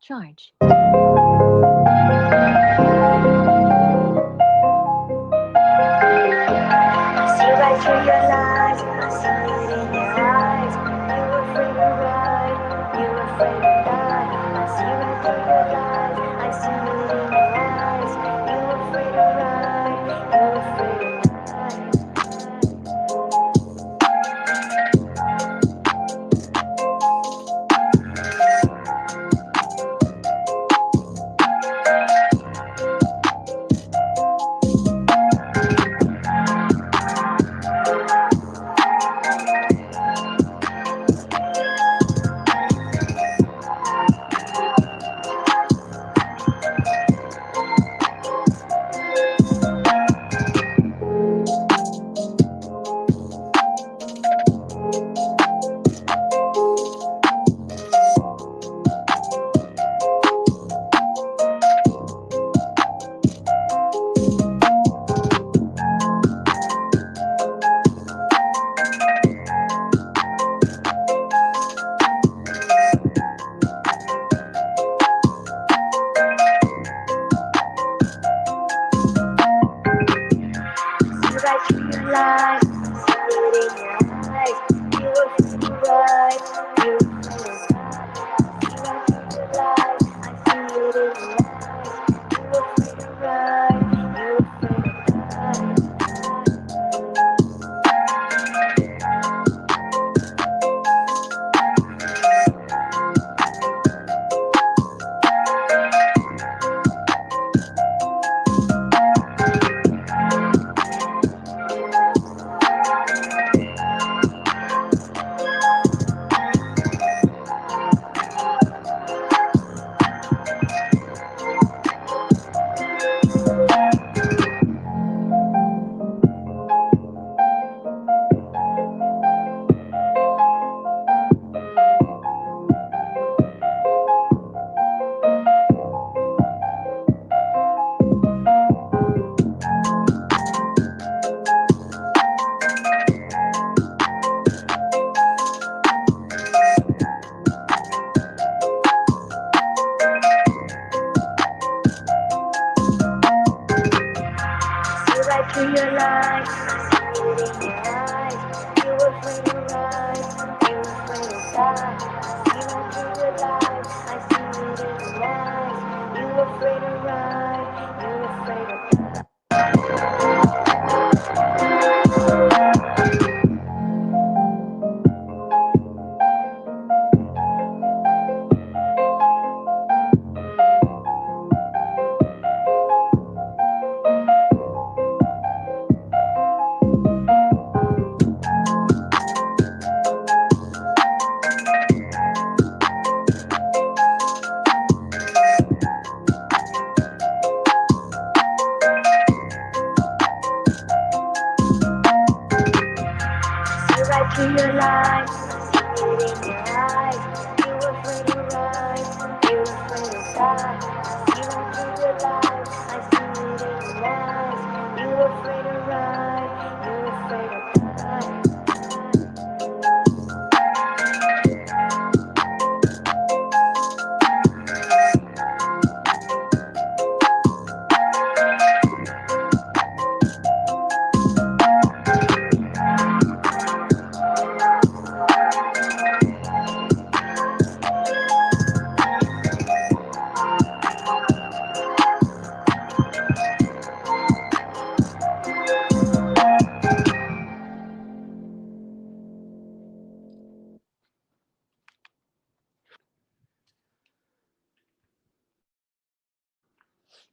charge.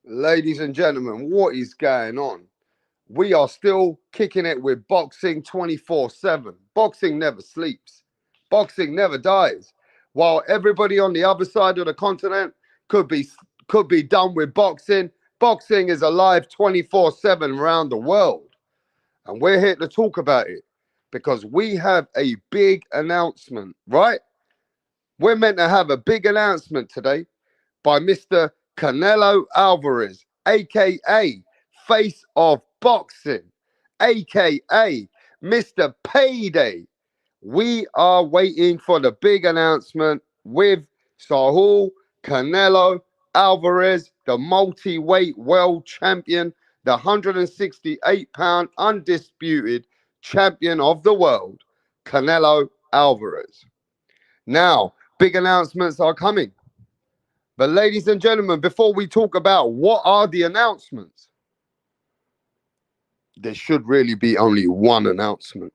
Ladies and gentlemen, what is going on? We are still kicking it with boxing 24/7. Boxing never sleeps. Boxing never dies. While everybody on the other side of the continent could be done with boxing, boxing is alive 24/7 around the world. And we're here to talk about it because we have a big announcement, right? We're meant to have a big announcement today by Mr. Canelo Alvarez, aka Face of Boxing, aka Mr. Payday. We are waiting for the big announcement with Sahul Canelo Alvarez, the multi-weight world champion, the 168-pound undisputed champion of the world, Canelo Alvarez. Now, big announcements are coming. But ladies and gentlemen, before we talk about what are the announcements, there should really be only one announcement.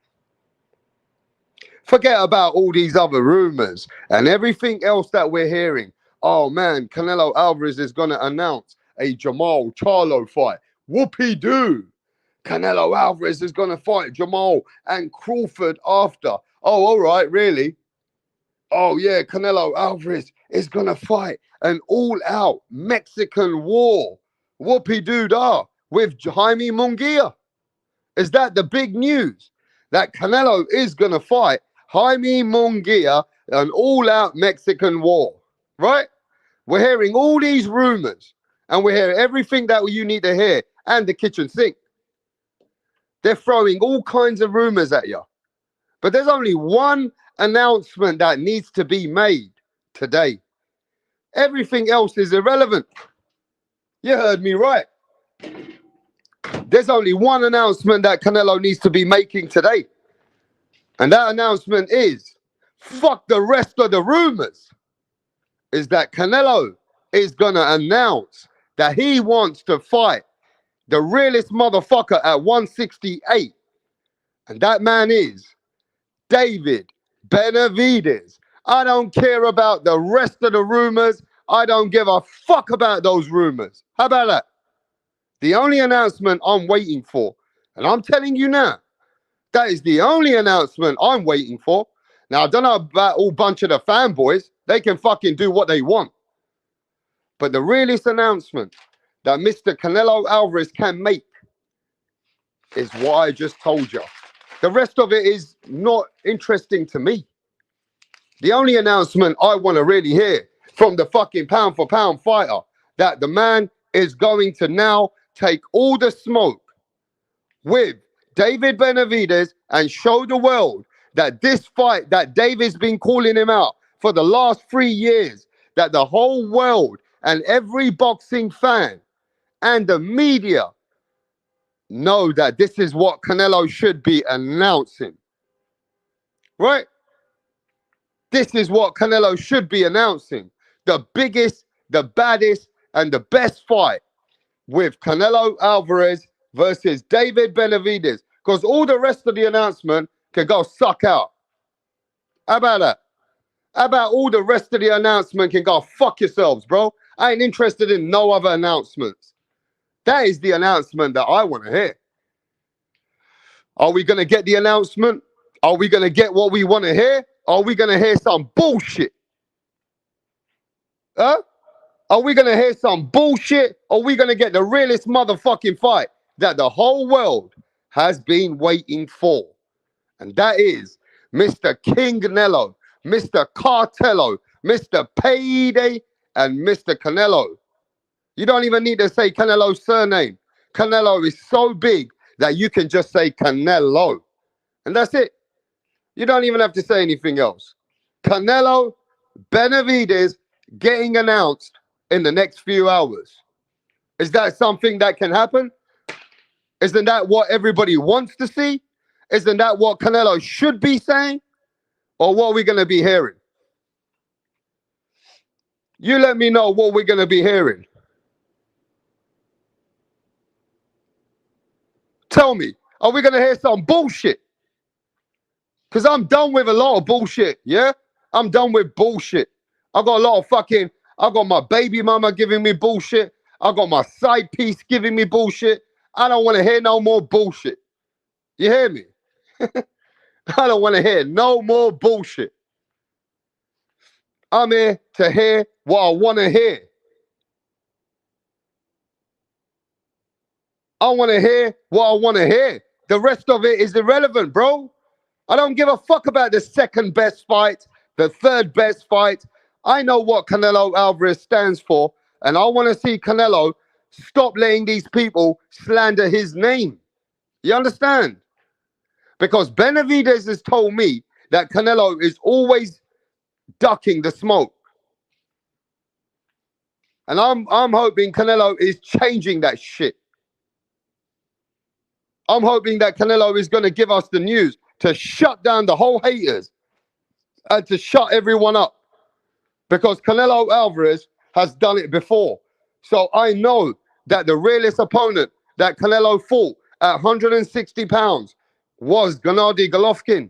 Forget about all these other rumors and everything else that we're hearing. Oh man, Canelo Alvarez is going to announce a Jamal Charlo fight. Whoopie-doo. Canelo Alvarez is going to fight Jamal and Crawford after. Oh, all right, really? Oh yeah, Canelo Alvarez is going to fight an all-out Mexican war. Whoopie-doo-dah with Jaime Munguia. Is that the big news? That Canelo is going to fight Jaime Munguia, an all-out Mexican war, right? We're hearing all these rumors, and we hear everything that you need to hear, and the kitchen sink. They're throwing all kinds of rumors at you. But there's only one announcement that needs to be made today. Everything else is irrelevant. You heard me right. There's only one announcement that Canelo needs to be making today. And that announcement is, fuck the rest of the rumors, is that Canelo is going to announce that he wants to fight the realest motherfucker at 168. And that man is David Benavides. I don't care about the rest of the rumors. I don't give a fuck about those rumors. How about that? The only announcement I'm waiting for, and I'm telling you now, that is the only announcement I'm waiting for. Now, I don't know about all bunch of the fanboys. They can fucking do what they want. But the realest announcement that Mr. Canelo Alvarez can make is what I just told you. The rest of it is not interesting to me. The only announcement I want to really hear from the fucking pound for pound fighter, that the man is going to now take all the smoke with David Benavides and show the world that this fight that David's been calling him out for the last 3 years, that the whole world and every boxing fan and the media know that this is what Canelo should be announcing. Right? This is what Canelo should be announcing. The biggest, the baddest, and the best fight with Canelo Alvarez versus David Benavides. Because all the rest of the announcement can go suck out. How about that? How about all the rest of the announcement can go fuck yourselves, bro? I ain't interested in no other announcements. That is the announcement that I want to hear. Are we going to get the announcement? Are we going to get what we want to hear? Are we going to hear some bullshit? Huh? Are we going to hear some bullshit? Or are we going to get the realest motherfucking fight that the whole world has been waiting for? And that is Mr. King Canelo, Mr. Cartello, Mr. Payday, and Mr. Canelo. You don't even need to say Canelo's surname. Canelo is so big that you can just say Canelo. And that's it. You don't even have to say anything else. Canelo Benavides getting announced in the next few hours. Is that something that can happen? Isn't that what everybody wants to see? Isn't that what Canelo should be saying? Or what are we going to be hearing? You let me know what we're going to be hearing. Tell me, are we going to hear some bullshit? Because I'm done with a lot of bullshit, yeah? I'm done with bullshit. I got a lot of fucking, I got my baby mama giving me bullshit. I got my side piece giving me bullshit. I don't want to hear no more bullshit. You hear me? I don't want to hear no more bullshit. I'm here to hear what I want to hear. I want to hear what I want to hear. The rest of it is irrelevant, bro. I don't give a fuck about the second best fight, the third best fight. I know what Canelo Alvarez stands for, and I want to see Canelo stop letting these people slander his name. You understand? Because Benavides has told me that Canelo is always ducking the smoke. And I'm hoping Canelo is changing that shit. I'm hoping that Canelo is going to give us the news to shut down the whole haters and to shut everyone up. Because Canelo Alvarez has done it before. So I know that the realest opponent that Canelo fought at 160 pounds was Gennady Golovkin.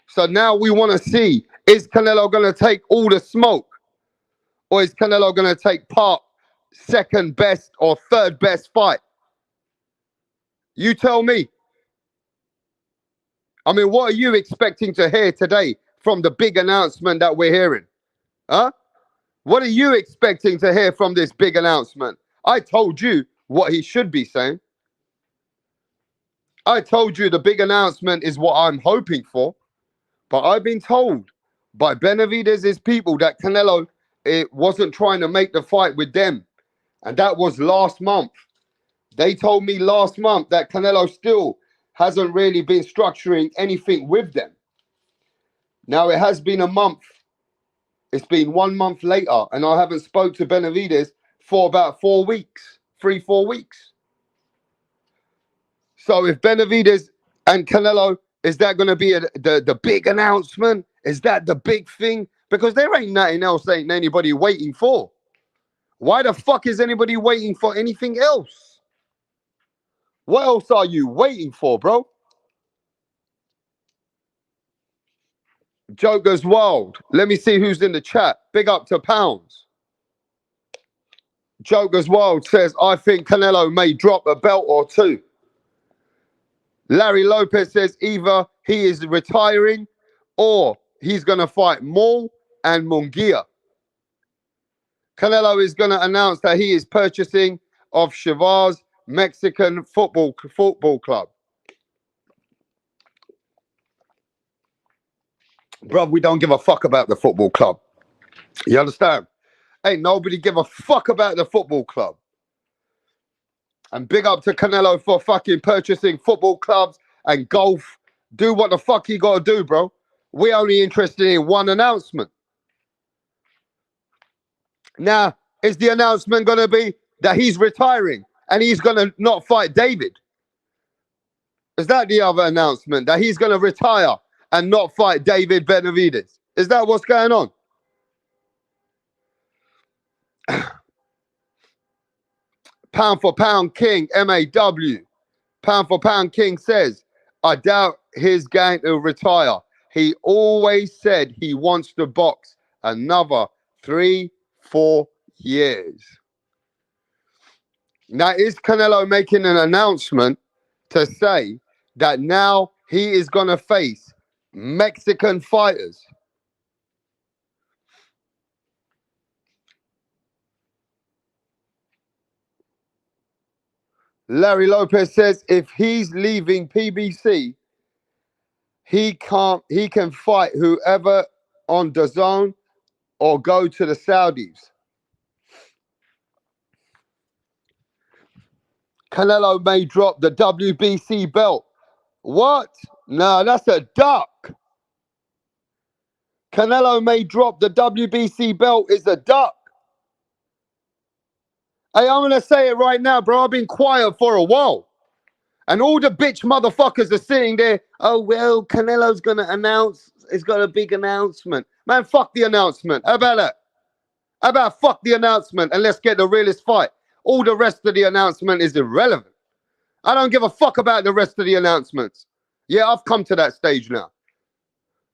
So now we want to see, is Canelo going to take all the smoke? Or is Canelo going to take part second best or third best fight? You tell me. I mean, what are you expecting to hear today from the big announcement that we're hearing? Huh? What are you expecting to hear from this big announcement? I told you what he should be saying. I told you the big announcement is what I'm hoping for. But I've been told by Benavides' people that Canelo wasn't trying to make the fight with them. And that was last month. They told me last month that Canelo still hasn't really been structuring anything with them. Now it has been a month. It's been 1 month later, and I haven't spoke to Benavides for about 4 weeks, 3-4 weeks. So if Benavides and Canelo, is that going to be the big announcement? Is that the big thing? Because there ain't nothing else, ain't anybody waiting for. Why the fuck is anybody waiting for anything else? What else are you waiting for, bro? Joker's Wild. Let me see who's in the chat. Big up to Pounds. Joker's Wild says, I think Canelo may drop a belt or two. Larry Lopez says either he is retiring or he's going to fight Maul and Munguia. Canelo is going to announce that he is purchasing of Chivas Mexican football club. Bro, we don't give a fuck about the football club. You understand? Ain't nobody give a fuck about the football club. And big up to Canelo for fucking purchasing football clubs and golf. Do what the fuck you got to do, bro. We're only interested in one announcement. Now, is the announcement going to be that he's retiring and he's going to not fight David? Is that the other announcement? That he's going to retire and not fight David Benavides? Is that what's going on? Pound for Pound King, MAW. Pound for Pound King says, I doubt he's going to retire. He always said he wants to box another 3-4 years. Now, is Canelo making an announcement to say that now he is going to face Mexican fighters? Larry Lopez says if he's leaving PBC, he can fight whoever on DAZN or go to the Saudis. Canelo may drop the WBC belt. What? No, that's a duck. Canelo may drop the WBC belt is a duck. Hey, I'm going to say it right now, bro. I've been quiet for a while. And all the bitch motherfuckers are sitting there, oh, well, Canelo's going to announce, it's got a big announcement. Man, fuck the announcement. How about that? How about fuck the announcement and let's get the realest fight? All the rest of the announcement is irrelevant. I don't give a fuck about the rest of the announcements. Yeah, I've come to that stage now.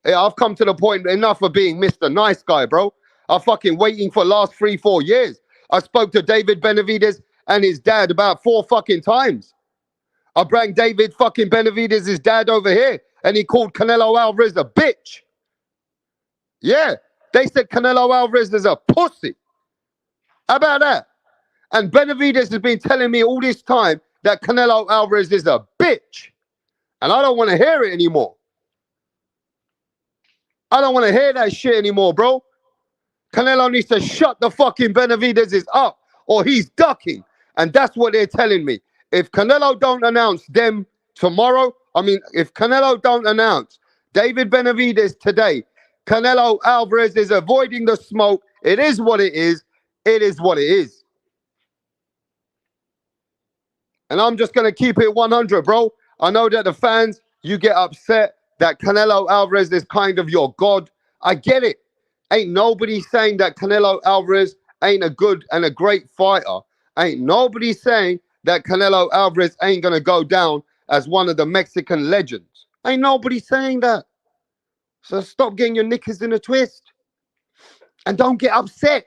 Yeah, I've come to the point, enough of being Mr. Nice Guy, bro. I'm fucking waiting for last 3-4 years. I spoke to David Benavides and his dad about 4 fucking times. I brought David fucking Benavides, his dad, over here, and he called Canelo Alvarez a bitch. Yeah, they said Canelo Alvarez is a pussy. How about that? And Benavides has been telling me all this time that Canelo Alvarez is a bitch. And I don't want to hear it anymore. I don't want to hear that shit anymore, bro. Canelo needs to shut the fucking Benavides up or he's ducking. And that's what they're telling me. If Canelo don't announce them tomorrow, if Canelo don't announce David Benavides today, Canelo Alvarez is avoiding the smoke It is what it is. It is what it is. And I'm just going to keep it 100, bro. I know that the fans, you get upset that Canelo Alvarez is kind of your god. I get it. Ain't nobody saying that Canelo Alvarez ain't a good and a great fighter. Ain't nobody saying that Canelo Alvarez ain't going to go down as one of the Mexican legends. Ain't nobody saying that. So stop getting your knickers in a twist. And don't get upset.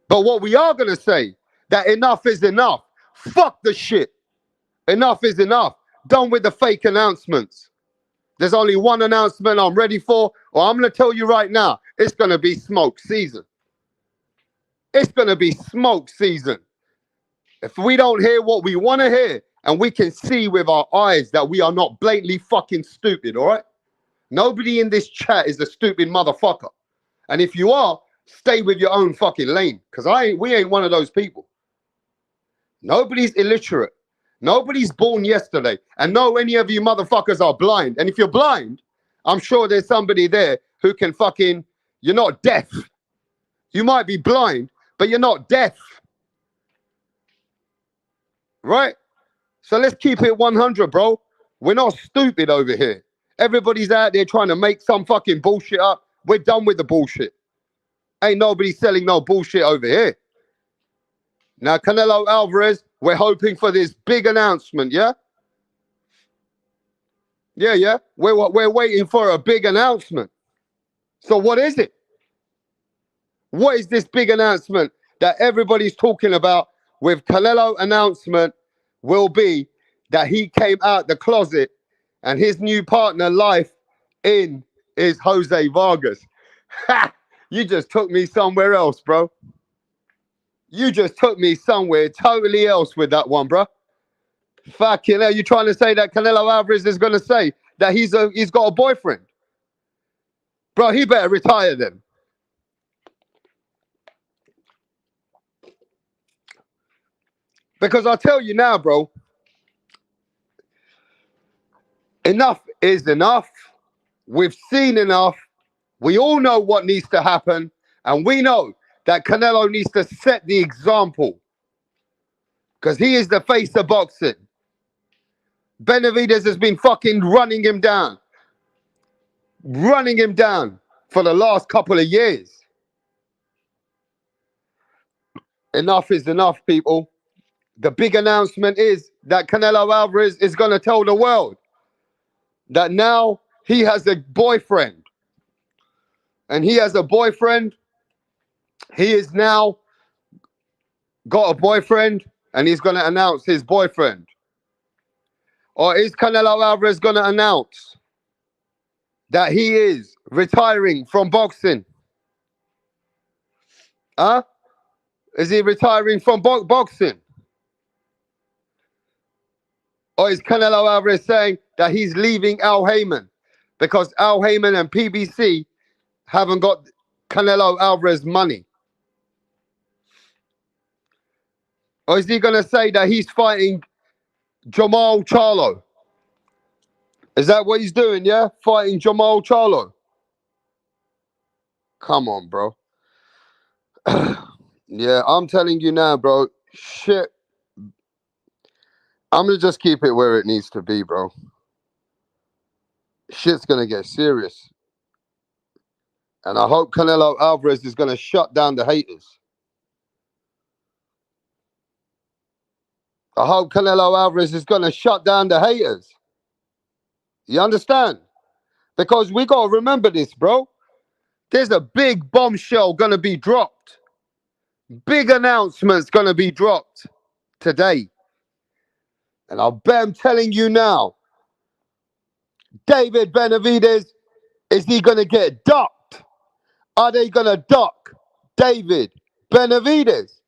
But what we are going to say, that enough is enough. Fuck the shit. Enough is enough. Done with the fake announcements. There's only one announcement I'm ready for, or I'm going to tell you right now, it's going to be smoke season. It's going to be smoke season. If we don't hear what we want to hear, and we can see with our eyes that we are not blatantly fucking stupid, all right? Nobody in this chat is a stupid motherfucker. And if you are, stay with your own fucking lane, because we ain't one of those people. Nobody's illiterate. Nobody's born yesterday. And no, any of you motherfuckers are blind. And if you're blind, I'm sure there's somebody there who can fucking, you're not deaf. You might be blind, but you're not deaf. Right? So let's keep it 100, bro. We're not stupid over here. Everybody's out there trying to make some fucking bullshit up. We're done with the bullshit. Ain't nobody selling no bullshit over here. Now, Canelo Alvarez, we're hoping for this big announcement, yeah? Yeah. We're waiting for a big announcement. So what is it? What is this big announcement that everybody's talking about with Canelo announcement will be that he came out the closet and his new partner life in is Jose Vargas. Ha! You just took me somewhere else, bro. You just took me somewhere totally else with that one, bro. Fucking hell, you trying to say that Canelo Alvarez is going to say that he's got a boyfriend? Bro, he better retire then. Because I'll tell you now, bro, enough is enough. We've seen enough. We all know what needs to happen. And we know that Canelo needs to set the example. Because he is the face of boxing. Benavides has been fucking running him down. Running him down for the last couple of years. Enough is enough, people. The big announcement is that Canelo Alvarez is going to tell the world that now he has a boyfriend. And he has a boyfriend. He is now got a boyfriend and he's going to announce his boyfriend. Or is Canelo Alvarez going to announce that he is retiring from boxing? Huh? Is he retiring from boxing? Or is Canelo Alvarez saying that he's leaving Al Heyman because Al Heyman and PBC haven't got Canelo Alvarez money? Or is he going to say that he's fighting Jamal Charlo? Is that what he's doing, yeah? Fighting Jamal Charlo? Come on, bro. Yeah, I'm telling you now, bro. Shit. I'm going to just keep it where it needs to be, bro. Shit's going to get serious. And I hope Canelo Alvarez is going to shut down the haters. I hope Canelo Alvarez is going to shut down the haters. You understand? Because we got to remember this, bro. There's a big bombshell going to be dropped. Big announcements going to be dropped today. And I'm telling you now, David Benavides, is he going to get ducked? Are they going to duck David Benavides?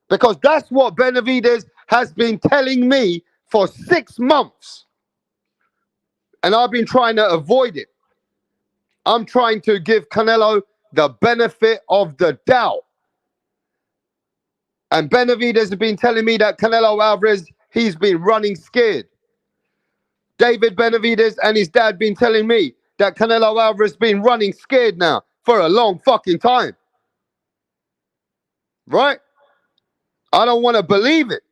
Because that's what Benavides has been telling me for 6 months. And I've been trying to avoid it. I'm trying to give Canelo the benefit of the doubt. And Benavides has been telling me that Canelo Alvarez, he's been running scared. David Benavides and his dad been telling me that Canelo Alvarez been running scared now for a long fucking time. Right? I don't want to believe it.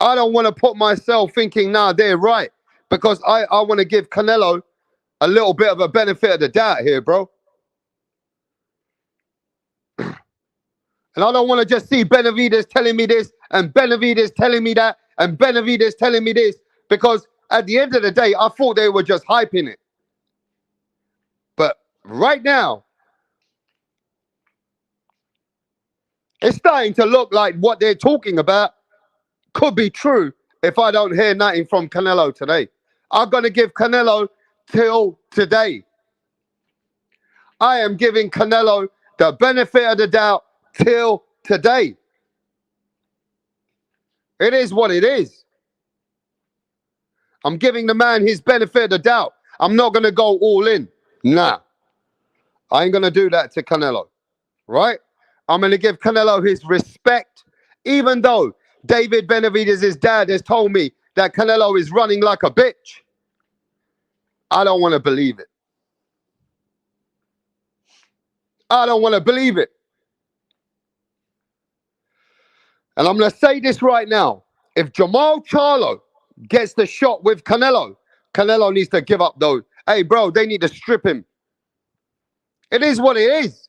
I don't want to put myself thinking, nah, they're right. Because I want to give Canelo a little bit of a benefit of the doubt here, bro. And I don't want to just see Benavides telling me this and Benavides telling me that and Benavides telling me this, because at the end of the day, I thought they were just hyping it. But right now, it's starting to look like what they're talking about could be true if I don't hear nothing from Canelo today. I'm going to give Canelo till today. I am giving Canelo the benefit of the doubt till today. It is what it is. I'm giving the man his benefit of the doubt. I'm not going to go all in. Nah. I ain't going to do that to Canelo. Right? I'm going to give Canelo his respect, even though David Benavides' dad has told me that Canelo is running like a bitch. I don't want to believe it. I don't want to believe it. And I'm going to say this right now. If Jamal Charlo gets the shot with Canelo, Canelo needs to give up those. Hey, bro, they need to strip him. It is what it is.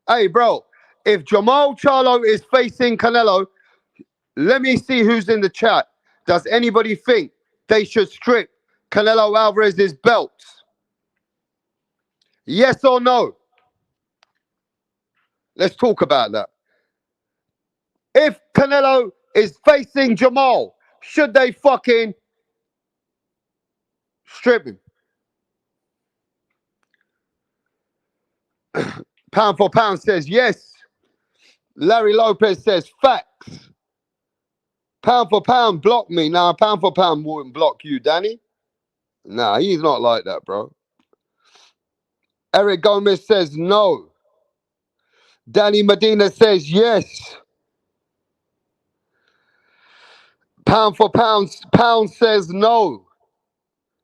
Hey, bro, if Jamal Charlo is facing Canelo, let me see who's in the chat. Does anybody think they should strip Canelo Alvarez's belts? Yes or no? Let's talk about that. If Canelo is facing Jamal, should they fucking strip him? Pound for pound says yes. Larry Lopez says facts. Pound for pound block me. Nah, pound for pound wouldn't block you, Danny. Nah, he's not like that, bro. Eric Gomez says no. Danny Medina says yes. Pound for pound, pound says no.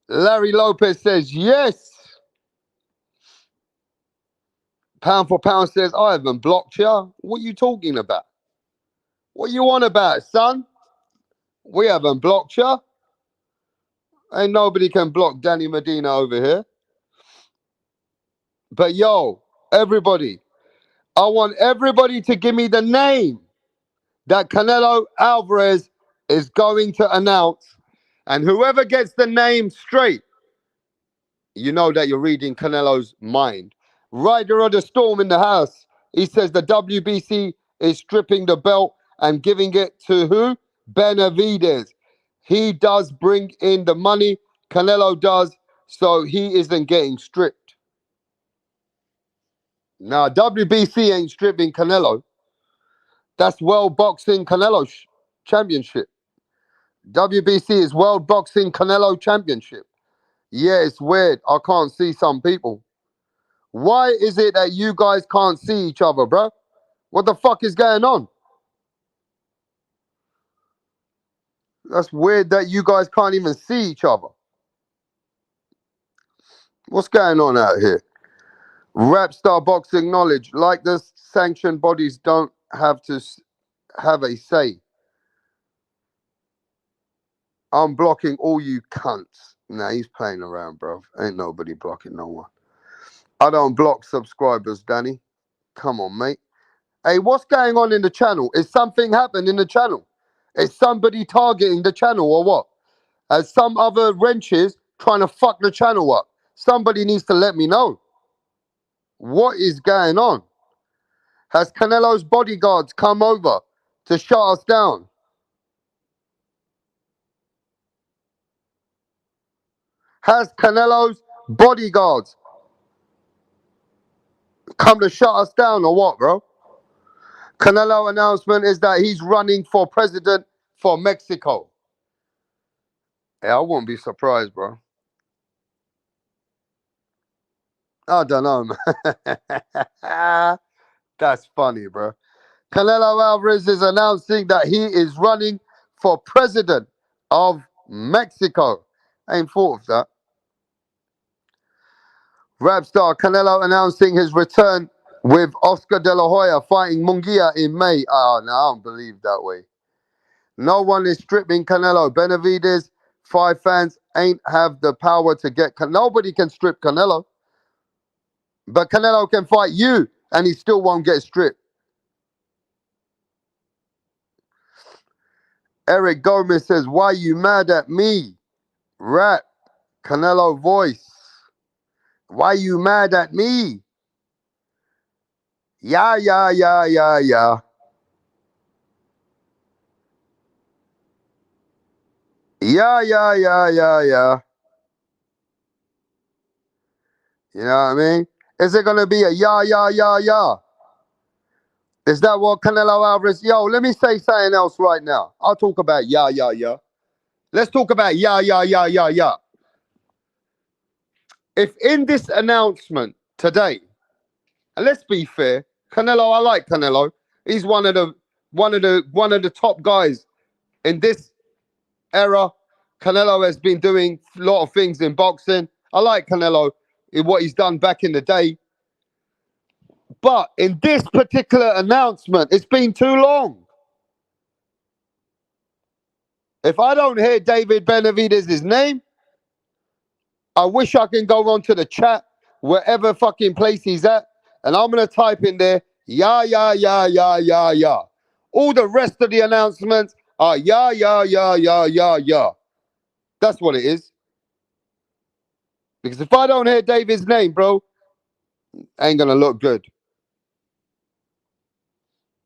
Larry Lopez says yes. Pound for pound says I haven't blocked you. What are you talking about? What you on about, son? We haven't blocked you. Ain't nobody can block Danny Medina over here. But yo, everybody, I want everybody to give me the name that Canelo Alvarez is going to announce. And whoever gets the name straight, you know that you're reading Canelo's mind. Rider of the Storm in the house. He says the WBC is stripping the belt and giving it to who? Benavides. He does bring in the money. Canelo does, so he isn't getting stripped. Now, WBC ain't stripping Canelo. That's World Boxing Canelo Championship. WBC is World Boxing Canelo Championship. Yeah, it's weird. I can't see some people. Why is it that you guys can't see each other, bro? What the fuck is going on? That's weird that you guys can't even see each other. What's going on out here? Rap star boxing knowledge. Like the sanctioned bodies don't have to have a say. I'm blocking all you cunts. Nah, he's playing around, bro. Ain't nobody blocking no one. I don't block subscribers, Danny. Come on, mate. Hey, what's going on in the channel? Is something happened in the channel? Is somebody targeting the channel or what? As some other wrenches trying to fuck the channel up? Somebody needs to let me know. What is going on? Has Canelo's bodyguards come over to shut us down? Has Canelo's bodyguards come to shut us down or what, bro? Canelo announcement is that he's running for president for Mexico. Yeah, I wouldn't be surprised, bro. I don't know, man. That's funny, bro. Canelo Alvarez is announcing that he is running for president of Mexico. I ain't thought of that. Rap star Canelo announcing his return with Oscar De La Hoya fighting Munguia in May. Oh, no, I don't believe that way. No one is stripping Canelo. Benavides, 5 fans ain't have the power to get... Nobody can strip Canelo. But Canelo can fight you, and he still won't get stripped. Eric Gomez says, why you mad at me? Rap, Canelo voice. Why you mad at me? Yeah, yeah, yeah, yeah, yeah. Yeah, yeah, yeah, yeah, yeah. You know what I mean? Is it going to be a yeah, yeah, yeah, yeah? Is that what Canelo Alvarez... Yo, let me say something else right now. I'll talk about yeah, yeah, yeah. Let's talk about yeah, yeah, yeah, yeah, yeah. If in this announcement today, and let's be fair, Canelo, I like Canelo. He's one of the top guys in this era. Canelo has been doing a lot of things in boxing. I like Canelo in what he's done back in the day. But in this particular announcement, it's been too long. If I don't hear David Benavides' name, I wish I can go on to the chat, wherever fucking place he's at, and I'm going to type in there, yeah, yeah, yeah, yeah, yeah, yeah. All the rest of the announcements are yeah, yeah, yeah, yeah, yeah, yeah. That's what it is. Because if I don't hear David's name, bro, ain't going to look good.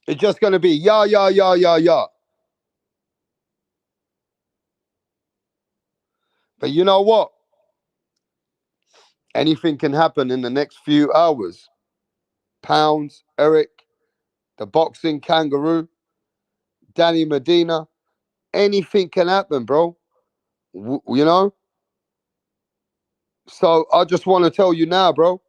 It's just going to be yeah, yeah, yeah, yeah, yeah. But you know what? Anything can happen in the next few hours. Pounds, Eric, the boxing kangaroo, Danny Medina. Anything can happen, bro. You know? So I just want to tell you now, bro.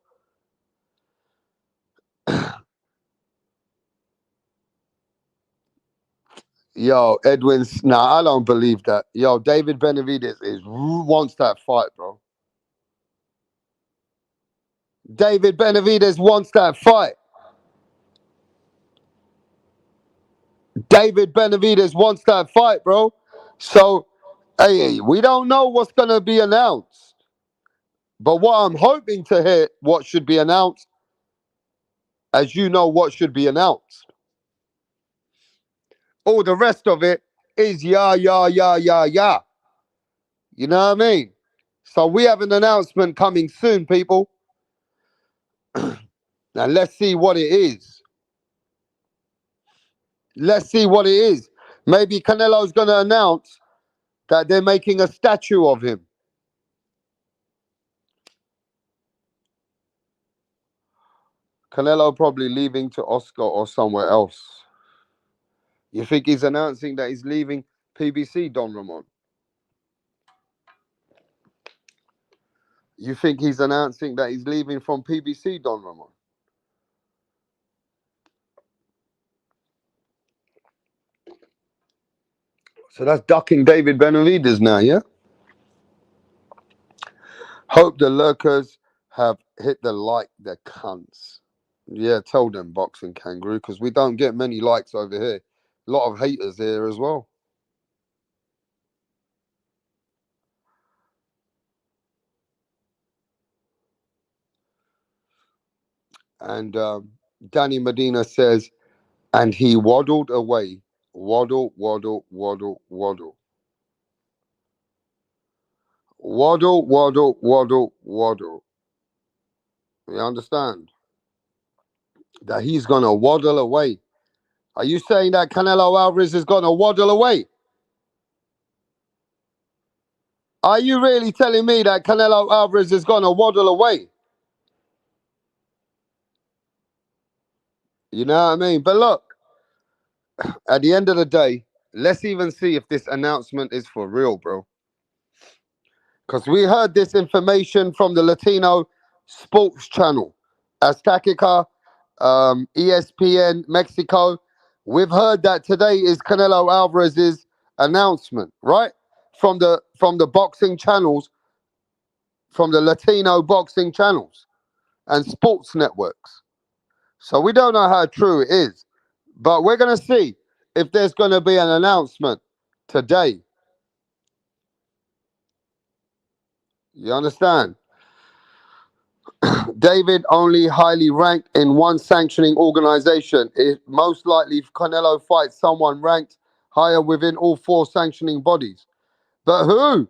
Yo, Edwin's... Nah, I don't believe that. Yo, David Benavides wants that fight, bro. David Benavides wants that fight. David Benavides wants that fight, bro. So, hey, we don't know what's going to be announced. But what I'm hoping to hear, what should be announced, as you know what should be announced. All the rest of it is yeah, yeah, yeah, yeah, yeah. You know what I mean? So we have an announcement coming soon, people. Now let's see what it is. Let's see what it is. Maybe Canelo's going to announce that they're making a statue of him. Canelo probably leaving to Oscar or somewhere else. You think he's announcing that he's leaving PBC, Don Ramon? You think he's announcing that he's leaving from PBC, Don Ramon? So that's ducking David Benavides now, yeah? Hope the lurkers have hit the like, the cunts. Yeah, tell them, boxing kangaroo, because we don't get many likes over here. A lot of haters here as well. And Danny Medina says, and he waddled away. Waddle, waddle, waddle, waddle. Waddle, waddle, waddle, waddle. You understand? That he's going to waddle away. Are you saying that Canelo Alvarez is going to waddle away? Are you really telling me that Canelo Alvarez is going to waddle away? You know what I mean? But look, at the end of the day, let's even see if this announcement is for real, bro. Because we heard this information from the Latino sports channel, Azteca, ESPN, Mexico. We've heard that today is Canelo Alvarez's announcement, right? From the boxing channels, from the Latino boxing channels. and sports networks. So we don't know how true it is. But we're going to see if there's going to be an announcement today. You understand? David only highly ranked in one sanctioning organization. It most likely Canelo fights someone ranked higher within all four sanctioning bodies. But who?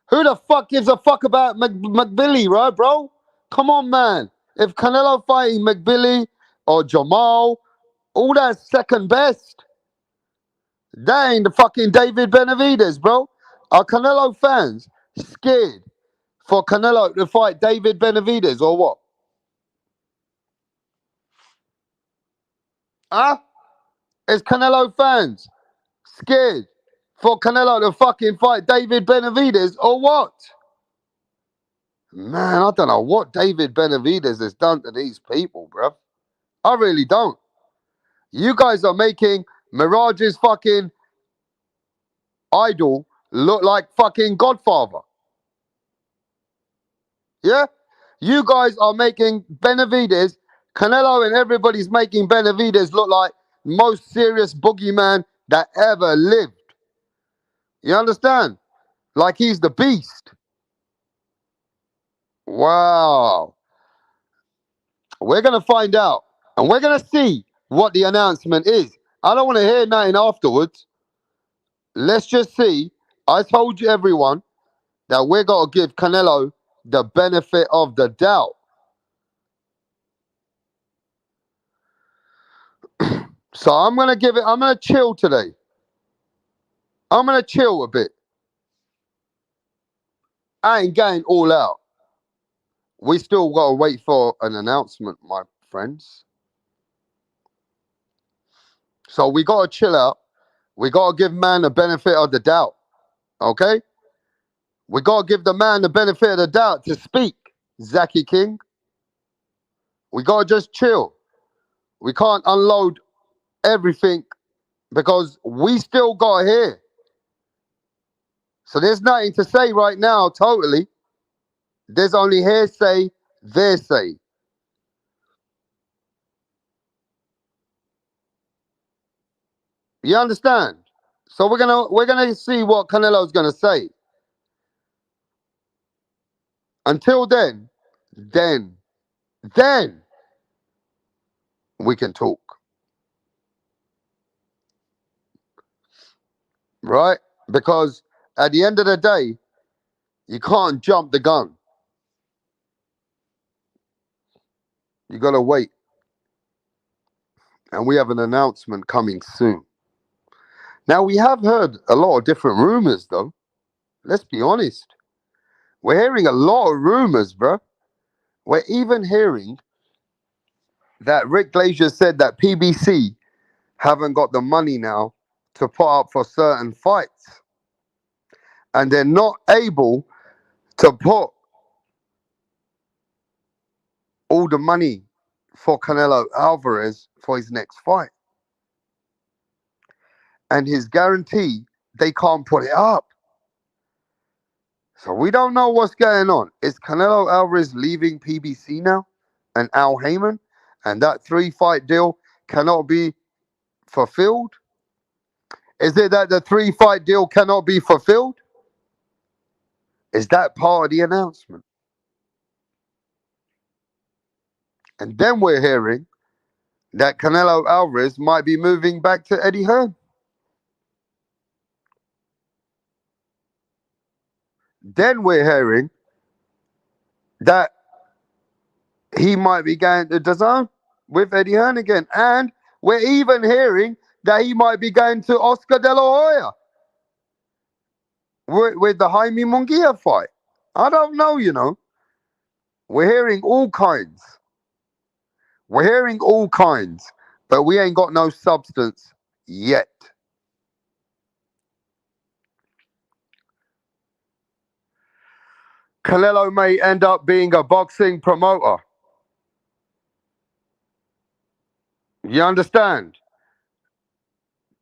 Who the fuck gives a fuck about McBilly, right, bro? Come on, man. If Canelo fighting McBilly or Jamal, all that second best. That ain't the fucking David Benavides, bro. Are Canelo fans scared for Canelo to fight David Benavides or what? Huh? Is Canelo fans scared for Canelo to fucking fight David Benavides or what? Man, I don't know what David Benavides has done to these people, bro. I really don't. You guys are making Mirage's fucking idol look like fucking Godfather. Yeah? You guys are making Benavides, Canelo and everybody's making Benavides look like most serious boogeyman that ever lived. You understand? Like he's the beast. Wow. We're going to find out. And we're going to see what the announcement is. I don't want to hear nothing afterwards. Let's just see. I told you, everyone, that we're going to give Canelo the benefit of the doubt. So I'm going to chill today. I'm going to chill a bit. I ain't going all out. We still got to wait for an announcement, my friends. So we got to chill out. We got to give man the benefit of the doubt. Okay? We got to give the man the benefit of the doubt to speak, Zaki King. We got to just chill. We can't unload everything because we still got to hear. So there's nothing to say right now, totally. There's only hearsay, their say. You understand? So we're gonna see what Canelo's gonna say. Until then, then we can talk. Right? Because at the end of the day, you can't jump the gun. You gotta wait. And we have an announcement coming soon. Now we have heard a lot of different rumors though. Let's be honest. We're hearing a lot of rumors, bro. We're even hearing that Rick Glazier said that PBC haven't got the money now to put up for certain fights. And they're not able to put all the money for Canelo Alvarez for his next fight. And his guarantee, they can't put it up. So we don't know what's going on. Is Canelo Alvarez leaving PBC now and Al Heyman? And that 3-fight deal cannot be fulfilled? Is it that the 3-fight deal cannot be fulfilled? Is that part of the announcement? And then we're hearing that Canelo Alvarez might be moving back to Eddie Hearn. Then we're hearing that he might be going to DAZN with Eddie Hearn again. And we're even hearing that he might be going to Oscar De La Hoya with the Jaime Munguia fight. I don't know, you know. We're hearing all kinds. We're hearing all kinds, but we ain't got no substance yet. Canelo may end up being a boxing promoter. You understand?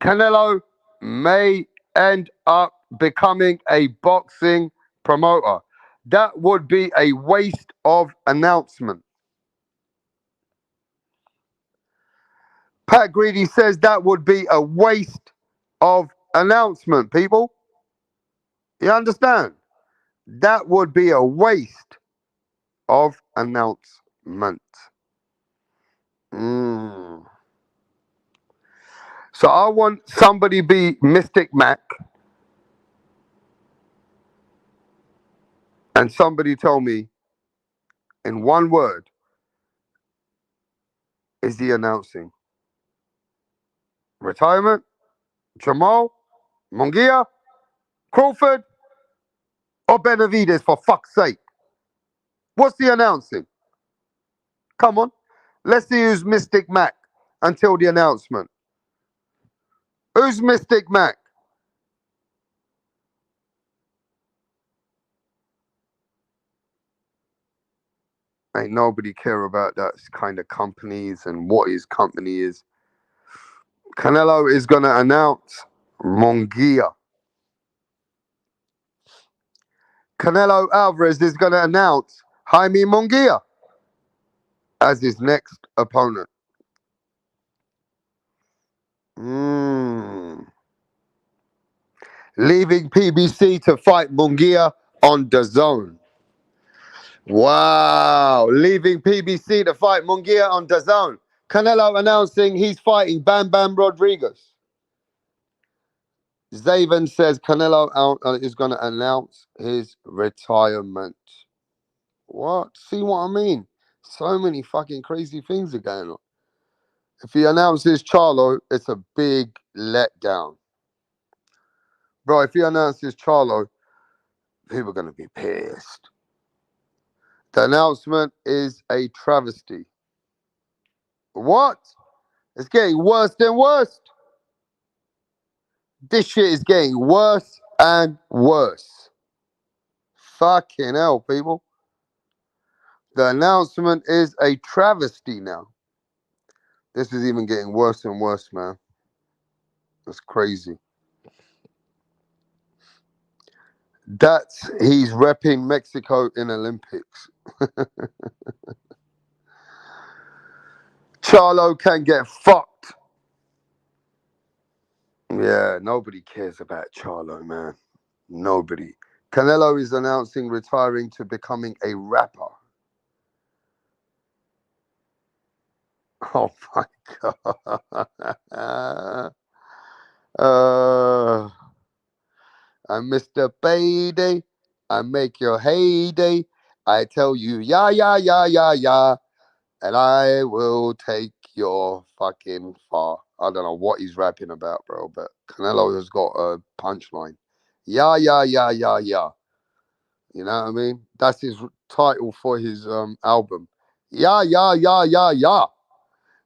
Canelo may end up becoming a boxing promoter. That would be a waste of announcement. Pat Greedy says that would be a waste of announcement, people. You understand? That would be a waste of announcement. Mm. So I want somebody be Mystic Mac and somebody tell me in one word, is he announcing retirement? Jamal? Mungia? Crawford? Or Benavides, for fuck's sake? What's he announcing? Come on. Let's see who's Mystic Mac until the announcement. Who's Mystic Mac? Ain't nobody care about that kind of companies and what his company is. Canelo is going to announce Mungia. Canelo Alvarez is going to announce Jaime Mungia as his next opponent. Leaving PBC to fight Mungia on DAZN. Wow. Leaving PBC to fight Mungia on DAZN. Canelo announcing he's fighting Bam Bam Rodriguez. Zaven says Canelo is going to announce his retirement. What? See what I mean? So many fucking crazy things are going on. If he announces Charlo, it's a big letdown. Bro, if he announces Charlo, people are going to be pissed. The announcement is a travesty. What? It's getting worse than worse. This shit is getting worse and worse. Fucking hell, people. The announcement is a travesty now. This is even getting worse and worse, man. That's crazy. He's repping Mexico in Olympics. Charlo can get fucked. Yeah, nobody cares about Charlo, man. Nobody. Canelo is announcing retiring to becoming a rapper. Oh my god. I'm Mr. Payday. I make your heyday. I tell you, yeah, yeah, yeah, yeah, yeah. And I will take your fucking far. I don't know what he's rapping about, bro, but Canelo has got a punchline. Yeah, yeah, yeah, yeah, yeah. You know what I mean? That's his title for his album. Yeah, yeah, yeah, yeah, yeah.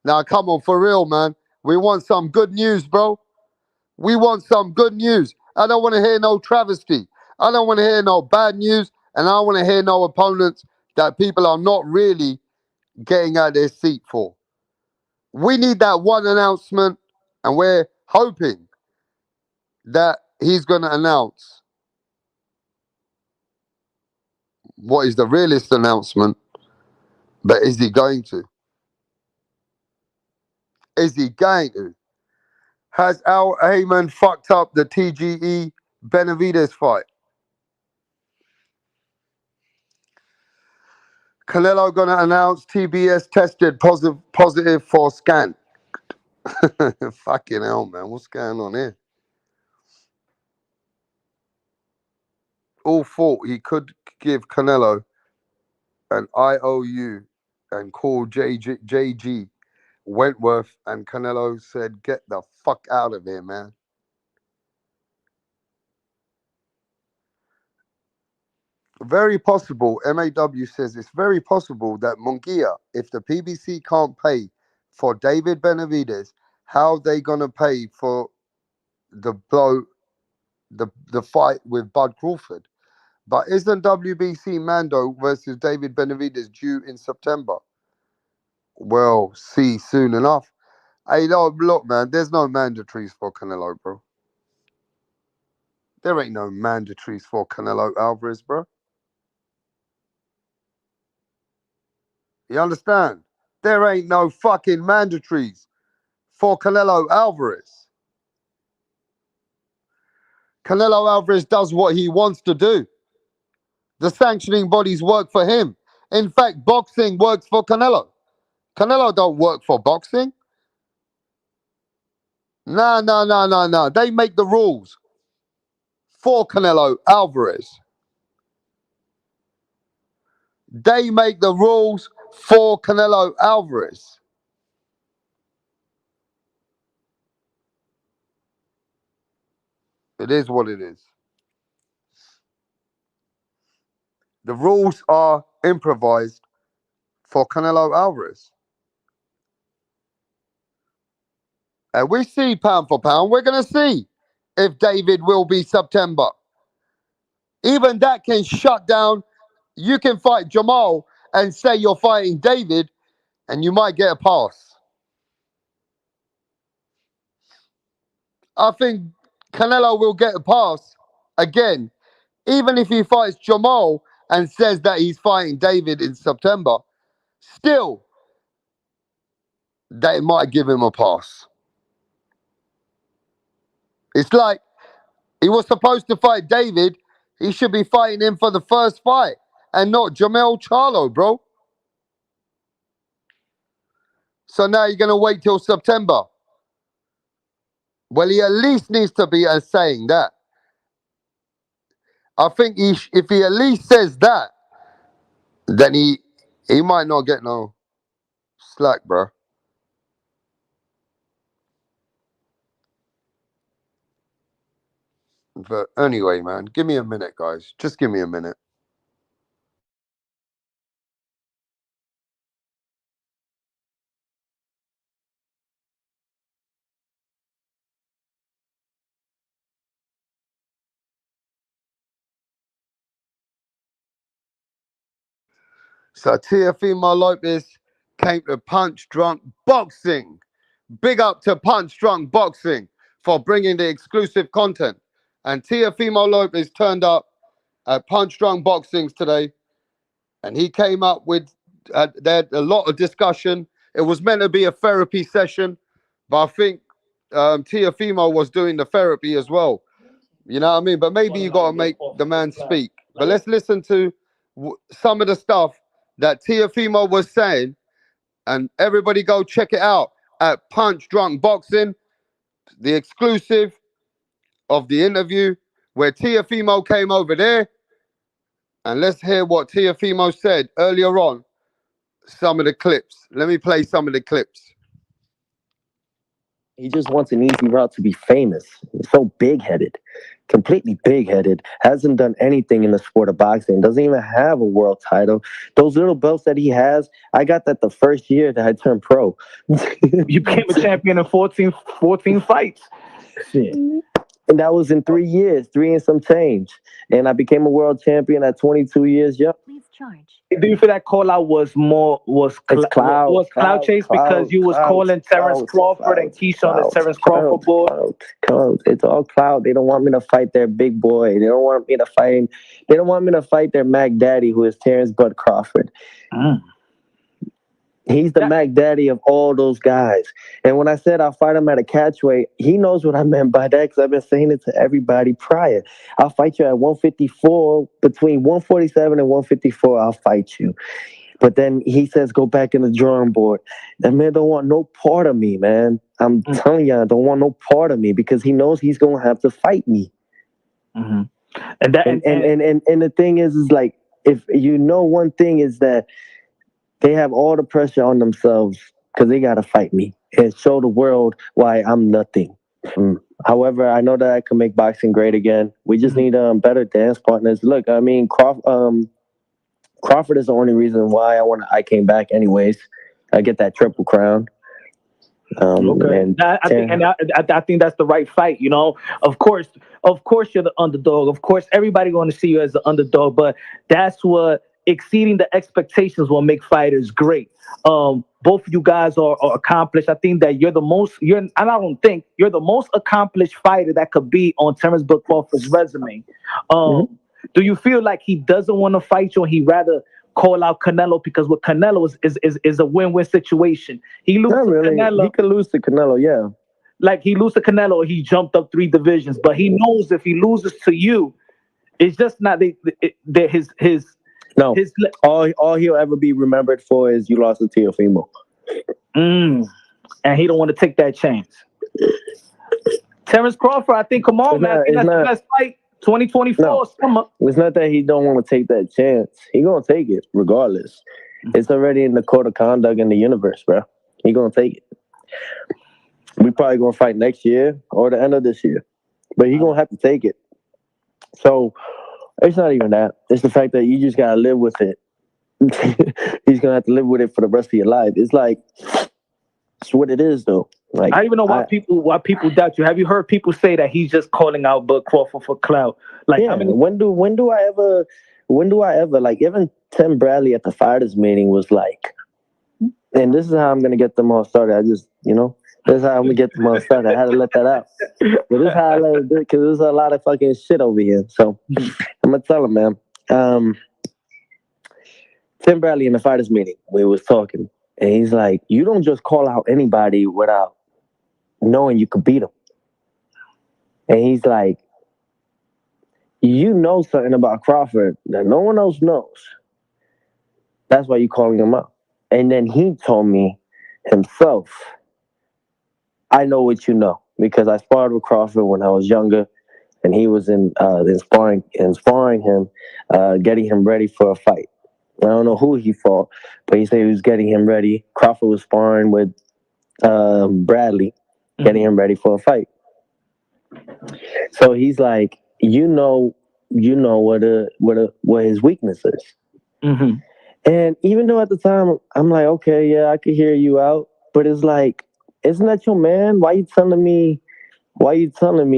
Now, come on, for real, man. We want some good news, bro. We want some good news. I don't want to hear no travesty. I don't want to hear no bad news. And I don't want to hear no opponents that people are not really getting out of their seat for. We need that one announcement, and we're hoping that he's going to announce what is the realist announcement, but is he going to? Is he going to? Has Al Heyman fucked up the TGE Benavides fight? Canelo going to announce TBS tested positive for scan. Fucking hell, man. What's going on here? All thought he could give Canelo an IOU and call JG Wentworth, and Canelo said, get the fuck out of here, man. Very possible, MAW says it's very possible that Mungia, if the PBC can't pay for David Benavides, how they gonna pay for the fight with Bud Crawford? But isn't WBC Mando versus David Benavides due in September? We'll see soon enough. Hey, no, look, man, there's no mandatories for Canelo, bro. There ain't no mandatories for Canelo Alvarez, bro. You understand? There ain't no fucking mandatories for Canelo Alvarez. Canelo Alvarez does what he wants to do. The sanctioning bodies work for him. In fact, boxing works for Canelo. Canelo don't work for boxing. No, no, no, no, no. They make the rules for Canelo Alvarez. They make the rules for Canelo Alvarez. It is what it is. The rules are improvised for Canelo Alvarez. And we see pound for pound, we're going to see if David will be September. Even that can shut down. You can fight Jamal and say you're fighting David, and you might get a pass. I think Canelo will get a pass again, even if he fights Jamal and says that he's fighting David in September. Still, they might give him a pass. It's like he was supposed to fight David. He should be fighting him for the first fight and not Jamel Charlo, bro. So now you're going to wait till September. Well, he at least needs to be saying that. I think if he at least says that, then he might not get no slack, bro. But anyway, man, give me a minute, guys. Just give me a minute. So Teofimo Lopez came to Punch Drunk Boxing. Big up to Punch Drunk Boxing for bringing the exclusive content. And Teofimo Lopez turned up at Punch Drunk Boxings today, and he came up with they had a lot of discussion. It was meant to be a therapy session, but I think Teofimo was doing the therapy as well. You know what I mean? But maybe you got to make the man speak. But let's listen to some of the stuff that Teofimo was saying, and everybody go check it out at Punch Drunk Boxing, the exclusive of the interview where Teofimo came over there. And let's hear what Teofimo said earlier on. Some of the clips. Let me play some of the clips. He just wants an easy route to be famous. He's so big-headed, completely big-headed. Hasn't done anything in the sport of boxing. Doesn't even have a world title. Those little belts that he has, I got that the first year that I turned pro. You became a champion in 14 fights. Shit. And that was in 3 years, 3 and some change. And I became a world champion at 22 years young. Please charge. Do you feel that call out was cloud chase because you was calling Terrence Crawford and Keyshawn the Terrence Crawford boy? It's all cloud. They don't want me to fight their big boy. They don't want me to fight. They don't want me to fight their Mac Daddy, who is Terrence Bud Crawford. He's the Mac Daddy of all those guys. And when I said I'll fight him at a catchweight, he knows what I meant by that because I've been saying it to everybody prior. I'll fight you at 154, between 147 and 154, I'll fight you. But then he says, go back in the drawing board. That man don't want no part of me, man. I'm telling you, I don't want no part of me because he knows he's going to have to fight me. Mm-hmm. And the thing is like, if you know one thing is that they have all the pressure on themselves because they got to fight me and show the world why I'm nothing. However, I know that I can make boxing great again. We just need better dance partners. Look, I mean, Crawford is the only reason why I came back anyways. I get that triple crown. Okay. I think that's the right fight. You know, of course, you're the underdog. Of course, everybody going to see you as the underdog. But that's what exceeding the expectations will make fighters great. Both of you guys are accomplished. I think that I don't think you're the most accomplished fighter that could be on Terrence Bud Crawford's resume. Do you feel like he doesn't want to fight you and he'd rather call out Canelo, because with Canelo is a win-win situation? He loses to Canelo. He could lose to Canelo, yeah. Like he loses to Canelo, he jumped up 3 divisions, but he knows if he loses to you, it's just not his. No, all he'll ever be remembered for is you lost to Teofimo. And he don't want to take that chance. Terrence Crawford, I think, come on, man. I think that's the best fight. 2024 summer. It's not that he don't want to take that chance. He gonna take it regardless. It's already in the code of conduct in the universe, bro. He gonna take it. We probably gonna fight next year or the end of this year, but he gonna have to take it. So it's not even that. It's the fact that you just gotta live with it. He's gonna have to live with it for the rest of your life. It's like, it's what it is, though. Like, I don't even know why people doubt you. Have you heard people say that he's just calling out Bud Crawford for clout? Like, yeah, when do I ever like, even Tim Bradley at the fighters meeting was like, and this is how I'm gonna get them all started. I just, this is how I'm gonna get them all started. I had to let that out. But this is how I let it do, because there's a lot of fucking shit over here. So I'm gonna tell him, man. Tim Bradley in the fighters meeting, we was talking, and he's like, you don't just call out anybody without knowing you could beat them. And he's like, you know something about Crawford that no one else knows. That's why you're calling him out. And then he told me himself, I know what you know, because I sparred with Crawford when I was younger, and he was inspiring him, getting him ready for a fight. I don't know who he fought, but he said he was getting him ready. Crawford was sparring with Bradley, getting him ready for a fight. So he's like, you know what his weakness is. Mm-hmm. And even though at the time I'm like, okay, yeah, I could hear you out, but it's like, isn't that your man? Why you telling me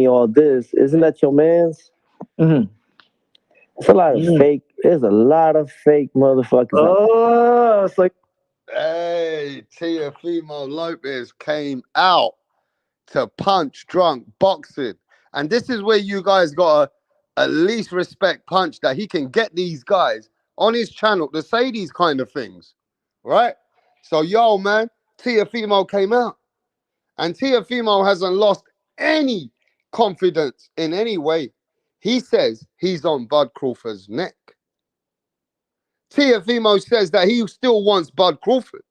all this? Isn't that your man's? Mm-hmm. It's a lot of fake. There's a lot of fake motherfuckers. Oh, it's like, hey, Teofimo Lopez came out to punch drunk boxing, and this is where you guys gotta at least respect Punch, that he can get these guys on his channel to say these kind of things, right? So, yo, man, Teofimo came out, and Teofimo hasn't lost any confidence in any way. He says he's on Bud Crawford's neck. Teofimo says that he still wants Bud Crawford,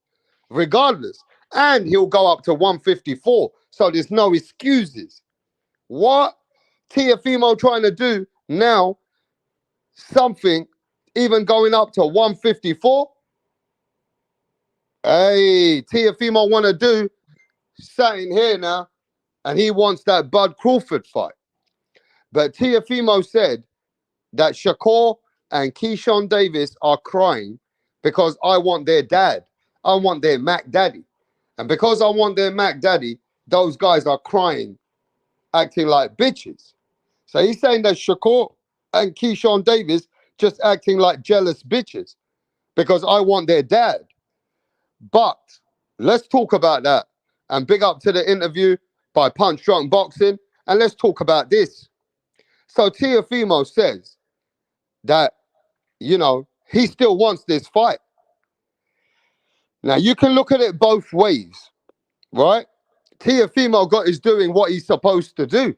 regardless, and he'll go up to 154, so there's no excuses. What Teofimo trying to do now, something even going up to 154? Hey, Teofimo want to do something here now, and he wants that Bud Crawford fight. But Teofimo said that Shakur and Keyshawn Davis are crying because I want their dad. I want their Mac Daddy. And because I want their Mac Daddy, those guys are crying, acting like bitches. So he's saying that Shakur and Keyshawn Davis just acting like jealous bitches because I want their dad. But let's talk about that. And big up to the interview by Punch Drunk Boxing. And let's talk about this. So Teofimo says that, he still wants this fight. Now, you can look at it both ways, right? Teofimo is doing what he's supposed to do.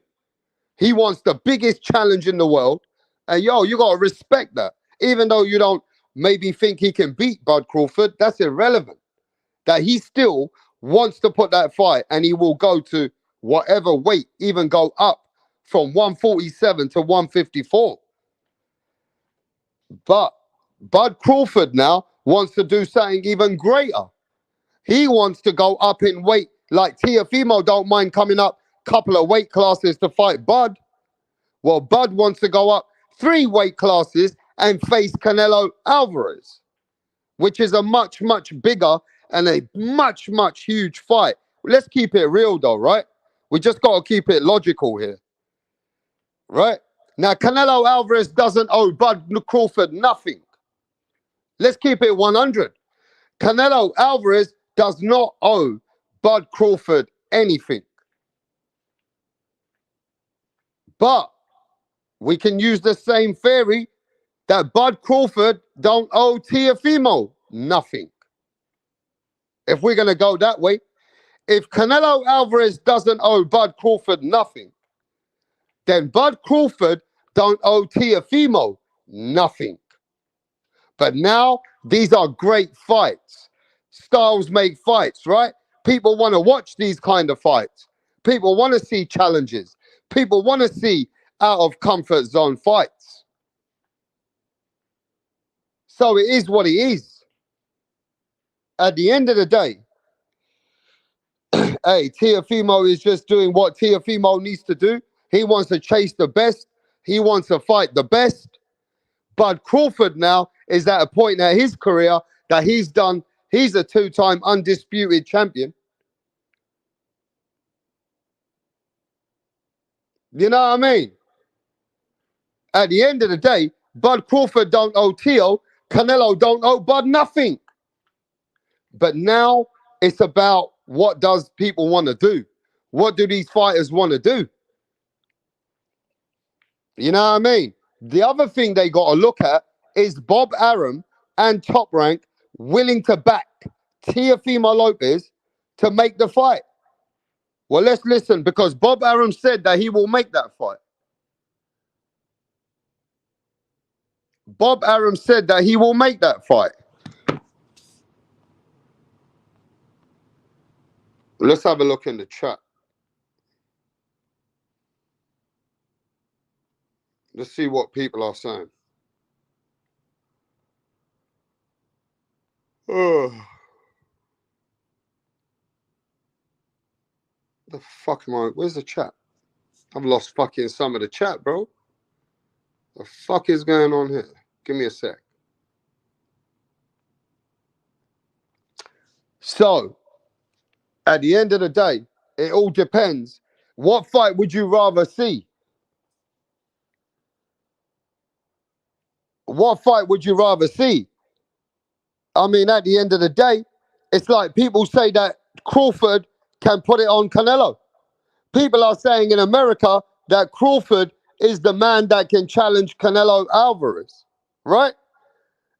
He wants the biggest challenge in the world. And, you got to respect that. Even though you don't maybe think he can beat Bud Crawford, that's irrelevant. That he still wants to put that fight, and he will go to whatever weight, even go up from 147 to 154. But Bud Crawford now wants to do something even greater. He wants to go up in weight, like Teofimo don't mind coming up a couple of weight classes to fight Bud. Well, Bud wants to go up 3 weight classes and face Canelo Alvarez, which is a much, much bigger and a much, much huge fight. Let's keep it real though, right? We just got to keep it logical here, right? Now, Canelo Alvarez doesn't owe Bud Crawford nothing. Let's keep it 100. Canelo Alvarez does not owe Bud Crawford anything. But we can use the same theory that Bud Crawford don't owe Teofimo nothing. If we're going to go that way, if Canelo Alvarez doesn't owe Bud Crawford nothing, then Bud Crawford don't owe Teofimo nothing. But now, these are great fights. Styles make fights, right? People want to watch these kind of fights. People want to see challenges. People want to see out of comfort zone fights. So it is what it is. At the end of the day, hey, Teofimo is just doing what Teofimo needs to do. He wants to chase the best. He wants to fight the best. Bud Crawford now is at a point in his career that he's a two-time undisputed champion. You know what I mean? At the end of the day, Bud Crawford don't owe Teo. Canelo don't owe Bud nothing. But now it's about what does people want to do? What do these fighters want to do? You know what I mean? The other thing they got to look at is Bob Arum and Top Rank willing to back Teofimo Lopez to make the fight. Well, let's listen, because Bob Arum said that he will make that fight. Bob Arum said that he will make that fight. Let's have a look in the chat. Let's see what people are saying. Oh. The fuck am I? Where's the chat? I've lost fucking some of the chat, bro. The fuck is going on here? Give me a sec. So, at the end of the day, it all depends. What fight would you rather see? What fight would you rather see? I mean, at the end of the day, it's like people say that Crawford can put it on Canelo. People are saying in America that Crawford is the man that can challenge Canelo Alvarez, right?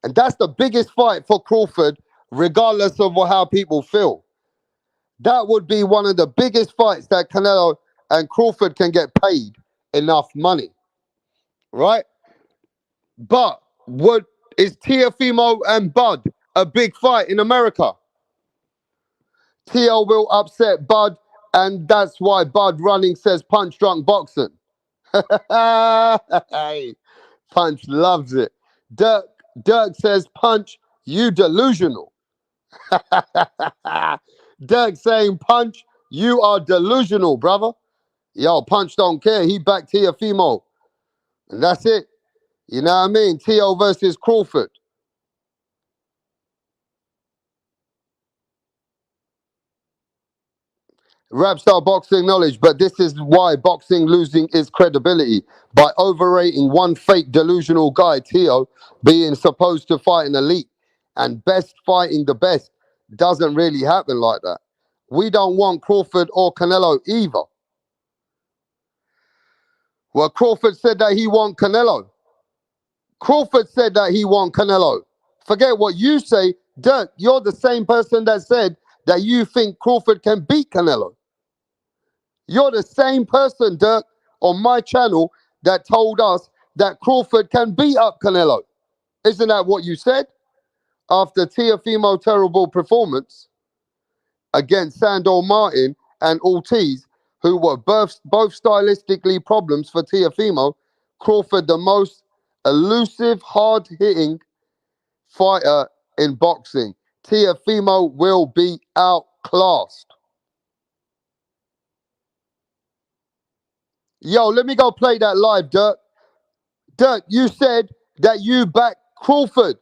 And that's the biggest fight for Crawford, regardless of how people feel. That would be one of the biggest fights that Canelo and Crawford can get paid enough money, right? But is Teofimo and Bud a big fight in America? Teo will upset Bud, and that's why Bud running says Punch drunk boxing. Punch loves it. Dirk says, Punch, you delusional. Dirk saying, Punch, you are delusional, brother. Yo, Punch don't care. He backed Teofimo. And that's it. You know what I mean? Teo versus Crawford. Rap star boxing knowledge, but this is why boxing losing its credibility. By overrating one fake delusional guy, Teo, being supposed to fight an elite and best fighting the best, doesn't really happen like that. We don't want Crawford or Canelo either. Well, Crawford said that he want Canelo. Crawford said that he want Canelo. Forget what you say. Dirk, you're the same person that said that you think Crawford can beat Canelo. You're the same person, Dirk, on my channel that told us that Crawford can beat up Canelo. Isn't that what you said? After Teofimo's terrible performance against Sandor Martin and Ortiz, who were both stylistically problems for Teofimo, Crawford the most elusive, hard-hitting fighter in boxing. Teofimo will be outclassed. Yo, let me go play that live, Dirk. Dirk, you said that you back Crawford.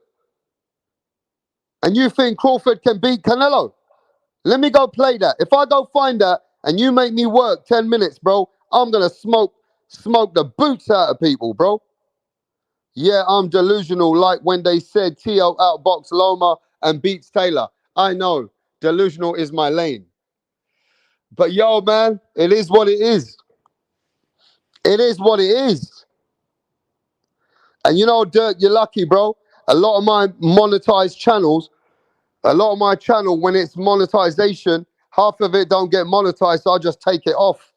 And you think Crawford can beat Canelo. Let me go play that. If I go find that and you make me work 10 minutes, bro, I'm going to smoke the boots out of people, bro. Yeah, I'm delusional, like when they said Teo outboxed Loma and beats Taylor. I know, delusional is my lane. But yo, man, it is what it is. It is what it is. And you know, Dirk, you're lucky, bro. A lot of my monetized channels, a lot of my channel, when it's monetization, half of it don't get monetized, so I just take it off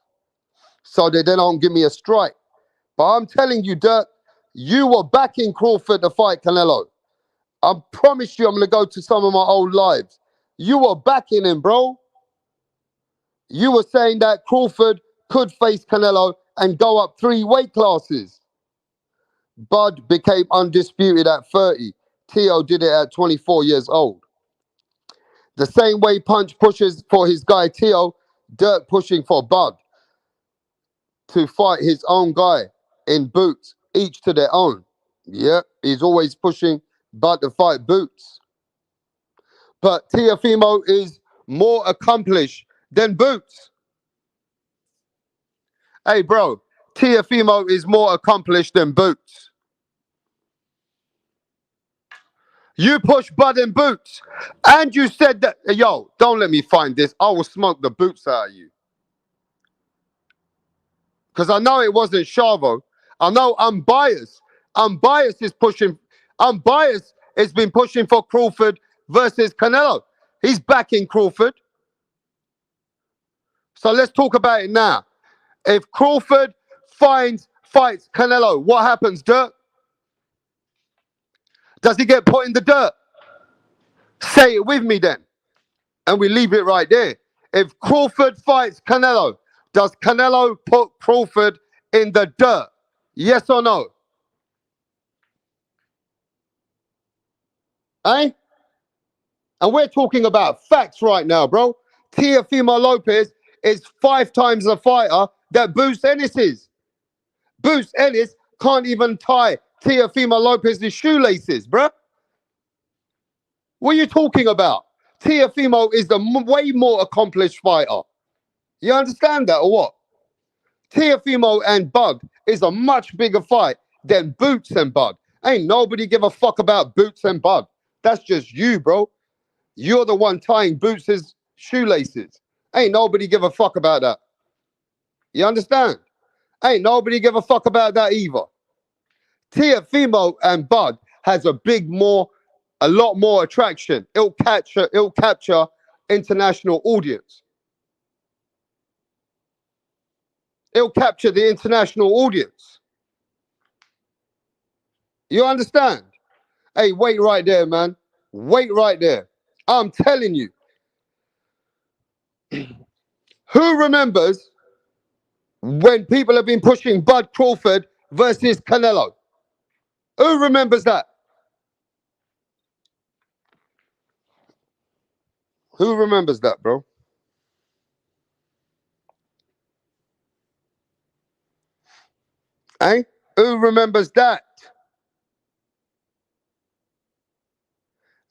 so that they don't give me a strike. But I'm telling you, Dirk, you were backing Crawford to fight Canelo. I promise you I'm going to go to some of my old lives. You were backing him, bro. You were saying that Crawford could face Canelo and go up 3 weight classes. Bud became undisputed at 30. Teo did it at 24 years old. The same way Punch pushes for his guy Teo, Dirk pushing for Bud to fight his own guy in Boots, each to their own. Yeah, he's always pushing Bud to fight Boots. But Teofimo is more accomplished than Boots. Hey, bro, Teofimo is more accomplished than Boots. You push Bud and Boots, and you said that, yo, don't let me find this. I will smoke the boots out of you. Because I know it wasn't Chavo. I know Unbiased. Unbiased is pushing. Unbiased has been pushing for Crawford versus Canelo. He's backing Crawford. So let's talk about it now. If Crawford fights Canelo, what happens, Dirk? Does he get put in the dirt? Say it with me then. And we leave it right there. If Crawford fights Canelo, does Canelo put Crawford in the dirt? Yes or no? Eh? And we're talking about facts right now, bro. Teofimo Lopez is 5 times the fighter that Boots Ennis is. Boots Ennis can't even tie Teofimo Lopez's shoelaces, bro. What are you talking about? Teofimo is the way more accomplished fighter. You understand that or what? Teofimo and Bud is a much bigger fight than Boots and Bud. Ain't nobody give a fuck about Boots and Bud. That's just you, bro. You're the one tying Boots' shoelaces. Ain't nobody give a fuck about that. You understand? Ain't nobody give a fuck about that either. Teofimo and Bud has a lot more attraction. It'll capture international audience. It'll capture the international audience. You understand? Hey, wait right there, man. Wait right there. I'm telling you. Who remembers when people have been pushing Bud Crawford versus Canelo? Who remembers that? Who remembers that, bro? Eh? Who remembers that?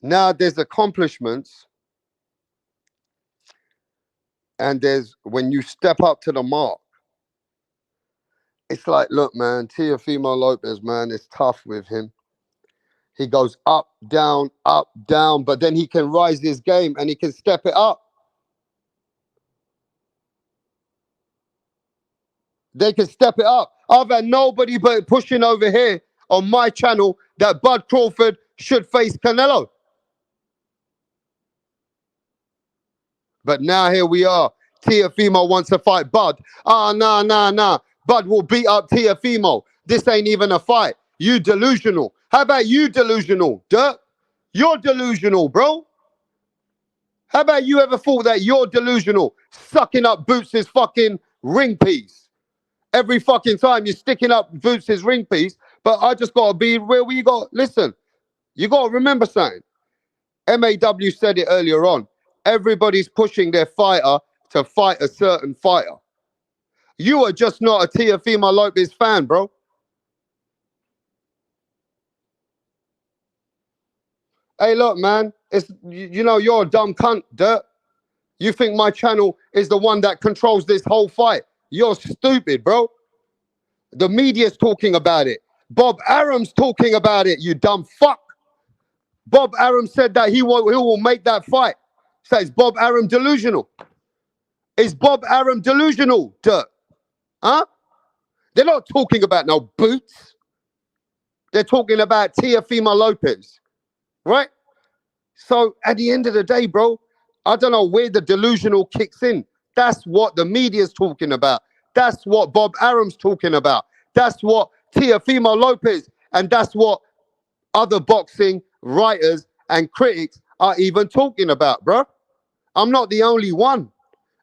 Now there's accomplishments, and there's when you step up to the mark. It's like, look, man, Teofimo Lopez, man, it's tough with him. He goes up, down, but then he can rise his game and he can step it up. They can step it up. I've had nobody but pushing over here on my channel that Bud Crawford should face Canelo. But now here we are. Teofimo wants to fight Bud. Nah. Bud will beat up Teofimo. This ain't even a fight. You delusional. How about you delusional, Dirk? You're delusional, bro. How about you ever thought that you're delusional, sucking up Boots' fucking ring piece? Every fucking time you're sticking up Boots' ring piece, but I just got to be where we got. Listen, you got to remember something. MAW said it earlier on. Everybody's pushing their fighter to fight a certain fighter. You are just not a Teofimo Lopez fan, bro. Hey, look, man. You know, you're a dumb cunt, Dirt. You think my channel is the one that controls this whole fight. You're stupid, bro. The media's talking about it. Bob Arum's talking about it, you dumb fuck. Bob Arum said that he will make that fight. So is Bob Arum delusional? Is Bob Arum delusional, Dirt? Huh? They're not talking about no boots. They're talking about Teofimo Lopez, right? So at the end of the day, bro, I don't know where the delusional kicks in. That's what the media's talking about. That's what Bob Arum's talking about. That's what Teofimo Lopez, and that's what other boxing writers and critics are even talking about, bro. I'm not the only one.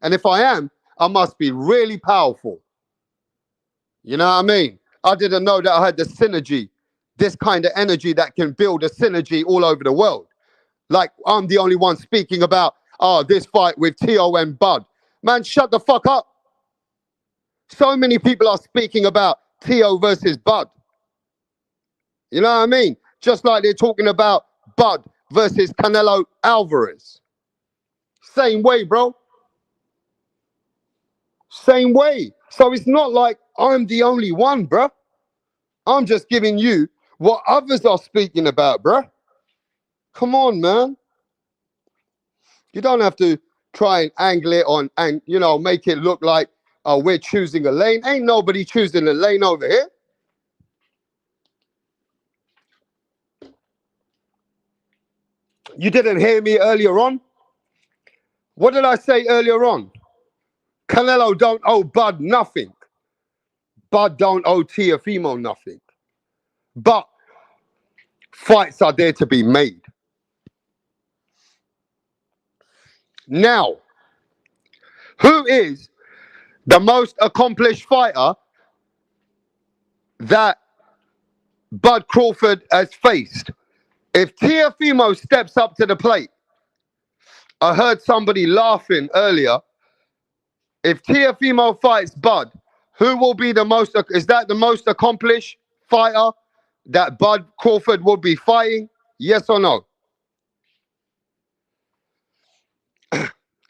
And if I am, I must be really powerful. You know what I mean? I didn't know that I had the synergy, this kind of energy that can build a synergy all over the world. Like, I'm the only one speaking about, this fight with Teo and Bud. Man, shut the fuck up. So many people are speaking about Teo versus Bud. You know what I mean? Just like they're talking about Bud versus CANELO Alvarez. Same way, bro. Same way. So it's not like I'm the only one, bro. I'm just giving you what others are speaking about, bro. Come on, man. You don't have to try and angle it on and, make it look like we're choosing a lane. Ain't nobody choosing a lane over here. You didn't hear me earlier on? What did I say earlier on? Canelo don't owe Bud nothing. Bud don't owe Teofimo nothing. But fights are there to be made. Now, who is the most accomplished fighter that Bud Crawford has faced? If Teofimo steps up to the plate, I heard somebody laughing earlier. If Teofimo fights Bud, who will be the most? Is that the most accomplished fighter that Bud Crawford will be fighting? Yes or no?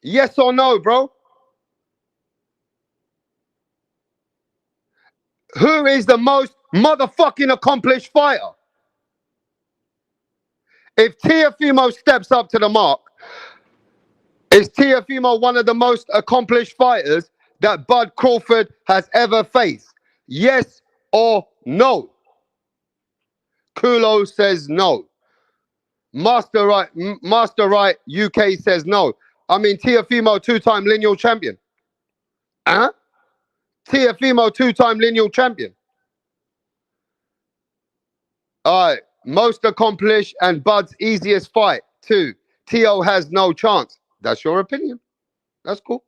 Yes or no, bro? Who is the most motherfucking accomplished fighter? If Teofimo steps up to the mark, is Teofimo one of the most accomplished fighters that Bud Crawford has ever faced? Yes or no? Kulo says no. Master Right UK says no. I mean, Teofimo, two-time lineal champion. Huh? Teofimo, two-time lineal champion. All right. Most accomplished and Bud's easiest fight. 2. Teo has no chance. That's your opinion. That's cool.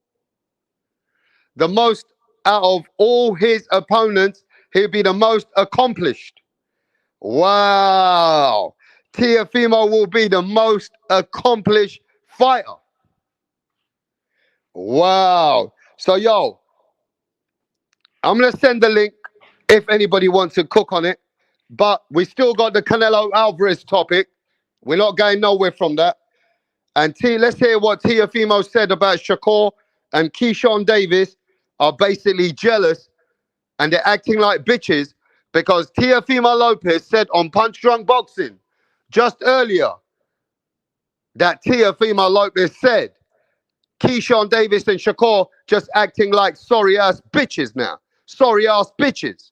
The most out of all his opponents, he'll be the most accomplished. Wow. Teofimo will be the most accomplished fighter. Wow. So, yo, I'm going to send the link if anybody wants to cook on it. But we still got the Canelo Alvarez topic. We're not going nowhere from that. And let's hear what Teofimo said about Shakur and Keyshawn Davis are basically jealous and they're acting like bitches because Teofimo Lopez said on Punch Drunk Boxing just earlier that Teofimo Lopez said Keyshawn Davis and Shakur just acting like sorry-ass bitches now. Sorry-ass bitches,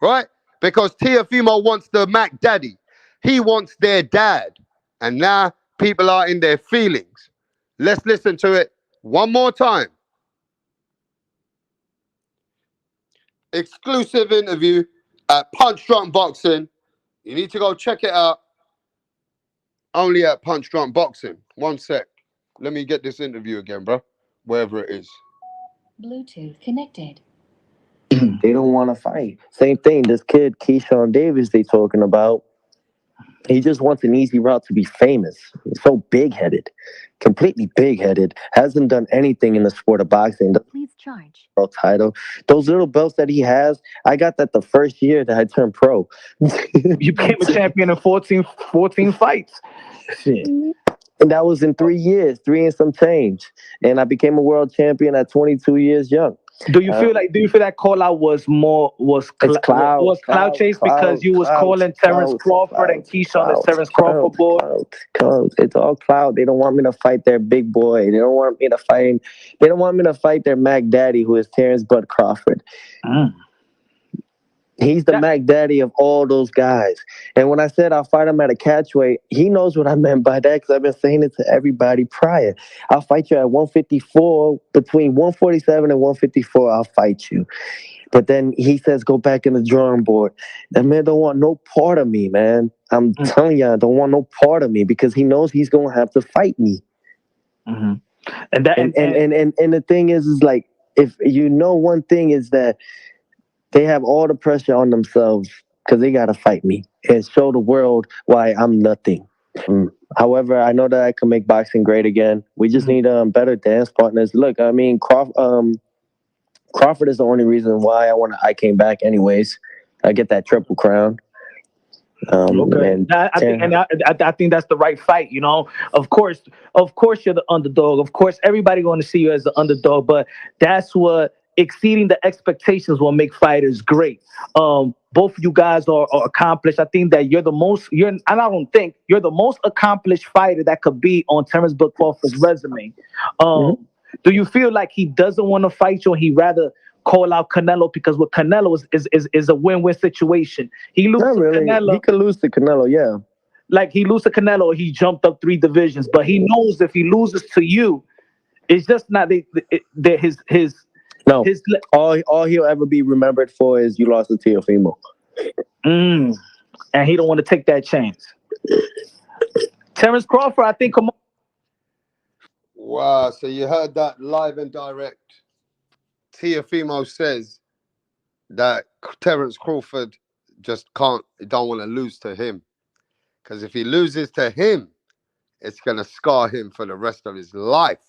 right? Because Teofimo wants the Mac Daddy. He wants their dad. And now people are in their feelings. Let's listen to it one more time. Exclusive interview at Punch Drunk Boxing. You need to go check it out. Only at Punch Drunk Boxing. One sec. Let me get this interview again, bro. Wherever it is. Bluetooth connected. They don't want to fight. Same thing. This kid, Keyshawn Davis, they talking about. He just wants an easy route to be famous. He's so big-headed, completely big-headed. Hasn't done anything in the sport of boxing. Please charge. World title. Those little belts that he has, I got that the first year that I turned pro. You became a champion in 14 fights. Shit. And that was in 3 years, 3 and some change. And I became a world champion at 22 years young. Do you feel like that call out was It's cloud, cloud chase because you was calling Terrence Crawford and Keyshawn as Terrence Crawford boy? Cloud. It's all cloud. They don't want me to fight their big boy. They don't want me to fight. They don't want me to fight their Mac Daddy, who is Terrence Bud Crawford. He's the Mac Daddy of all those guys. And when I said I'll fight him at a catchweight, he knows what I meant by that because I've been saying it to everybody prior. I'll fight you at 154, between 147 and 154, I'll fight you. But then he says, go back in the drawing board. That man don't want no part of me, man. I'm telling you, I don't want no part of me because he knows he's going to have to fight me. And the thing is like, if you know one thing is that they have all the pressure on themselves because they got to fight me and show the world why I'm nothing. However, I know that I can make boxing great again. We just need better dance partners. Look, I mean, Crawford is the only reason why I came back anyways. I get that triple crown. Okay. I think that's the right fight. You know, of course, you're the underdog. Of course, everybody going to see you as the underdog. But that's what exceeding the expectations will make fighters great. Both of you guys are accomplished. I think that you're the most accomplished fighter that could be on Terrence Bud Crawford's resume. Do you feel like he doesn't want to fight you and he rather call out Canelo because with Canelo is a win-win situation? He loses to Canelo. He could lose to Canelo, yeah. Like he loses to Canelo, he jumped up 3 divisions, but he knows if he loses to you, it's just not his. No, all he'll ever be remembered for is you lost to Teofimo. And he don't want to take that chance. Terrence Crawford, I think, come on. Wow, so you heard that live and direct. Teofimo says that Terrence Crawford just don't want to lose to him. Because if he loses to him, it's going to scar him for the rest of his life.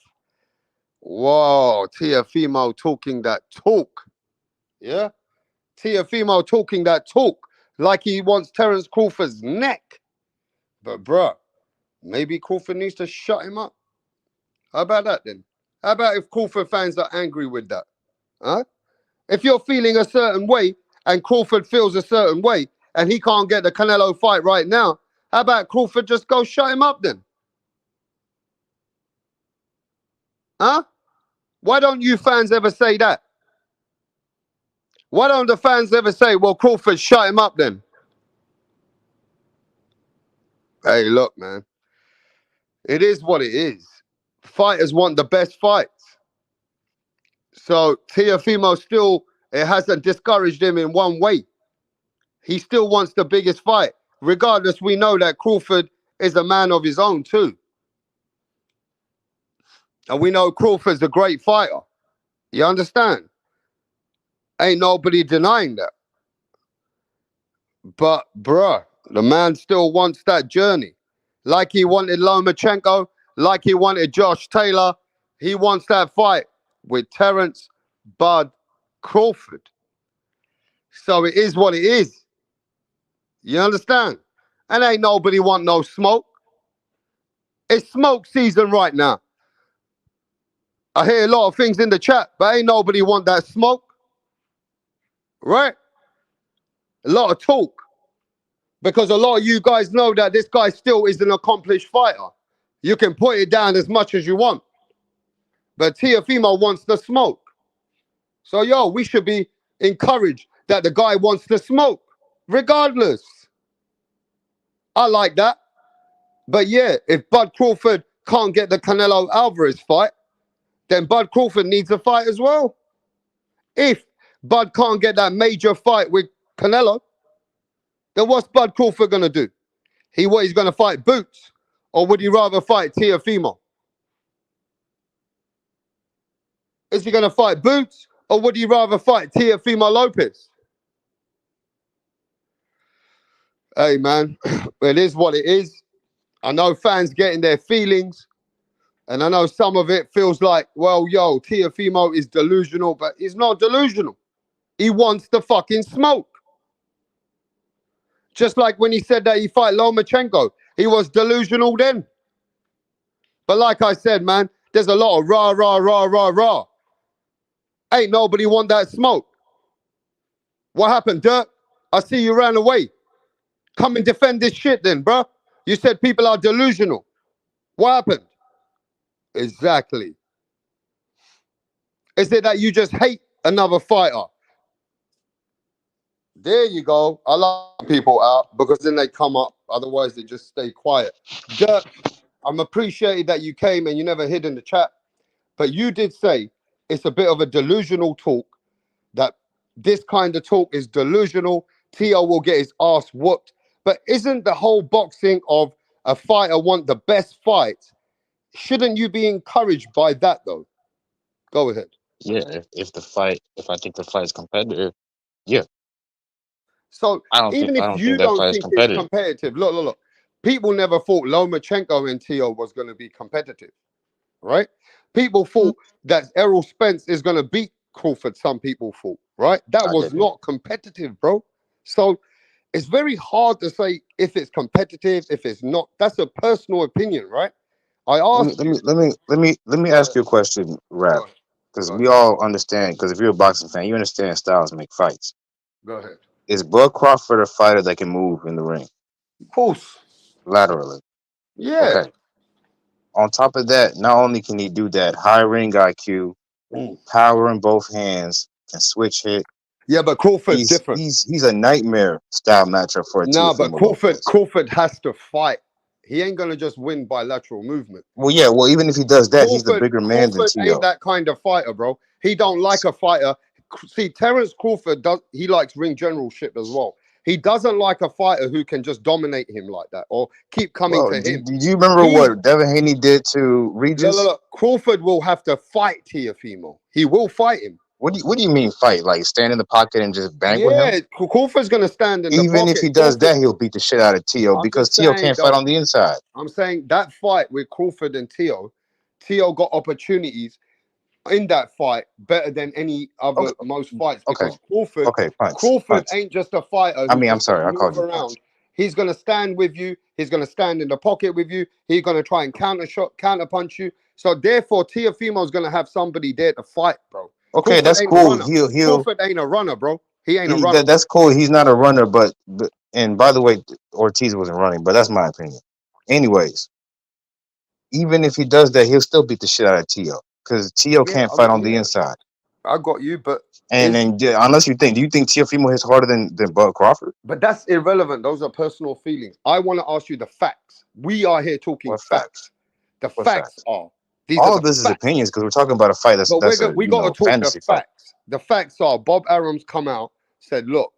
Whoa, Teofimo talking that talk. Yeah? Teofimo talking that talk like he wants Terrence Crawford's neck. But, bruh, maybe Crawford needs to shut him up. How about that, then? How about if Crawford fans are angry with that? Huh? If you're feeling a certain way and Crawford feels a certain way and he can't get the Canelo fight right now, how about Crawford just go shut him up, then? Huh? Why don't you fans ever say that? Why don't the fans ever say, well, Crawford, shut him up then? Hey, look, man. It is what it is. Fighters want the best fights. So Teofimo still, it hasn't discouraged him in one way. He still wants the biggest fight. Regardless, we know that Crawford is a man of his own too. And we know Crawford's a great fighter. You understand? Ain't nobody denying that. But, bruh, the man still wants that journey. Like he wanted Lomachenko, like he wanted Josh Taylor. He wants that fight with Terrence Bud Crawford. So it is what it is. You understand? And ain't nobody want no smoke. It's smoke season right now. I hear a lot of things in the chat, but ain't nobody want that smoke. Right? A lot of talk. Because a lot of you guys know that this guy still is an accomplished fighter. You can put it down as much as you want. But Teofimo wants the smoke. So, yo, we should be encouraged that the guy wants the smoke. Regardless. I like that. But yeah, if Bud Crawford can't get the Canelo Alvarez fight, then Bud Crawford needs a fight as well. If Bud can't get that major fight with Canelo, then what's Bud Crawford going to do? He's going to fight Boots? Or would he rather fight Teofimo? Is he going to fight Boots? Or would he rather fight Teofimo Lopez? Hey, man, it is what it is. I know fans getting their feelings. And I know some of it feels like, well, yo, Teofimo is delusional, but he's not delusional. He wants the fucking smoke. Just like when he said that he fight Lomachenko, he was delusional then. But like I said, man, there's a lot of rah, rah, rah, rah, rah. Ain't nobody want that smoke. What happened, Dirk? I see you ran away. Come and defend this shit then, bro. You said people are delusional. What happened? Exactly. Is it that you just hate another fighter? There you go. I like people out because then they come up. Otherwise, they just stay quiet. Dirk, I'm appreciated that you came and you never hid in the chat. But you did say it's a bit of a delusional talk, that this kind of talk is delusional. Teo will get his ass whooped. But isn't the whole boxing of a fighter want the best fight? Shouldn't you be encouraged by that, though? Go ahead. Yeah, if I think the fight is competitive, yeah, So even I if don't think you that don't fight is think it's competitive. competitive, look. People never thought Lomachenko and Teo was going to be competitive, right? People Mm, thought that Errol Spence is going to beat Crawford. Some people thought, right? That I was didn't. not competitive, bro. So it's very hard to say if it's competitive, if it's not. That's a personal opinion, right? I Let me asked let me you. let me let me let me Go ask ahead. you a question, Rap, Go ahead. because Go we ahead. all understand. Because if you're a boxing fan, you understand styles make fights. Go ahead. Is Bud Crawford a fighter that can move in the ring Of course. laterally? Yeah. Okay. On top of that, not only can he do that, high ring IQ, Mm. power in both hands, can switch hit. Yeah, but Crawford He's different. he's he's a nightmare style matchup for a Nah, but Teofimo Crawford Lopez. Crawford has to fight. He ain't gonna just win by lateral movement. Well, yeah. Well, even if he does that, he's the bigger man than Crawford ain't Teo. that kind of fighter, bro. He don't like a fighter. See, Terence Crawford does. He likes ring generalship as well. He doesn't like a fighter who can just dominate him like that or keep coming Well, to him. do you remember He what Devin Haney did to Regis? look. Crawford will have to fight Teofimo. He will fight him. What do you mean fight? Like stand in the pocket and just bang with him? Yeah, Crawford's gonna stand in the Even if pocket. he does Crawford. that, he'll beat the shit out of Teo I'm because just Teo saying can't fight though. on the inside. I'm saying that fight with Crawford and Teo, Teo got opportunities in that fight better than any Okay, other most fights okay, because Crawford okay. Punch, Crawford punch. ain't just a fighter I who's mean, I'm just gonna sorry, I called move you punch. around. He's gonna stand with you. He's gonna stand in the pocket with you. He's gonna try and counter punch you. So therefore, Teofimo's gonna have somebody there to fight, bro. Okay, Crawford that's ain't a cool. runner. He'll Crawford ain't a runner, bro. He ain't a runner, bro. that's cool. He's not a runner, but and by the way, Ortiz wasn't running, but that's my opinion. Anyways, even if he does that, he'll still beat the shit out of Teo because Teo Yeah, can't I fight mean, on the yeah, inside. I got you, but And is then yeah, unless do you think Teofimo hits harder than Bud Crawford? but that's irrelevant. Those are personal feelings. I want to ask you the facts. We are here talking What facts? facts. The What facts facts? are these are All the of this is facts. opinions because we're talking about a fight But that's a we got to talk the fantasy fight. facts. The facts are Bob Arum's come out, said, look,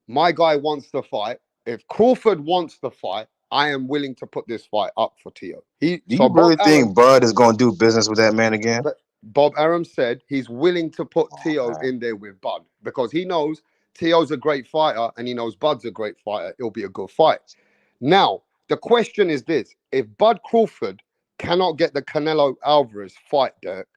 my guy wants to fight. If Crawford wants to fight, I am willing to put this fight up for Teo. Do you Bob really Arum, think Bud is going to do business with that man again? but Bob Arum said he's willing to put Oh Teo man. in there with Bud because he knows Teo's a great fighter and he knows Bud's a great fighter. It'll be a good fight. Now, the question is this: if Bud Crawford cannot get the Canelo Alvarez fight, Dirk,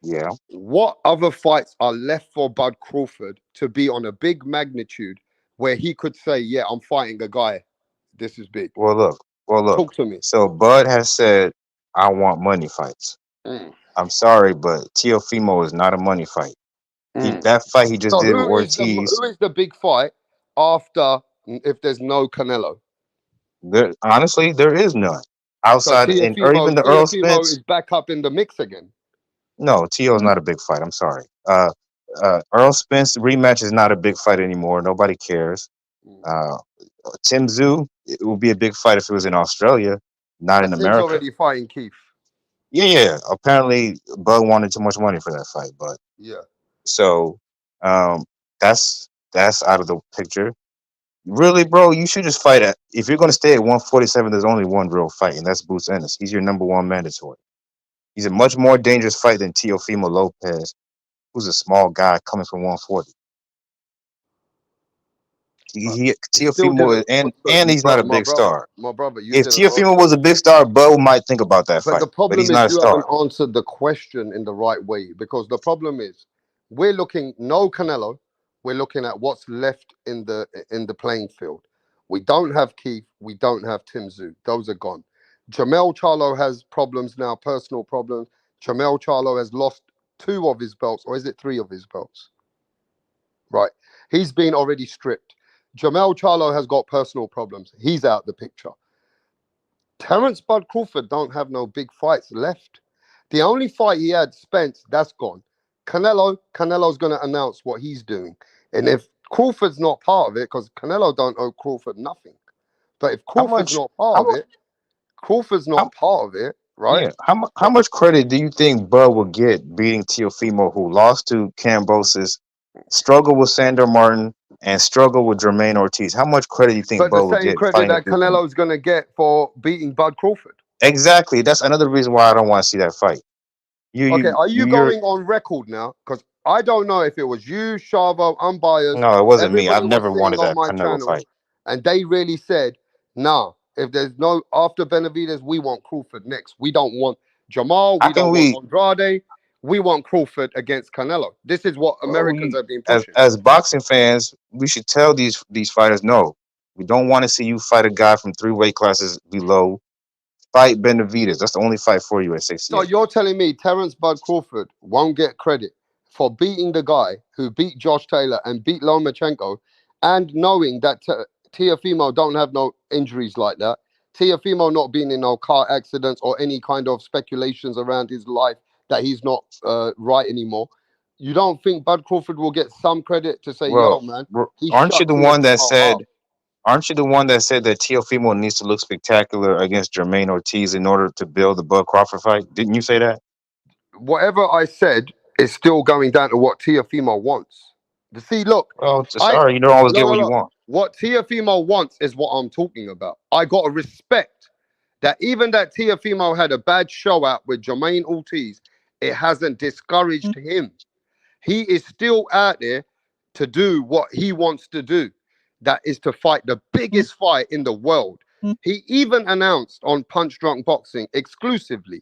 Yeah. what other fights are left for Bud Crawford to be on a big magnitude where he could say, "Yeah, I'm fighting a guy. This is big." Well, look. Well, look. Talk to me. So Bud has said, "I want money fights." Mm, I'm sorry, but Teofimo is not a money fight. mm. That fight he just So did with Ortiz. who is the big fight after if there's no Canelo? Honestly, there is none So outside, and or even the Earl Teofimo Spence. is back up in the mix again. No, Teo's not a big fight. I'm sorry. Earl Spence rematch is not a big fight anymore. Nobody cares. Mm. Uh, Tim Zoo, it would be a big fight if it was in Australia, not in But Tim's America. already fighting Keith. Yeah, yeah. Apparently, Bud wanted too much money for that fight, but Yeah. so um, that's out of the picture. Really, bro, you should just fight at. If you're gonna stay at 147, there's only one real fight, and that's Boots Ennis. He's your number one mandatory. He's a much more dangerous fight than Teofimo Lopez, who's a small guy coming from 140. But you still Teofimo didn't. is, and he's not a big star. My brother, you If didn't Teofimo answer. was a big star, Bud might think about that But fight, the but problem he's is not a you haven't star. answered the question in the right way because the problem is we're looking no Canelo. We're looking at what's left in the playing field. We don't have Keith. We don't have Tim Zoo. Those are gone. Jamel Charlo has problems now, personal problems. Jamel Charlo has lost 2 of his belts, or is it 3 of his belts? Right. He's been already stripped. Jamel Charlo has got personal problems. He's out the picture. Terence Bud Crawford don't have no big fights left. The only fight he had, Spence, that's gone. Canelo's going to announce what he's doing. And if Crawford's not part of it, because Canelo don't owe Crawford nothing. But if How Crawford's much? not How part of much? it, Crawford's How, not part of it, right? yeah. How much credit do you think Bud will get beating Teofimo, who lost to Cambosis, struggled with Sandor Martin, and struggled with Jermaine Ortiz? How much credit do you think But the Bud will same get credit fighting that against him? Canelo's going to get for beating Bud Crawford. Exactly. That's another reason why I don't want to see that fight. Okay, are you You're going on record now? Because I don't know if it was you, Shavo, unbiased. no, it wasn't me. Everybody I've was never sitting wanted on that my Canelo channel, fight. and they really said, "Nah, if there's no after Benavides, we want Crawford next. We don't want Jamal. How We can don't want we, Andrade. We want Crawford against Canelo." This is what well, Americans have been as pushing. boxing fans, we should tell these fighters no. We don't want to see you fight a guy from 3 weight classes below. Fight Benavides. That's the only fight for you at So 68. you're telling me Terence Bud Crawford won't get credit for beating the guy who beat Josh Taylor and beat Lomachenko, and knowing that Teofimo don't have no injuries like that, Teofimo not being in no car accidents or any kind of speculations around his life that he's not right anymore. You don't think Bud Crawford will get some credit to say, "Yo, Well, man, he aren't you shut the one that Teofimo said? out"? Aren't you the one that said that Teofimo needs to look spectacular against Jermaine Ortiz in order to build the Bud Crawford fight? Didn't you say that? Whatever I said is still going down to what Teofimo wants. You see, look, Well, I sorry, you don't always get what you look. want. What Teofimo wants is what I'm talking about. I got to respect that even that Teofimo had a bad show out with Jermaine Ortiz, it hasn't discouraged him. He is still out there to do what he wants to do. That is to fight the biggest fight in the world. He even announced on Punch Drunk Boxing exclusively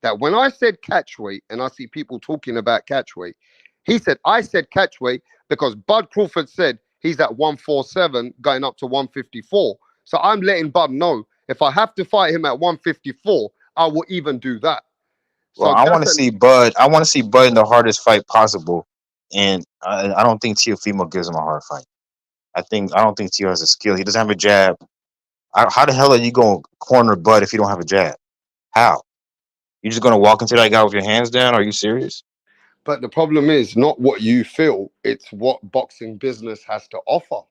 that when I said catchweight, and I see people talking about catchweight, he said, I said catchweight because Bud Crawford said he's at 147 going up to 154. So I'm letting Bud know if I have to fight him at 154, I will even do that. Well, So I want that's to an see Bud. I want to see Bud in the hardest fight possible, and I don't think Teofimo gives him a hard fight. I don't think Teo has a skill. He doesn't have a jab. How the hell are you going to corner Bud if you don't have a jab? How? You just going to walk into that guy with your hands down? Are you serious? but the problem is not what you feel, it's what boxing business has to offer.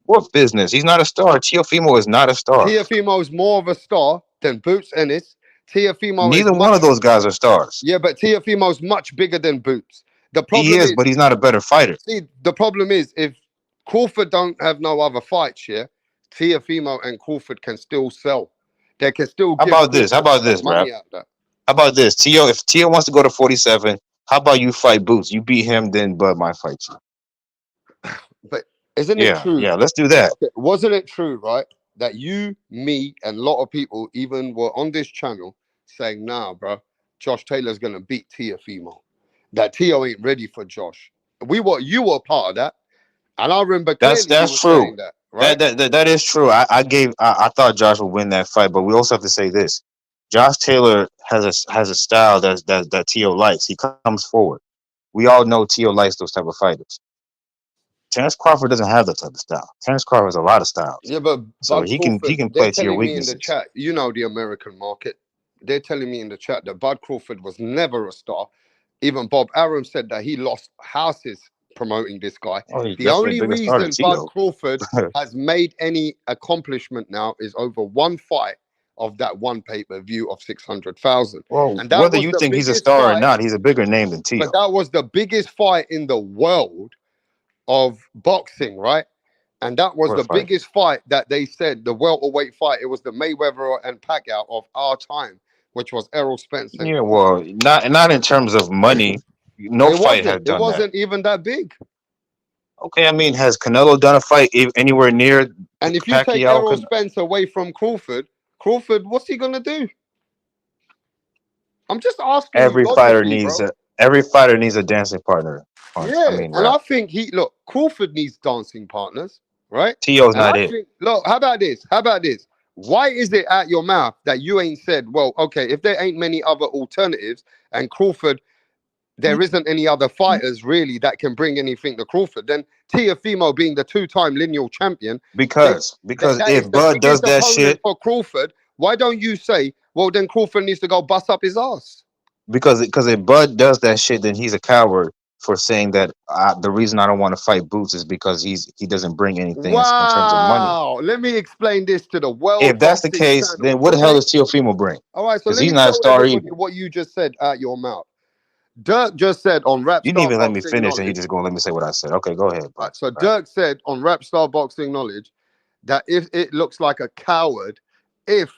What business? He's not a star. Teofimo is not a star. Teofimo is more of a star than Boots Ennis. Teofimo is Neither one of much those guys are stars. Yeah, but Teofimo's much bigger than Boots. The He problem is, is, but he's not a better fighter. see, the problem is if Crawford don't have no other fights, yeah, Teofimo and Crawford can still sell. They can still How give about this? How Crawford about some this, Rap? money out of that. How about this? Teo, if Teo wants to go to 47, how about you fight Boots? You beat him, then Bud might fight you. But isn't it Yeah, true? yeah, let's do that. Okay, wasn't it true, right? That you, me, and a lot of people even were on this channel saying, nah, bro, Josh Taylor's gonna beat Teofimo. That Teo ain't ready for Josh. You were part of that. And I remember clearly you That's were true. saying that, right? That is true. I thought Josh would win that fight, but we also have to say this: Josh Taylor has a style that Teo likes. He comes forward. We all know Teo likes those type of fighters. Terrence Crawford doesn't have that type of style. Terrence Crawford has a lot of styles, Yeah, but so Bud he Crawford, can they're play to your telling me in the weaknesses. chat, you know the American market. They're telling me in the chat that Bud Crawford was never a star. Even Bob Arum said that he lost houses promoting this guy. Oh, he's The definitely a only bigger star than reason Bud Teo. Crawford has made any accomplishment now is over one fight of that one pay-per-view of 600,000. Well, And that whether was you the think he's a biggest star or fight, not, he's a bigger name than but Teo. that was the biggest fight in the world of boxing, right? And that was What the fight? biggest fight that they said, the welterweight fight. It was the Mayweather and Pacquiao of our time, which was Errol Spence and Yeah, Crawford. well, not in terms of money. No It fight has wasn't. It done that. wasn't even that big. Okay, I mean, has Canelo done a fight anywhere near And if you take Pacquiao? Errol Spence away from Crawford, Crawford, what's he gonna do? I'm just asking you logically, bro. Every fighter needs a dancing partner. Punch. I Yeah, mean, and rap. I think Crawford needs dancing partners, right? Teo's And not I it. think, look, how about this? How about this? Why is it at your mouth that you ain't said, well, okay, if there ain't many other alternatives and Crawford there isn't any other fighters really that can bring anything to Crawford. Then Teofimo being the two-time lineal champion, if Because that is if the Bud does biggest that opponent shit, for Crawford, why don't you say, well, then Crawford needs to go bust up his ass? because if Bud does that shit, then he's a coward for saying that the reason I don't want to fight Boots is because he doesn't bring anything in terms of money. Wow. Let me explain this to the If World that's the Boxing case, Channel. then what the hell does Teofimo bring? All right, so Because let he's me not a tell star everybody either. what you just said out your mouth. Dirk just said on You didn't Rapstar even let me Boxing finish, and you Knowledge. just gonna let me say what I said. Okay, go ahead, All bro. right, so All right. Dirk said on Rapstar Boxing Knowledge that if it looks like a coward, if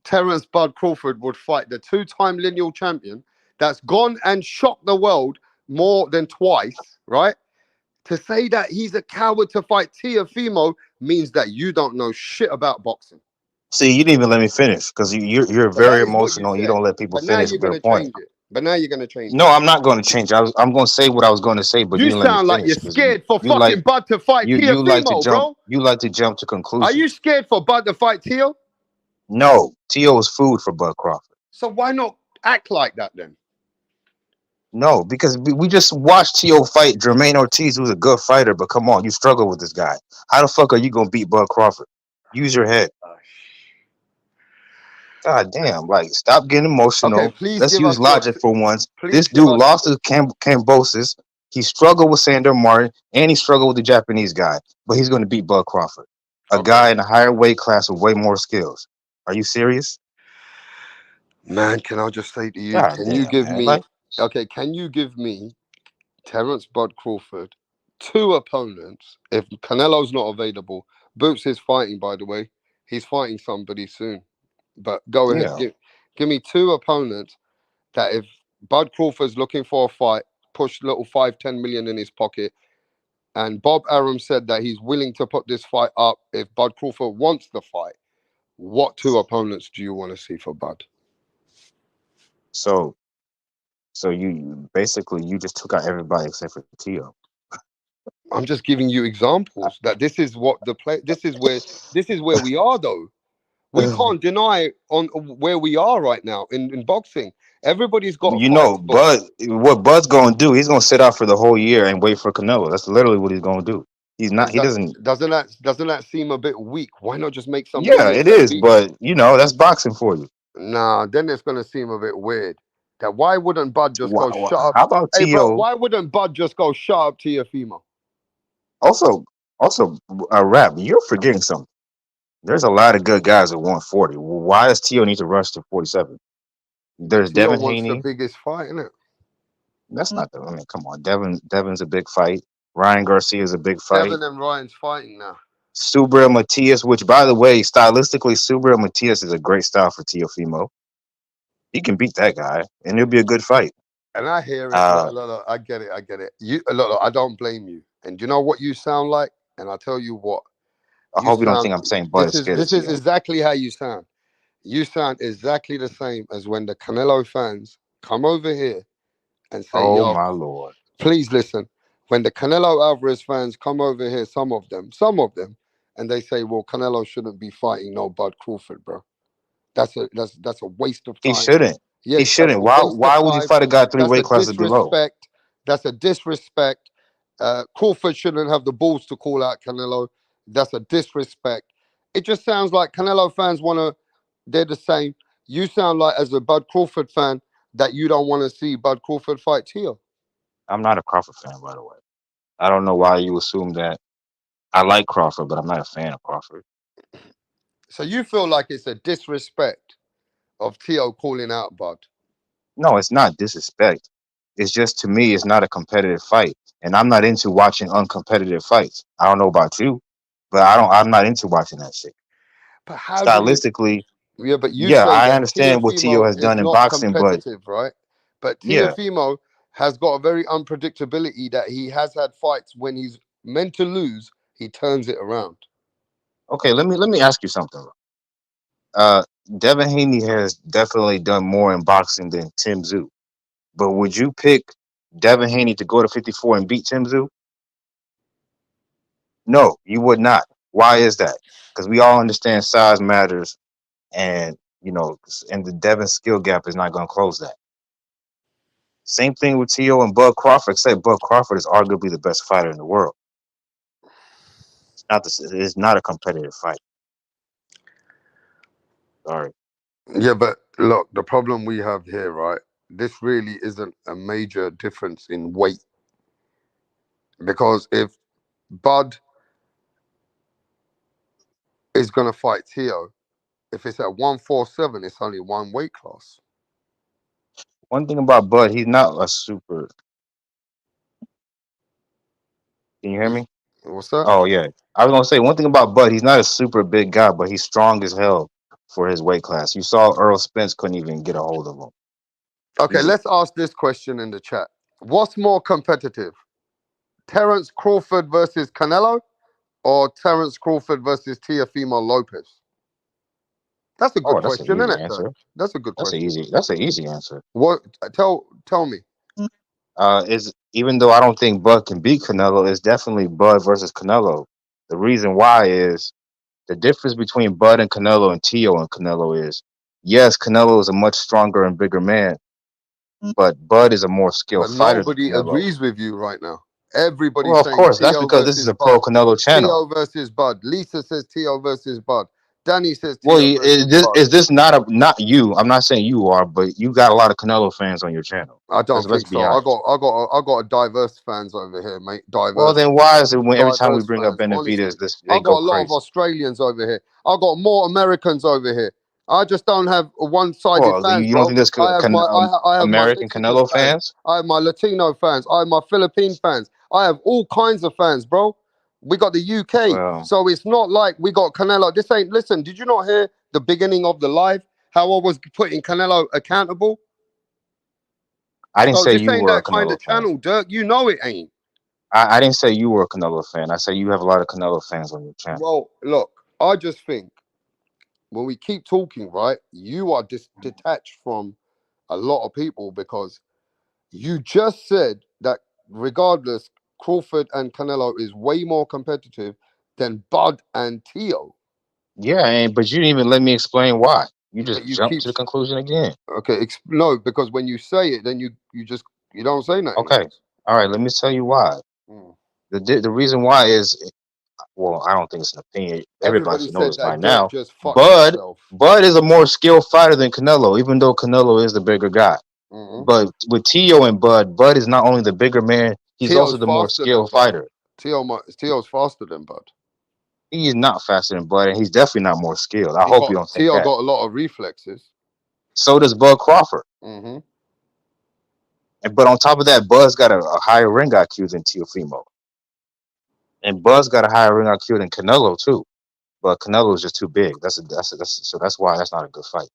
Terence Bud Crawford would fight the two-time lineal champion that's gone and shocked the world more than twice, right? To say that he's a coward to fight Teofimo means that you don't know shit about boxing. See, you didn't even let me finish because you're But very that is what you emotional. And you said. don't let people But now finish you're their gonna point. change it. But now you're gonna change No, it. I'm not going to change. I'm going to say what I was going to say, but you You didn't let me sound like finish you're because you scared for you like fucking Bud to fight you like to Teofimo, jump. bro. You like to jump to Are you conclusions. scared for Bud to fight Teo? No, Tio is food for Bud Crawford. So why not act like that then? No, because we just watched Tio fight Jermaine Ortiz, who's a good fighter. But come on, you struggle with this guy. How the fuck are you going to beat Bud Crawford? Use your head. God damn! Like, stop getting Okay, emotional. please Let's give use us your logic for once. please This give dude us lost to Cambosis. He struggled with Sandor Martin, and he struggled with the Japanese guy. But he's going to beat Bud Crawford, a okay. guy in a higher weight class with way more skills. Are you serious? Man, can I just say to you, God can you damn, give man! me Like, can you give me Terence Bud Crawford two opponents if Canelo's not available? Boots is fighting, by the way. He's fighting somebody soon. But go ahead, yeah. give me two opponents that if Bud Crawford's looking for a fight, push little 5-10 million in his pocket, and Bob Arum said that he's willing to put this fight up if Bud Crawford wants the fight. What two opponents do you want to see for Bud? So, so you basically you just took out everybody except for Tio. I'm just giving you examples that this is what the play. This is where we are though. We can't deny on where we are right now in boxing. Everybody's got You know, fights booked. Bud, what Bud's gonna do? He's gonna sit out for the whole year and wait for Canelo. That's literally what he's gonna do. He's not. Is He that doesn't. doesn't that seem a bit weak? Why not just make some Yeah, millions it and is. beat him? But you know, that's boxing for you. Nah, then it's gonna seem a bit weird. That why wouldn't Bud just go shut up? How about Hey, bro, Tio? why wouldn't Bud just go shut up to your female? Also, also, rap. You're forgetting something. There's a lot of good guys at 140. Why does Tio need to rush to 47? There's Tio Devin wants the Haney. biggest fight, innit? That's not the. I mean, come on, Devin's a big fight. Ryan Garcia is a big fight. Devin and Ryan's fighting now. Subriel Matias, which by the way, stylistically, Subriel Matias is a great style for Teofimo. He can beat that guy, and it'll be a good fight. And I hear it. Look, Uh, look, look, I get it. I get it. Look, I don't blame you. And you know what you sound like? And I'll tell you what. I You hope you don't sound think I'm saying Bud is scared of this is Tio. exactly how you sound. You sound exactly the same as when the Canelo fans come over here and say, Oh yo, my lord. please listen. When the Canelo Alvarez fans come over here, some of them, and they say, well, Canelo shouldn't be fighting no Bud Crawford, bro. That's a waste of He time. shouldn't. He Yes, that's shouldn't. a Why? waste of Why would he time. fight a guy three That's a weight classes below? disrespect. That's a disrespect. Crawford shouldn't have the balls to call out Canelo. That's a disrespect. It just sounds like Canelo fans want to, they're the same. You sound like, as a Bud Crawford fan, that you don't want to see Bud Crawford fight Tio. I'm not a Crawford fan, by the way. I don't know why you assume that. I like Crawford, but I'm not a fan of Crawford. So you feel like it's a disrespect of Tio calling out Bud. No, it's not disrespect. It's just to me, it's not a competitive fight, and I'm not into watching uncompetitive fights. I don't know about you, but I don't. I'm not into watching that shit. But how do you, Stylistically, yeah, but you yeah, say I that understand what Tio Teofimo has is done in not boxing, but competitive, right? But yeah, Teofimo has got a very unpredictability that he has had fights when he's meant to lose, he turns it around. okay. Let me ask you something. Uh, Devin Haney has definitely done more in boxing than Tim Tszyu, but would you pick Devin Haney to go to 54 and beat Tim Tszyu? No, you would not. Why is that? Because we all understand size matters, and you know, and the Devin skill gap is not going to close that. Same thing with Teo and Bud Crawford, except Bud Crawford is arguably the best fighter in the world. It's not a competitive fight. Sorry. Yeah, but look, the problem we have here, right? This really isn't a major difference in weight because if Bud is gonna fight Teo, if it's at 147, it's only one weight class. One thing about Bud, he's not a super. Can you hear He's me? what's that? Oh yeah. I was gonna say one thing about Bud, he's not a super big guy, but he's strong as hell for his weight class. You saw Earl Spence couldn't even get a hold of him. Okay, He's a, let's ask this question in the chat. What's more competitive? Terence Crawford versus Canelo or Terence Crawford versus Teofimo Lopez? That's a good oh, that's an question, isn't easy it, Dirk? answer. That's a good question. That's an easy answer. What tell me. Is even though I don't think Bud can beat Canelo, it's definitely Bud versus Canelo. The reason why is the difference between Bud and Canelo and Teo and Canelo is yes, Canelo is a much stronger and bigger man, but Bud is a more skilled But fighter than nobody Canelo. agrees with you right now. Everybody's Well, of saying course, that's Teo because this is versus a pro Bud. Canelo channel. Teo versus Bud. Lisa says Teo versus Bud. Danny says Well, Teo versus Bud. is this not you? I'm not saying you are, but you got a lot of Canelo fans on your channel. I don't Let's think be so. I honest. got I got I got a diverse fans over here, mate. Well, Diverse, then why is it when every time we diverse bring up fans. Honestly, Benavides, this I they got go a lot of crazy? Australians over here. I got more Americans over here. I just don't have one-sided Well, fans, you don't bro. think there's I have my American Mexican Canelo fans. fans? I have my Latino fans. I have my Philippine fans. I have all kinds of fans, bro. We got the UK, Well, so it's not like we got Canelo. This ain't. Listen, did you not hear the beginning of the live? How I was putting Canelo accountable. I didn't So say this you ain't were a that kind of Canelo fan. channel, Dirk. You know it ain't. I didn't say you were a Canelo fan. I said you have a lot of Canelo fans on your channel. Well, look, I just think when we keep talking, right, you are detached from a lot of people because you just said that regardless, Crawford and Canelo is way more competitive than Bud and Teo. Yeah, but you didn't even let me explain why. You But just you jumped keep to the conclusion again. okay, no, because when you say it, then you just you don't say nothing Okay, else. all right. Let me tell you why. Mm. The reason why is well, I don't think it's an opinion. Everybody Everybody should know said this by that Dirk now. just fucked Bud himself. Bud is a more skilled fighter than Canelo, even though Canelo is the bigger guy. Hmm. But with Teo and Bud is not only the bigger man, he's also Teo's the more faster than skilled Bud. fighter. Teo's faster than Bud. He is not faster than Bud, and he's definitely not more skilled. I hope you don't think Teo that. got a lot of reflexes. So does Bud Crawford. Hmm. But on top of that, Bud's got a higher ring IQ than Teofimo. And Bud's got a higher ring IQ than Canelo too. But Canelo is just too big. So that's why that's not a good fight.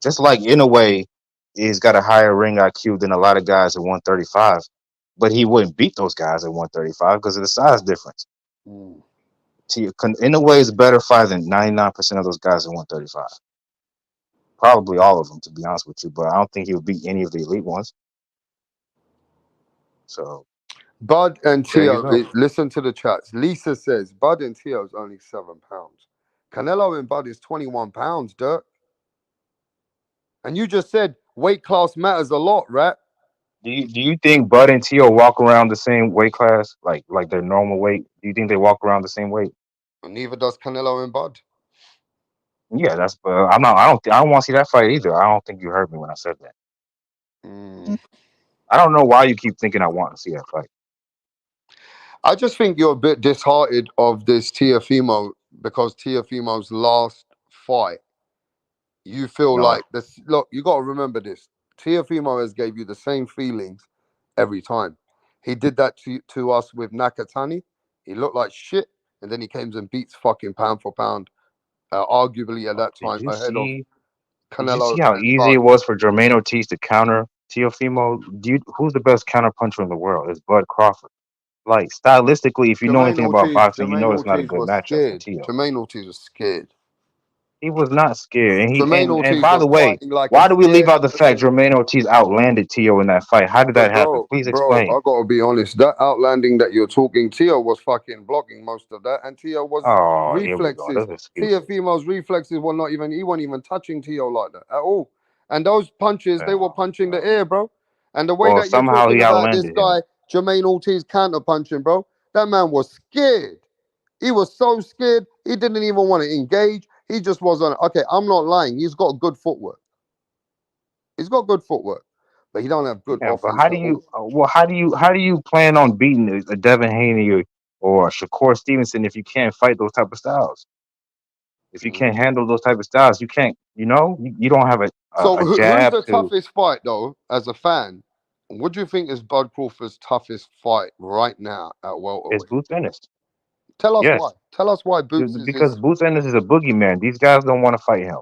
Just like in a way, he's got a higher ring IQ than a lot of guys at 135, but he wouldn't beat those guys at 135 because of the size difference. Mm. In a way, is a better fighter than 99% of those guys at 135. Probably all of them, to be honest with you, but I don't think he would beat any of the elite ones. So Bud and there you Teo, go. listen to the chats. Lisa says Bud and Teo is only £7. Canelo and Bud is £21, Dirk. And you just said weight class matters a lot, right? Do you think Bud and Teo walk around the same weight class, like their normal weight? Do you think they walk around the same weight? And neither does Canelo and Bud. Yeah, that's. I'm not. I don't want to see that fight either. I don't think you heard me when I said that. Mm. I don't know why you keep thinking I want to see that fight. I just think you're a bit disheartened of this Teofimo because Teofimo's last fight, you feel No, like this. Look, you got to remember this. Teofimo has gave you the same feelings every time. He did that to us with Nakatani. He looked like shit, and then he came and beats fucking pound for pound, arguably at that did time you ahead of see? Did you Canelo see how and easy Bud. it was for Jermaine Ortiz to counter Teofimo? Who's the best counter puncher in the world? It's Bud Crawford. Like stylistically, if you know anything about boxing, you know it's not a Jermaine good was matchup for scared. Teo. Jermaine Ortiz was scared. He was not scared, and he Jermaine and Ortiz by was the way, fighting like a why do we leave scared out the fact person. Jermaine Ortiz outlanded Teo in that fight? How did that But happen? bro, Please I explain. gotta be honest. That outlanding that you're talking, Teo was fucking blocking most of that, and Teo was Oh, here we go. reflexes. Those excuses. Teofimo's reflexes were not even. He wasn't even touching Teo like that at all. And those punches, they Yeah. were punching the air, bro. And the way Well, that you're somehow he talking about this outlanded him. guy, Jermaine Ortiz counter punching, bro, that man was scared. He was so scared, he didn't even want to engage. He just was on, okay, I'm not lying. He's got good footwork. He's got good footwork, but he don't have good Yeah, but offense at all. how do you plan on beating a Devin Haney or a Shakur Stevenson if you can't fight those type of styles? If you can't Mhm. handle those type of styles, you can't. You don't have So a who's jab the to. toughest fight though, as a fan? What do you think is Bud Crawford's toughest fight right now at It's welterweight? Boots Ennis. Tell us why. Yes, Tell us why Boots is because his. Boots Ennis is a boogeyman. These guys don't want to fight him.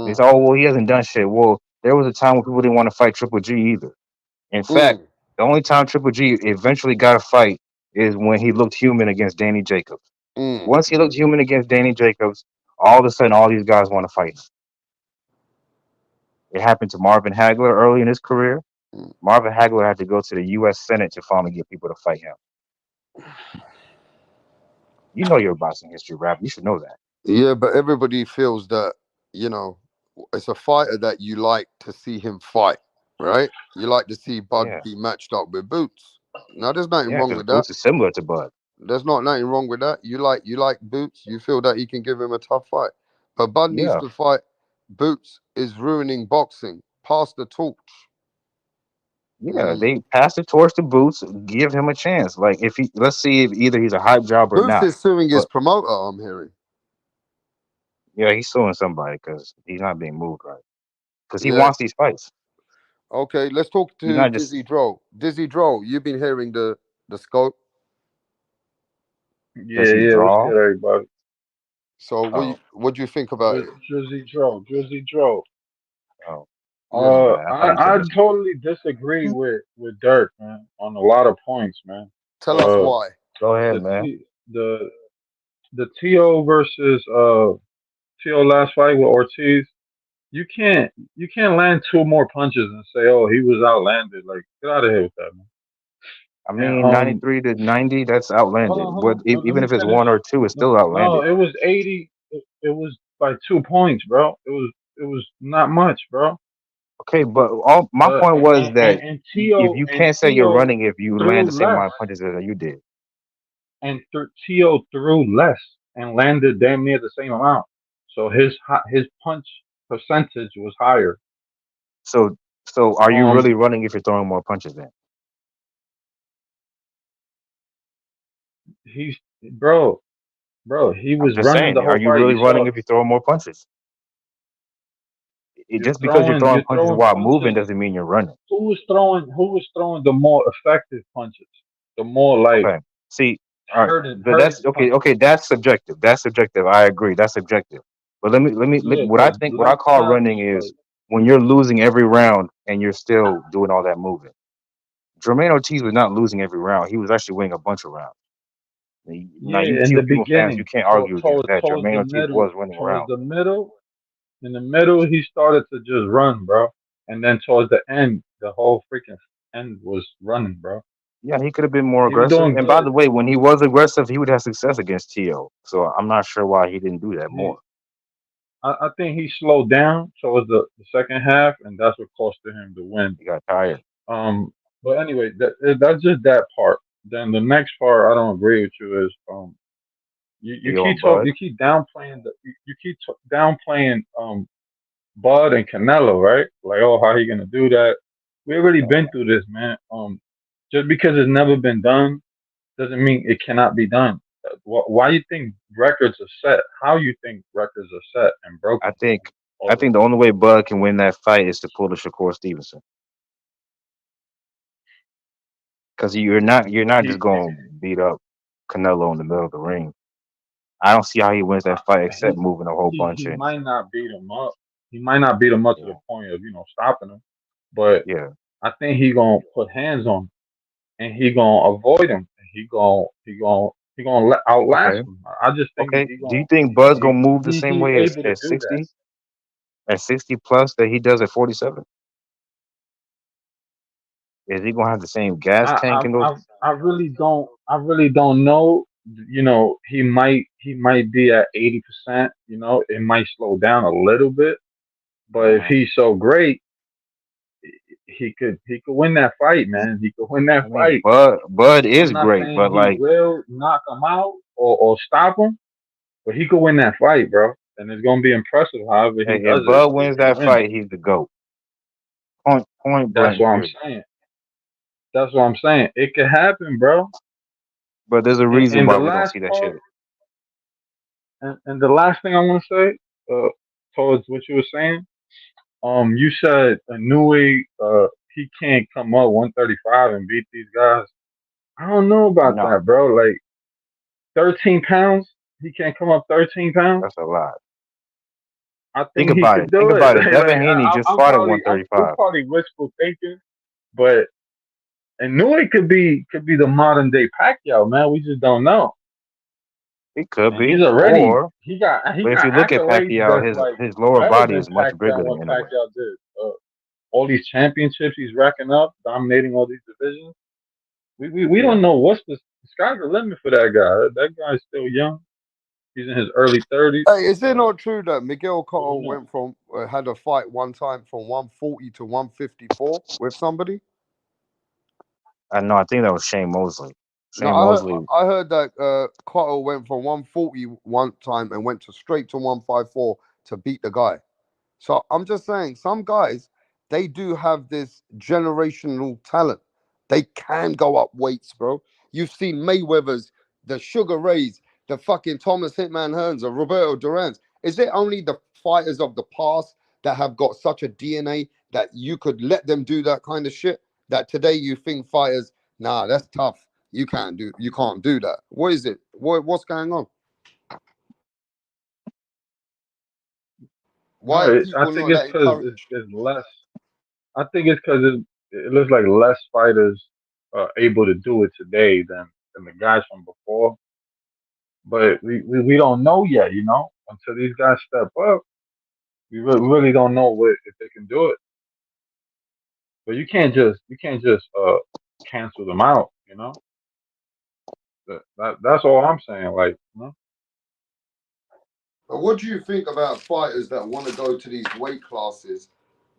They Mm, say, oh well, he hasn't done shit. Well, there was a time when people didn't want to fight Triple G either. In fact, mm, the only time Triple G eventually got a fight is when he looked human against Danny Jacobs. mm, Once he looked human against Danny Jacobs, all of a sudden, all these guys want to fight him. It happened to Marvin Hagler early in his career. mm. Marvin Hagler had to go to the U.S. Senate to finally get people to fight him. You know your boxing history, rap. You should know that. Yeah, but everybody feels that, you know, it's a fighter that you like to see him fight, right? You like to see Bud Yeah, be matched up with Boots. Now, there's nothing yeah, wrong because with that. Boots is similar to Bud. There's not nothing wrong with that. You like Boots. You feel that he can give him a tough fight, but Bud needs Yeah, to fight. Boots is ruining boxing. Pass the torch. yeah. Mm. They pass the torch to Boots. Give him a chance. Like if he, let's see if either he's a hype job or Boots not. is suing his But promoter. I'm hearing. yeah, he's suing somebody because he's not being moved right. Because he Yeah. wants these fights. Okay. Let's talk He's to not just Dizzy Dro. Dizzy Dro, you've been hearing the scope. does Yeah, he yeah. What's draw? good, everybody? So Oh, what do you think about it? Drizzy Dro. oh, Yes. my bad. I thought you said I this. totally disagree with Dirk, man, on a lot of points, man. Tell us The why. Go ahead, the man. T, the Teo versus Teo last fight with Ortiz. You can't land two more punches and say, oh, he was outlanded. Like, get out of here with that, man. I And mean, 93 to 90, that's hold outlanded. on, hold But on. Let even me if it's finish. one or two, it's No, still no, outlanded. it was 80. It was by 2 points, bro. It was not much, bro. Okay, but all my But point was that and if Tio you can't say you're Tio running if you land the threw same less, amount of punches as you did. Tio threw less and landed damn near the same amount. So his punch percentage was higher. So so are you Um, really running if you're throwing more punches then? he's bro, bro. He I'm was just running saying, the are whole you fight. really You running saw if you're throwing more punches? you're Just because you're throwing throwing you're punches throwing while moving punches. doesn't mean you're running. Who was throwing the more effective punches, the more like Okay. See, all right, but hurting that's okay. punches. Okay, that's subjective. That's subjective. I agree. That's subjective. But Yeah, what I but think, what I let's call not running is like when you're losing every round and you're still doing all that moving. Jermaine Ortiz was not losing every round. He was actually winning a bunch of rounds. Now, you yeah in the Teofimo fans, you beginning can't argue against that. towards Jermaine the Ortiz middle was winning towards rounds. the middle in the middle he started to just run, bro, and then towards the end the whole freaking end was running, bro. Yeah, he could have been more He was aggressive. doing And by good. the way, when he was aggressive, he would have success against Tio. So I'm not sure why he didn't do that more. He I think he slowed down towards the second half, and that's what costed him the win. He got tired. Um, but anyway, that's just that part. Then the next part I don't agree with you is Tio and Bud. you keep downplaying downplaying Bud and Canelo, right? Like, oh, how he gonna do that? We already been through this, man. Just because it's never been done doesn't mean it cannot be done. Why you think records are set? How you think records are set and I broken think all I the think the only way Bud can win that fight is to pull the Shakur Stevenson. Because you're not just he gonna beat up Canelo in the middle of the ring. I don't see how he wins that fight except he moving a whole bunch he and might not beat him up. He might not beat him up to the yeah, point of stopping him, but yeah. I think he gonna put hands on him and he gonna avoid him. And he gonna outlast Okay. him. I just think Okay. Do you think Bud's gonna move the same he's way able to at do that. 60? At 60 plus that he does at 47? Is he gonna have the same gas I tank I in those? I, I really don't know. He might be at 80%. It might slow down a little bit, but if Uh, he's so great. he could win that fight, man. He could win that I mean, fight. Bud is I'm not great, saying but he like, will knock him out or stop him, but he could win that fight, bro. And it's gonna be impressive. However he if does it, Bud if wins he that wins. fight, he's the GOAT. Point That's blank what I'm period. saying. That's what I'm saying. It could happen, bro. But there's a reason And why the we don't last see that shit. part, and the last thing I want to say, towards what you were saying, you said Inouye, he can't come up 135 and beat these guys. I don't know about No, that, bro. Like 13 pounds, he can't come up 13 pounds. that's a lot. I Think think he about could it. Think do it. about it. Like, Devin Haney just I'm fought at probably, it's 135. probably wishful thinking, but Inouye could be the modern day Pacquiao, man. We just don't know. It could And be. he's already Or, he but if got you look at accolades Pacquiao, that's like his lower better body than is much Pacquiao bigger what than Inoue. Pacquiao did. All these championships he's racking up, dominating all these divisions. We Yeah. don't know what's the sky's the limit for that guy. That guy's still young. He's in his early 30s. Hey, is it Uh, not true that Miguel we Cotto don't know. went from had a fight one time from 140 to 154 with somebody? I know. I think that was Shane Mosley. No, Shane Mosley. I heard that Cotto went from 140 one time and went to straight to 154 to beat the guy. So I'm just saying, some guys, they do have this generational talent. They can go up weights, bro. You've seen Mayweather's, the Sugar Rays, the fucking Thomas Hitman Hearns, or Roberto Duran's. Is it only the fighters of the past that have got such a DNA that you could let them do that kind of shit? That today you think fighters, nah, that's tough. You can't do that. What is it? What's going on? No, Why are I people think not it's that because encouraged? it's less. I think it's because it looks like less fighters are able to do it today than the guys from before. But we don't know yet, until these guys step up. We really don't know what if they can do it. But you can't just cancel them out. That's all I'm saying. Like. But what do you think about fighters that want to go to these weight classes?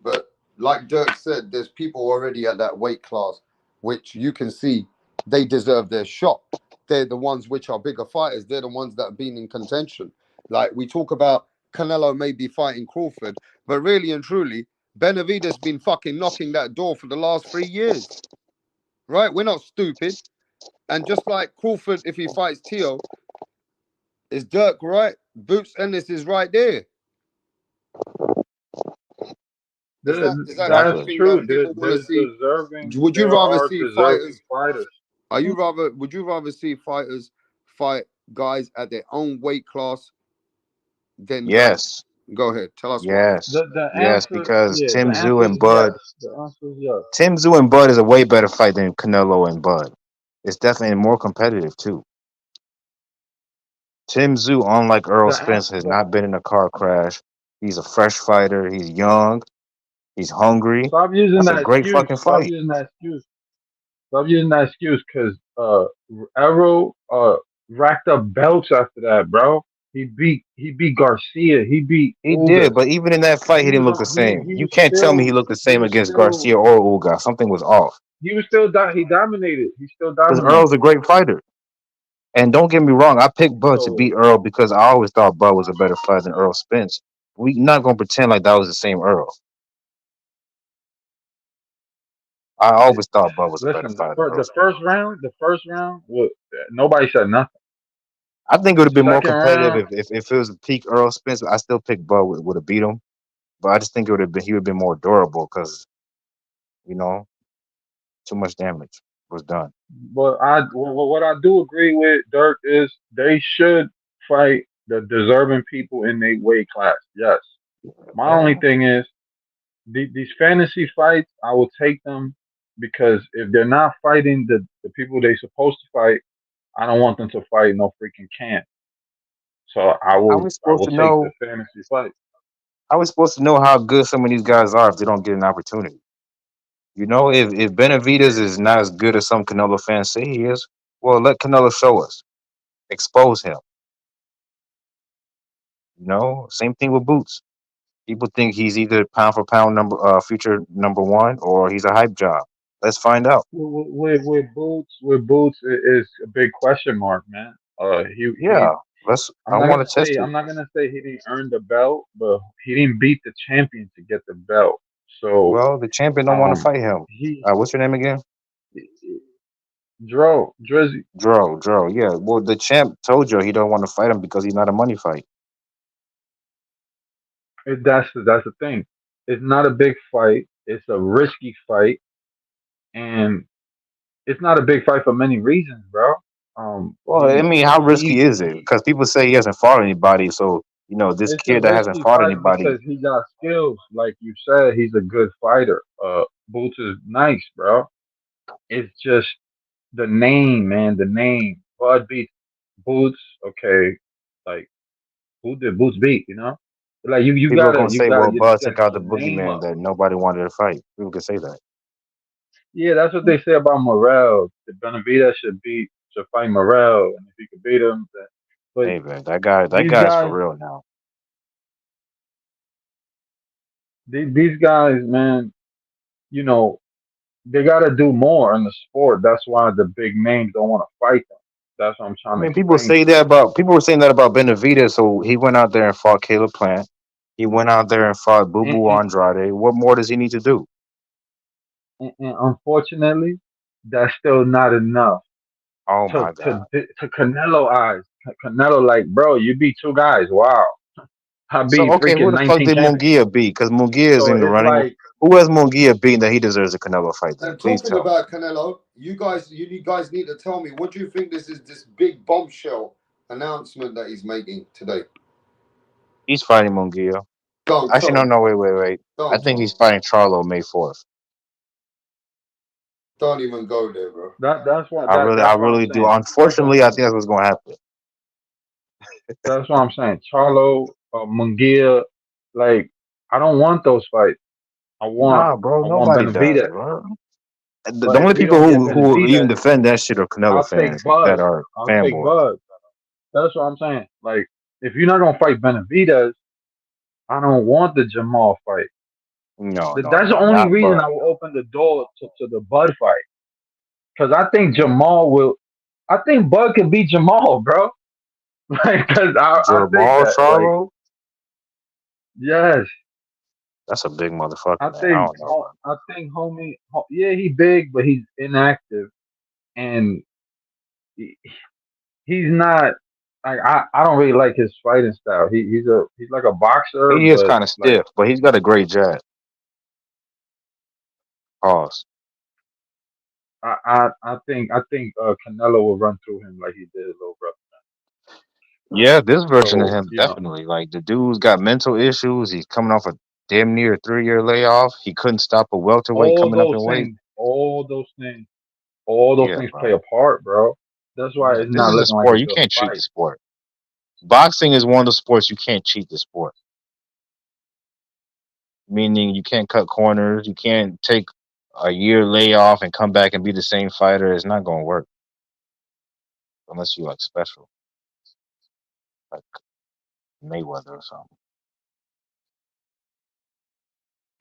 But like Dirk said, there's people already at that weight class, which you can see they deserve their shot. They're the ones which are bigger fighters. They're the ones that have been in contention. Like we talk about Canelo maybe fighting Crawford, but really and truly, Benavides been fucking knocking that door for the last 3 years. Right? We're not stupid. And just like Crawford, if he fights Teo, is Dirk right? Boots Ennis is right there. Is that That's Exactly. something true. that people want to see? Would you There rather are see deserving fighters? fighters. Are you rather? Would you rather see fighters fight guys at their own weight class than guys? Yes. Go ahead, tell us why. Yes. The Yes. answer, Because yeah, the Tim Zoo answer is and yes. Bud. The answer is yes. Tim Zoo and Bud is a way better fight than Canelo and Bud. It's definitely more competitive too. Tim Zoo, unlike Earl The Spence, has answer. not been in a car crash. He's a fresh fighter. He's young. He's hungry. Stop using That's a that great excuse. fucking Stop fight. using that excuse. Stop using that excuse because Arrow racked up belts after that, bro. He beat Garcia. He beat He did, Ugas. but even in that fight, he He didn't was look the on. He same. he You was can't tell me he still looked the he same was against still Garcia or Uga. Something was off. he was still he dominated. He still Because dominated. Earl's a great fighter. And don't get me wrong, I picked Bud to So beat Earl because I always thought Bud was a better fighter than Earl Spence. We not gonna pretend like that was the same Earl. I always thought Bud was a better listen, fighter than Earl the Spence. first round, nobody said nothing. I think it would The have been more second competitive round, if it was a peak Earl Spence. I still pick Bud would have beat him, but I just think it would have been he would have been more durable because you know too much damage was done. but what I do agree with Dirk is they should fight the deserving people in their weight class. Yes. My only Yeah. thing is these fantasy fights, I will take them because if they're not fighting the people they supposed to fight, I don't want them to fight no freaking can. So I How will we I supposed will to take the know? fantasy fight. How we supposed to know how good some of these guys are if they don't get an opportunity? You know, if Benavides is not as good as some Canelo fans say he is, well, let Canelo show us, expose him. You know, same thing with Boots. People think he's either pound for pound future number one, or he's a hype job. Let's find out. With Boots is a big question mark, man. He. Yeah, let's. I want to test it. I'm not gonna say he didn't earn the belt, but he didn't beat the champion to get the belt. So Well, the champion don't want to um, fight him. he What's your name again? Drizzy. Dro. Yeah. Well, the champ told you he don't want to fight him because he's not a money fight. That's the thing. It's not a big fight. It's a risky fight, and it's not a big fight for many reasons, bro. Well, I mean, how risky is it? He Because people say he hasn't fought anybody, so this it's a kid that hasn't risky fought fight anybody. because he got skills. Like you said, he's a good fighter. Boots is nice, bro. It's just the name, man. The name. Bud beat Boots. Okay, like who did Boots beat? Like People are gonna say, "Well, you just Bud gotta took get out the your name boogeyman up. that nobody wanted to fight." People can say that. Yeah, that's what they say about Morel. The Benavides should fight Morel, and if he could beat him, then. But Hey man, that these guy's for guys, real now. these guys, man, you know, they got to do more in the sport. That's why the big names don't want to fight them. That's what I'm I trying to mean, people explain say to that about people were saying that about Benavides. So he went out there and fought Caleb Plant. He went out there and fought Boo you. Boo Andrade. What more does he need to do? And unfortunately, that's still not enough Oh to my to God. to Canelo eyes. Canelo, like, bro, you beat two guys. Wow, I So beat okay, who freaking the fuck 19 did champions. Munguia beat? Because Munguia is So in the it's running. like, Who has Munguia beaten that he deserves a Canelo fight? Then And please talking tell me. about Canelo, you guys need to tell me, what do you think this big bombshell announcement that he's making today? He's fighting Munguia. Don't Actually, tell no, me. no, wait. I Don't think tell he's me. fighting Charlo May 4th. Don't even go there, bro. I that's what I'm really do. saying. That's what I'm Unfortunately, I think saying. that's what's gonna happen. That's what I'm saying. Charlo, Munguia, like, I don't want those fights. I want Nah, bro, I want nobody does, Benavidez. bro. The But only if we people don't get who even Benavidez, defend that shit are Canelo I'll take fans that Bud. are I'll take fanboys. Bud. That's what I'm saying. Like, if you're not gonna fight Benavidez, I don't want the Jamal fight. No, That's the only not reason Bud. I will open the door to the Bud fight. Because I think Mm. Jamal will. I think Bud can beat Jamal, bro. Like, because I think Jamal that, like, Charlo, yes, that's a big motherfucker, I man. I think don't know, man. I think yeah, he big, but he's inactive, and he, he's not. Like, I don't really like his fighting style. He's like a boxer, He is but kind of like, stiff, but he's got a great jab. Pause. I think Canelo will run through him like he did his little brother. Yeah, this version of So, him definitely. Like the dude's got mental issues. He's coming off a damn near 3-year layoff. He couldn't stop a welterweight all coming up those in weight. things, all those things, all those Yeah, things play bro. a part, bro. That's why Yeah, it's this not is a looking like sport. a You good can't cheat the fight. sport. Boxing is one of the sports you can't cheat the sport. Meaning you can't cut corners. You can't take a year layoff and come back and be the same fighter. It's not gonna work unless you like special, like Mayweather or something.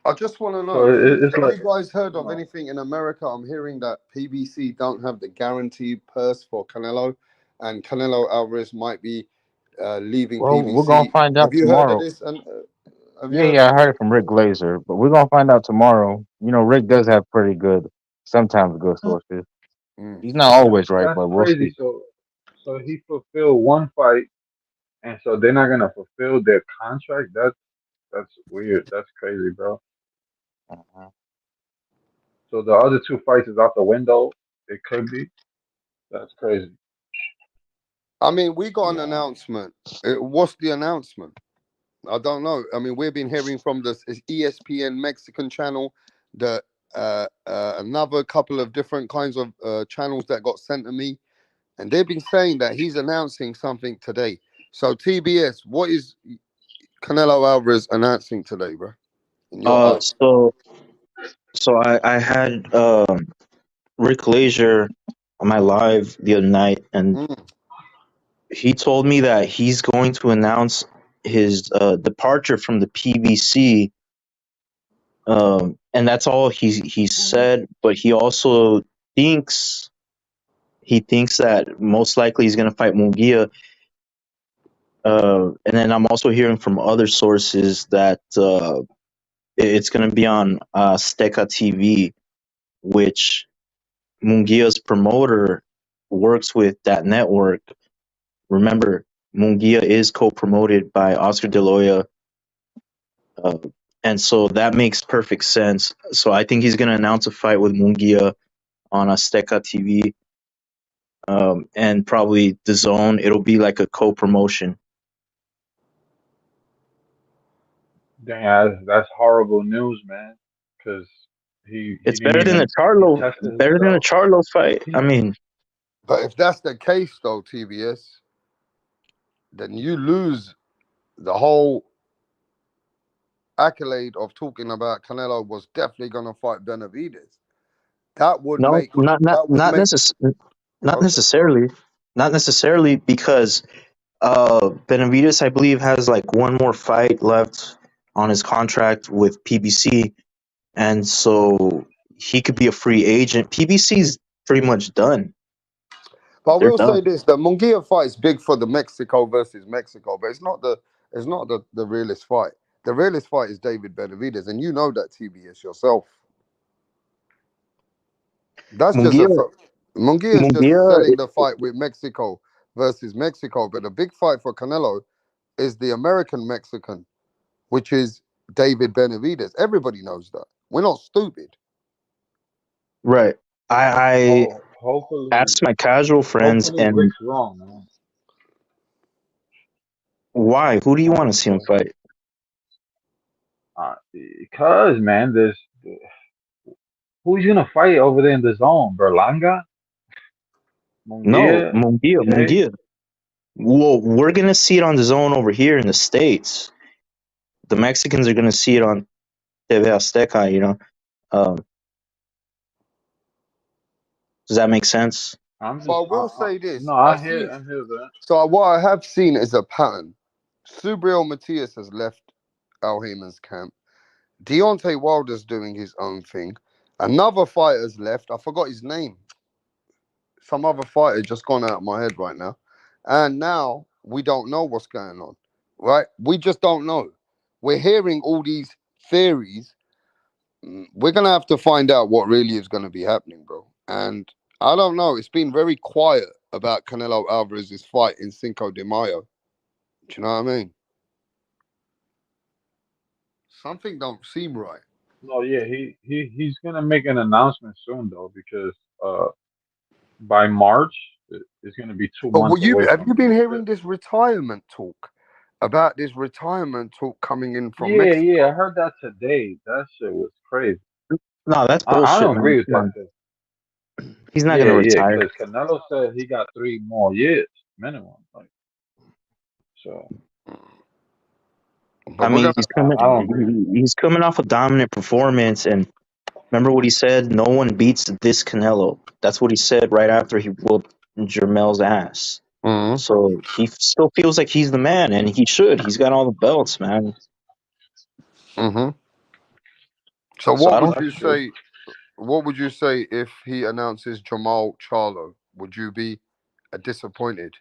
I just want to So know, it's have like, you guys heard you of know, anything in America? I'm hearing that PBC don't have the guaranteed purse for Canelo, and Canelo Alvarez might be leaving Well, we're gonna PBC. find Have out you heard of tomorrow. this? And have you Yeah, heard yeah, of I this? heard it from Rick Glazer, but we're gonna find out tomorrow. Rick does have pretty good, sometimes good sources. Mm. He's not always right, that's but we'll crazy. see. So he fulfilled one fight, and so they're not gonna fulfill their contract. That's weird. That's crazy, bro. Mhm. So the other two fights is out the window. It could be. That's crazy. I mean, we got an Yeah. announcement. What's the announcement? I don't know. I mean, we've been hearing from the ESPN Mexican channel, the another couple of different kinds of channels that got sent to me, and they've been saying that he's announcing something today. So TBS, what is Canelo Alvarez announcing today, bro? In your Uh, eyes? so I had Rick Lazier on my live the other night, and Mm. he told me that he's going to announce his departure from the PBC, and that's all he said. But he thinks that most likely he's gonna fight Munguia. And then I'm also hearing from other sources that it's gonna be on Steka TV, which Munguia's promoter works with that network. Remember, Munguia is co-promoted by Oscar De La Hoya, and so that makes perfect sense. So I think he's going to announce a fight with Munguia on Azteca TV, and probably the Zone. It'll be like a co-promotion. Dang, that's horrible news, man. Because he It's didn't better than the even he tested himself. Charlo fight. I He, mean, But if that's the case, though, TBS, then you lose the whole accolade of talking about Canelo was definitely going to fight Benavides. That would no, make not okay. necessarily, not necessarily because Benavides, I believe, has like one more fight left on his contract with PBC, and so he could be a free agent. PBC's pretty much done. But I They're will done. say this: the Munguia fight is big for the Mexico versus Mexico, but it's not the realest fight. The realest fight is David Benavides, and you know that, TBS, yourself. That's just Munguia, Munguia is just Munguia, selling the fight with Mexico versus Mexico, but the big fight for Canelo is the American Mexican, which is David Benavides. Everybody knows that. We're not stupid. right. I hopefully, asked my casual friends, hopefully and Rick's wrong, man. why? Who do you want to see him Hopefully, fight? because man, who's gonna fight over there in the Zone? Berlanga, No, Munguia, Jay. Munguia. Well, we're gonna see it on the Zone over here in the States. The Mexicans are gonna see it on TV Azteca. Does that make sense? I'm But just, I will say this: no, I hear that. So what I have seen is a pattern. Subriel Matias has left Al Heyman's camp. Deontay Wilder's doing his own thing. Another fighter's left. I forgot his name. Some other fighter just gone out of my head right now. And now we don't know what's going on. Right? We just don't know. We're hearing all these theories. We're gonna have to find out what really is gonna be happening, bro. And I don't know. It's been very quiet about Canelo Alvarez's fight in Cinco de Mayo. Do you know what I mean? Something don't seem right. No, yeah, he's gonna make an announcement soon though, because by March it's gonna be two But months away have you from been the. hearing this retirement talk about this retirement talk coming in from Yeah, I Mexico? heard that today. That shit was crazy. No, that's I bullshit, don't man. agree with Come that. on. He's not gonna Yeah, retire. because Canelo said he got 3 more years minimum. Like, so But I we're mean, gonna. I don't agree. he's coming off a dominant performance, and remember what he said? No one beats this Canelo. That's what he said right after he whooped Jermel's ass. Mhm. So he still feels like he's the man, and he should. He's got all the belts, man. Mhm. So So I don't. That's true. What would you say if he announces Jamal Charlo? Would you be disappointed?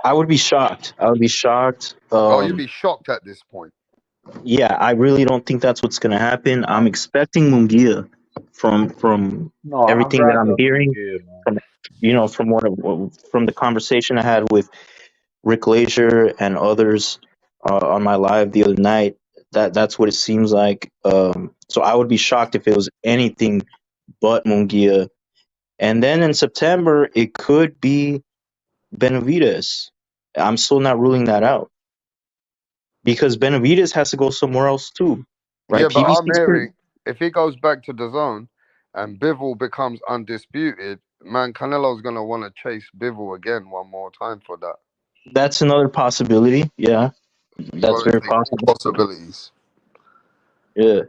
I would be shocked. I would be shocked. Oh, you'd be shocked at this point. Yeah, I really don't think that's what's gonna happen. I'm expecting Munguia from No, I'd everything that I'm rather hearing Munguia, man. from from the conversation I had with Rick Lazier and others on my live the other night. That's what it seems like. So I would be shocked if it was anything but Munguia. And then in September it could be Benavides. I'm still not ruling that out because Benavides has to go somewhere else too, right? Yeah, but I'm PBC's pretty. hearing if he goes back to the zone and Bivol becomes undisputed, man, Canelo's gonna want to chase Bivol again one more time for that. That's another possibility. Yeah, You that's got to very think all possible. possibilities. Yeah.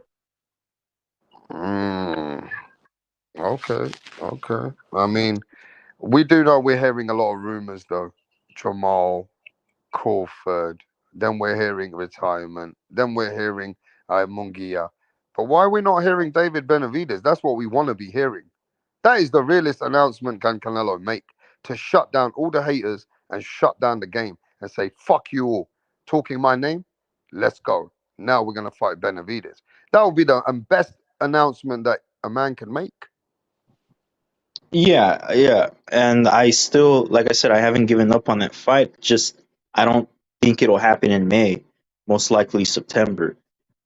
Mm, okay, okay. I mean, we do know we're hearing a lot of rumors though. Jamal, Crawford. Then we're hearing retirement. Then we're hearing Mungia. But why are we not hearing David Benavides? That's what we want to be hearing. That is the realest announcement can Canelo make, to shut down all the haters and shut down the game and say, fuck you all. Talking my name? Let's go. Now we're going to fight Benavides. That would be the best announcement that a man can make. Yeah, yeah. And I still, like I said, I haven't given up on that fight. Just I don't think it'll happen in May. Most likely September.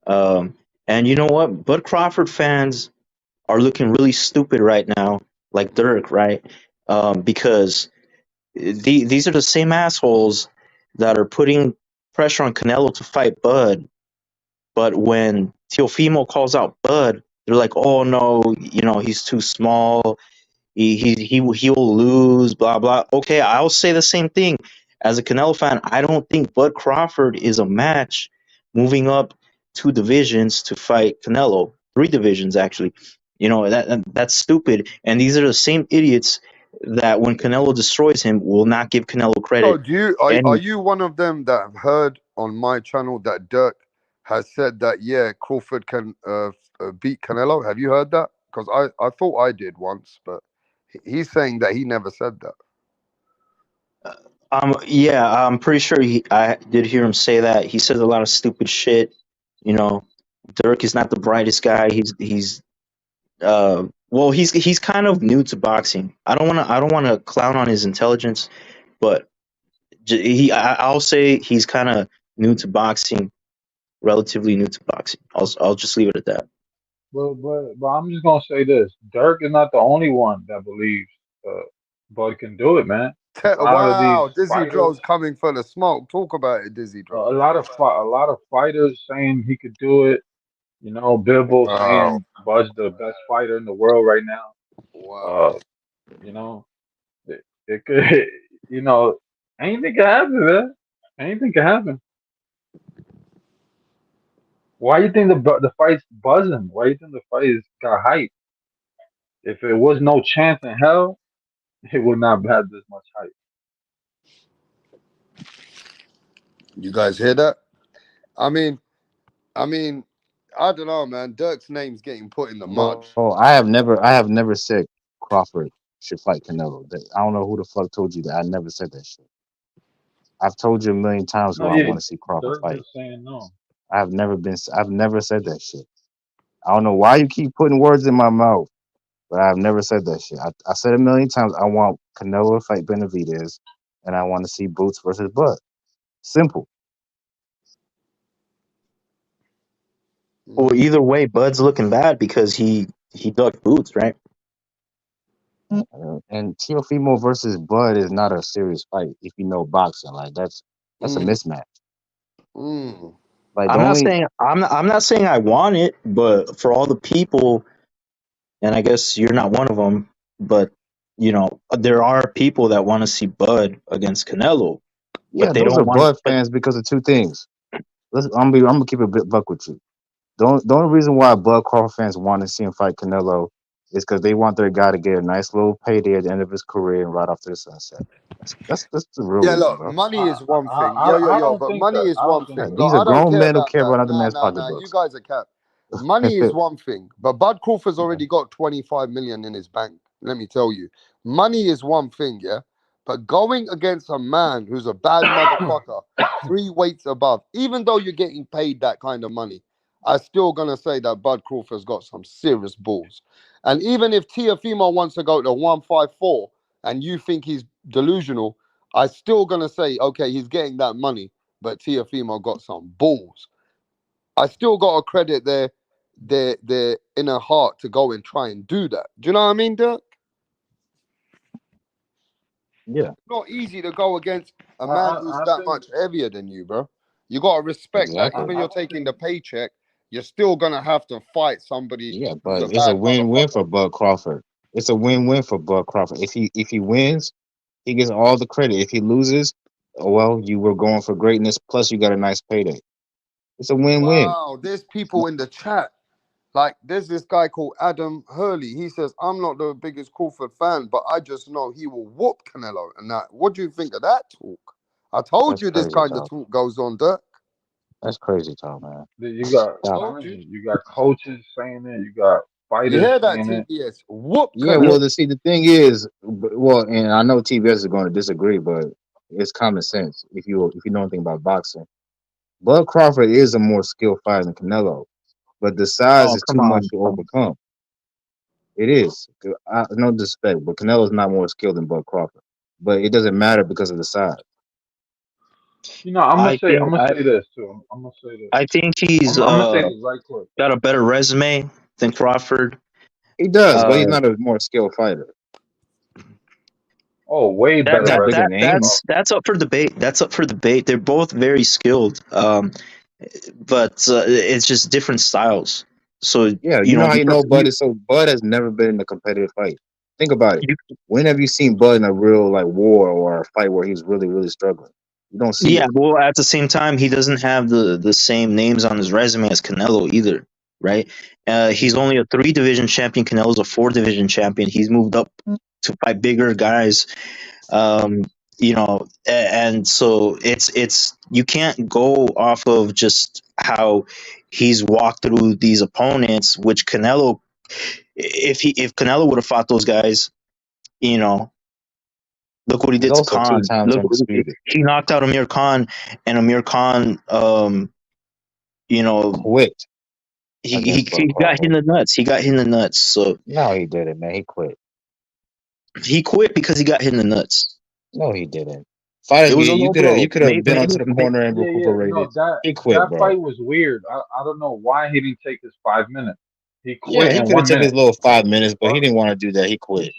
Um, and you know what? Bud Crawford fans are looking really stupid right now, like Dirk, right? Because these are the same assholes that are putting pressure on Canelo to fight Bud. But when Teofimo calls out Bud, they're like, "Oh no, you know he's too small. He'll lose." Blah blah. Okay, I'll say the same thing. As a Canelo fan, I don't think Bud Crawford is a match moving up 2 divisions to fight Canelo. 3 divisions actually. You know that's stupid. And these are the same idiots that when Canelo destroys him will not give Canelo So credit. do you are And you one of them that have heard on my channel that Dirk has said that yeah, Crawford can beat Canelo? Have you heard that? Because I thought I did once, but he's saying that he never said that. yeah, I'm pretty sure I did hear him say that. He says a lot of stupid shit. You know, Dirk is not the brightest guy. Well, he's kind of new to boxing. I don't wanna clown on his intelligence, but I'll say he's kind of new to boxing, relatively new to boxing. I'll just leave it at that. But I'm just gonna say this: Dirk is not the only one that believes uh, Bud can do it, man. A lot of these Wow, Dizzy fighters, Dro's coming for the smoke. Talk about it, Dizzy Dro. a lot of fighters saying he could do it. You know, Bivol Wow, saying Bud's the best fighter in the world right now. wow. Uh, you know, it could, you know, anything can happen, man. Anything can happen. Why you think the fight's buzzing? Why you think the fight is got hype? If it was no chance in hell, it would not have this much hype. You guys hear that? I mean, I mean, I don't know, man. Dirk's name's getting put in the mud. Bro, I have never said Crawford should fight Canelo. I don't know who the fuck told you that. I never said that shit. I've told you a million times who No, I yeah, want to see Crawford Dirk fight. just saying no. I've never said that shit. I don't know why you keep putting words in my mouth, but I've never said that shit. I said a million times I want Canelo to fight Benavides, and I want to see Boots versus Bud. Simple. Well, Mm. either way, Bud's looking bad because he ducked Boots, right? And Teofimo versus Bud is not a serious fight if you know boxing. Like that's a Mm. mismatch. Mm. Like the I'm not only saying I'm not saying I want it, but for all the people, and I guess you're not one of them, but you know there are people that want to see Bud against Canelo, yeah, but they those are don't want. Bud fans because of two things. I'm gonna keep it a bit buck with you. The only reason why Bud Crawford fans want to see him fight Canelo is because they want their guy to get a nice little payday at the end of his career and ride off to the sunset. That's the real Yeah, reason, look, bro. money is one thing. Yo, I don't but think money that. is I don't one think thing. that. Look, These are I don't grown care men who about care that. about another Nah, man's nah, nah. You pocketbooks. guys are cap. Money is one thing, but Bud Crawford's already got 25 million in his bank. Let me tell you, money is one thing, yeah. But going against a man who's a bad motherfucker, 3 weights above, even though you're getting paid that kind of money, I'm still gonna say that Bud Crawford's got some serious balls. And even if Tiafimo wants to go to 154 and you think he's delusional, I still gonna say, okay, he's getting that money, but Tiafimo got some balls. I still got to credit their inner heart to go and try and do that. Do you know what I mean, Dirk? Yeah, Not easy to go against a man who's I that think. much heavier than you, bro. You got to respect that. I, exactly. Even I you're don't taking think. the paycheck, you're still gonna have to fight somebody Yeah, who's a but it's a bad win-win motherfucker. for Bud Crawford. It's a win-win for Bud Crawford. If he wins, he gets all the credit. If he loses, oh, well, you were going for greatness. Plus, you got a nice payday. It's a win-win. Wow, there's people in the chat. Like, there's this guy called Adam Hurley. He says, I'm not the biggest Crawford fan, but I just know he will whoop Canelo. And that, what do you think of that talk? I told That's you this crazy kind of talk. talk goes on, Dirk. That's crazy talk, man. You got, I Stop. told you. you got coaches saying it. You got You fighters hear that, saying it. TBS? Whoop Yeah, Yeah. well, Canelo. the thing is, well, and I know TBS is going to disagree, but it's common sense if you know anything about boxing. Bud Crawford is a more skilled fighter than Canelo, but the size Oh, is come too much on. to overcome. It is. No disrespect, but Canelo's not more skilled than Bud Crawford. But it doesn't matter because of the size. You know, I'm gonna I say, think I'm gonna say this too. I'm gonna say this. I think he's I'm gonna say this right quick. got a better resume than Crawford. He does, but Uh, he's not a more skilled fighter. Oh, way that better Got a that bigger that resume than name. Crawford. that's up for debate. That's up for debate. They're both very skilled, but it's just different styles. So Yeah, you you know know, how you know Bud is so Bud has never been in a competitive fight. Think about it. you When have you seen Bud in a real like war or a fight where he's really, really struggling? You don't see yeah. it. Well, at the same time, he doesn't have the same names on his resume as Canelo either, right? He's Mhm. only a 3 division champion. Canelo's a 4 division champion. He's moved up to fight bigger guys. Um, and so it's you can't go off of just how he's walked through these opponents, which Canelo, if Canelo would have fought those guys, you know, look what he He's did to also two Khan. times Look, undisputed. he knocked out Amir Khan, and Amir Khan, you know, Quit he against Bud he got hit in Crawford. the nuts. He got hit in the nuts. So No, he didn't, man. He quit. he quit because he got hit in the nuts. No, he didn't. Fighters It was get a you low could have blow. been onto the corner and Yeah, yeah. recuperated. No, that He quit, that bro. fight was weird. I don't know why he didn't take his 5 minutes. He Yeah, quit he in could have one took his minute. little What 5 minutes, the but he fuck? didn't want to do that. He quit.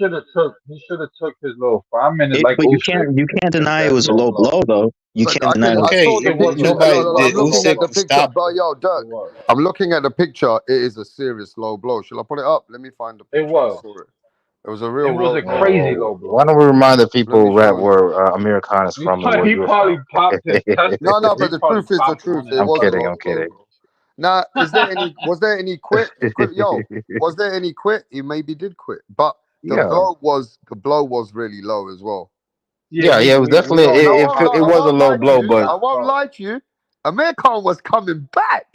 He should have took his little 5 minutes like But Usyk you and can't take deny it that was a low low blow. blow though. You But can't deny it. I Okay, saw the pictures. It was nobody a low I'm did. blow, looking at Usyk the bro. picture, stopped. but yo, It Dirk, was. I'm looking at the picture. It is a serious low blow. Shall I put it up? Let me find the It picture. I was. saw it. It was a It real was low a blow. crazy low Why blow. don't we remind the Let me people show you. where Amir Khan is from and where He you're probably from? popped his testicles. No, no, He but the probably truth is the popped one truth. in It that I'm was a fight. kidding. low I'm blow, kidding. bro. Now, was there any quit? Yo, was there any quit? He maybe did quit, but Yeah, the blow was really low as well. Yeah, yeah. It was we definitely all And know the it fight I was a was won't low lie to blow, you. but I won't low. lie to you. Amir Khan was coming back.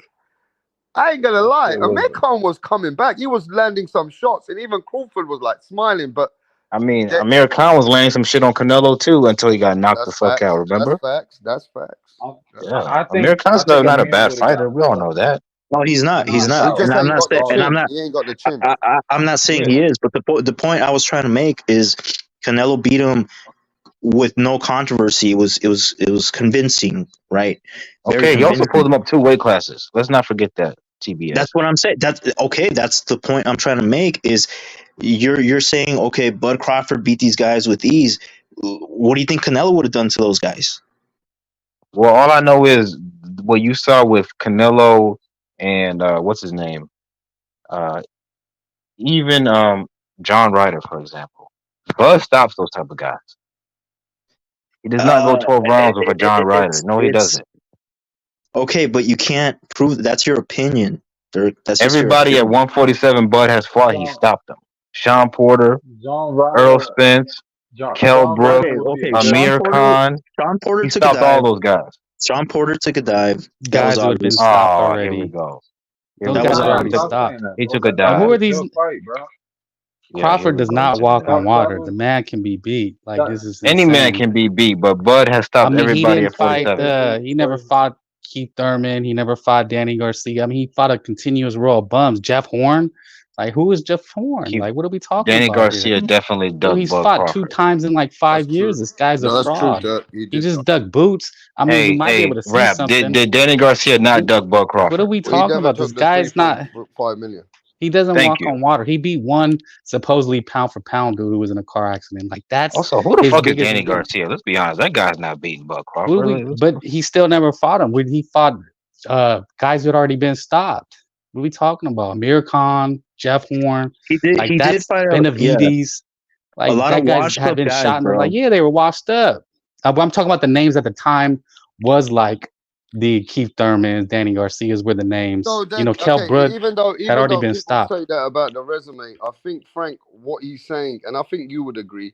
I ain't gonna That lie. shit Amir was. Khan was coming back. He was landing some shots, and even Crawford was like smiling. But I mean, that, Amir Khan was laying some shit on Canelo too until he got knocked the that's fuck out. facts. That's Remember? facts. That's facts. I, That's Yeah, facts. Amir Khan's I think not a Amir bad would have got fighter. We all more. know that. No, he's not. He's Knocked not. He out just And I'm ain't not got the saying. And I'm chin. regardless. not. He ain't got the chin. I'm not saying Yeah. he is. But the point I was trying to make is Canelo beat him with no controversy. It was convincing, right? Very Okay. He also convincing. pulled him up 2 weight classes. Let's not forget that. That's TBS. what I'm saying. That's okay. That's the point I'm trying to make. Is you're saying okay, Bud Crawford beat these guys with ease. What do you think Canelo would have done to those guys? Well, all I know is what you saw with Canelo and what's his name? Uh, even John Ryder, for example. Bud stops those type of guys. He does not go Uh, 12 rounds with a John Ryder. No, he it's doesn't. okay, but you can't prove that's your opinion. Dirk. That's just your Everybody at opinion. 147 Bud has fought. He John stopped them. Sean Porter, John Earl Ryder Spence, Kell John Brook, Ryder Okay, would be a okay. good Sean Amir fight. Porter. Khan. Sean Porter He took a stopped all dive. those guys. Sean Porter took a dive. That was Guys would have been obvious. stopped Oh, here we already. go. Here Those we That was guys go. are Nah, already obvious. stop saying stopped. that. He Those took a And that who dive. was are a these? good fight, bro. Yeah, here Crawford we does go. He not took a walk dive. on That water. The was man can be beat. Like that this is Any man insane. can be beat, but Bud has I stopped mean, he everybody didn't at fight. 47. He never fought Keith Thurman. He never fought Danny Garcia. I mean, he fought a continuous row of bums. Jeff Horn. Like, who is Jeff Horn? Keith, Like, what are we talking Danny about here? Garcia definitely Bro, ducked he's Bud fought two Crawford. times in like That's 5 years. true. This guy's a No, that's true, fraud. Dirk. He He did just that. dug boots. I mean, we might be able to see Rap. Did, something. did Danny Garcia not We, duck Bud what are Crawford? we Well, he talking never about? This took the guy's not. 3.5 million. He doesn't Thank walk you. on water. He beat one supposedly pound for pound dude who was in a car accident. Like that's Also, who the his fuck is biggest Danny win. Garcia? Let's be honest. That guy's not beating Bud What do Crawford. we? But he still never fought him. When he fought guys who had already been stopped. What are we talking about? Amir Khan, Jeff Horn, He did. like He did that's fight a Benavides. a Like lot of that guys washed had up been guys, shot, and they're bro. like, yeah, they were washed up. But I'm talking about the names at the time was like the Keith Thurmans, Danny Garcias were the names. So then, Kell okay, Brook had even already though been people stopped. say that about the resume, I think Frank, what he's saying, and I think you would agree,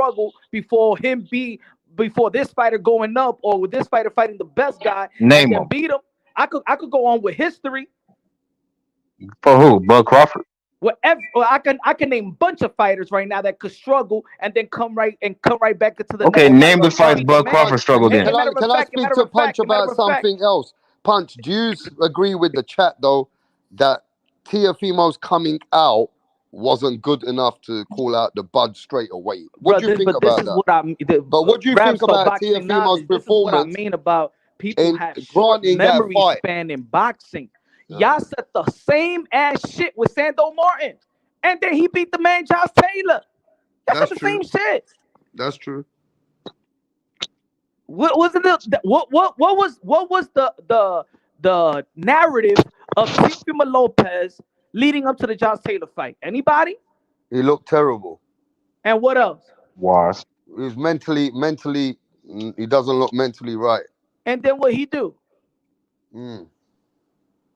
struggle before this fighter going up, or with this fighter fighting the best guy and Name then them. beat him. I could go on with history. For who? Bud Crawford. Well, I can name a bunch of fighters right now that could struggle and then come right back into the Okay, next fight name the and fights be the Bud man. Crawford Punch, struggled in. Matter of can I fact, speak to Punch matter about of fact. something else? Punch, do you agree with the chat though that Teofimo's coming out wasn't good enough to call out the Bud straight away? What do you think This about is that? what I mean. But what do you think Raps or about boxing Teofimo's knowledge. This is what I performance mean about people in have short granting that memory fight? span in boxing. Yeah, Y'all said the same ass shit with Sando Martin, and then he beat the man Josh Taylor. Y'all said that's the true. same shit. That's true. What was what was the narrative of Teofimo Lopez leading up to the Josh Taylor fight? Anybody? He looked terrible. And what else? Wash. He was mentally, he doesn't look mentally right. And then what he do? Mm.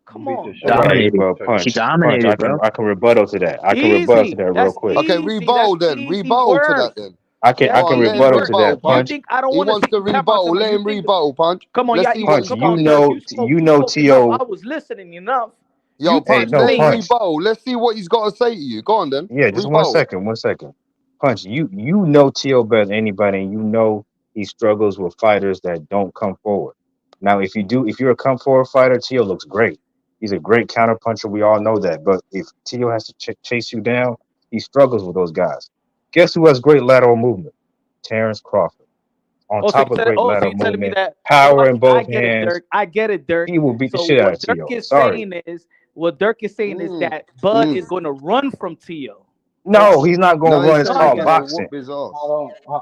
Come Beat the on, shit bro. out of Right, Dominated. but Bud He punch. dominated, bro. I can rebuttal to that. I can rebuttal to Easy. that real That's quick. Okay, easy. That's rebuttal then. easy Rebuttal to work. that then. I can That's Go on, let him rebuttal easy to work. rebuttal, that. You Punch. Punch. think I don't He want to wants see to rebuttal. Let him You think rebuttal, Punch. come on, Let's yeah, see what Punch. he's come got on, to Dirk. say. You You know spoke enough. I Tio. was listening enough. Yo, You Hey, Punch, didn't no, let say him it. punch. rebuttal. Let's see what he's got to say to you. Go on then. Yeah, just Rebuttal. 1 second. Punch. You know Tio better than anybody, and you know he struggles with fighters that don't come forward. Now, if you're a come forward fighter, Tio looks great. He's a great counter puncher. We all know that. But if Tio has to chase you down, he struggles with those guys. Guess who has great lateral movement? Terrence Crawford. On top of great So lateral you're telling me movement, that? power in I both get it, hands, Dirk. I get it, Dirk. he will beat the So shit out of Tio. Sorry. What Dirk is saying is Mm. that Bud Mm. is going to run from Tio. No, he's not going No, to he's run. It's No, saying he's called yeah. going to boxing. whoop his ass.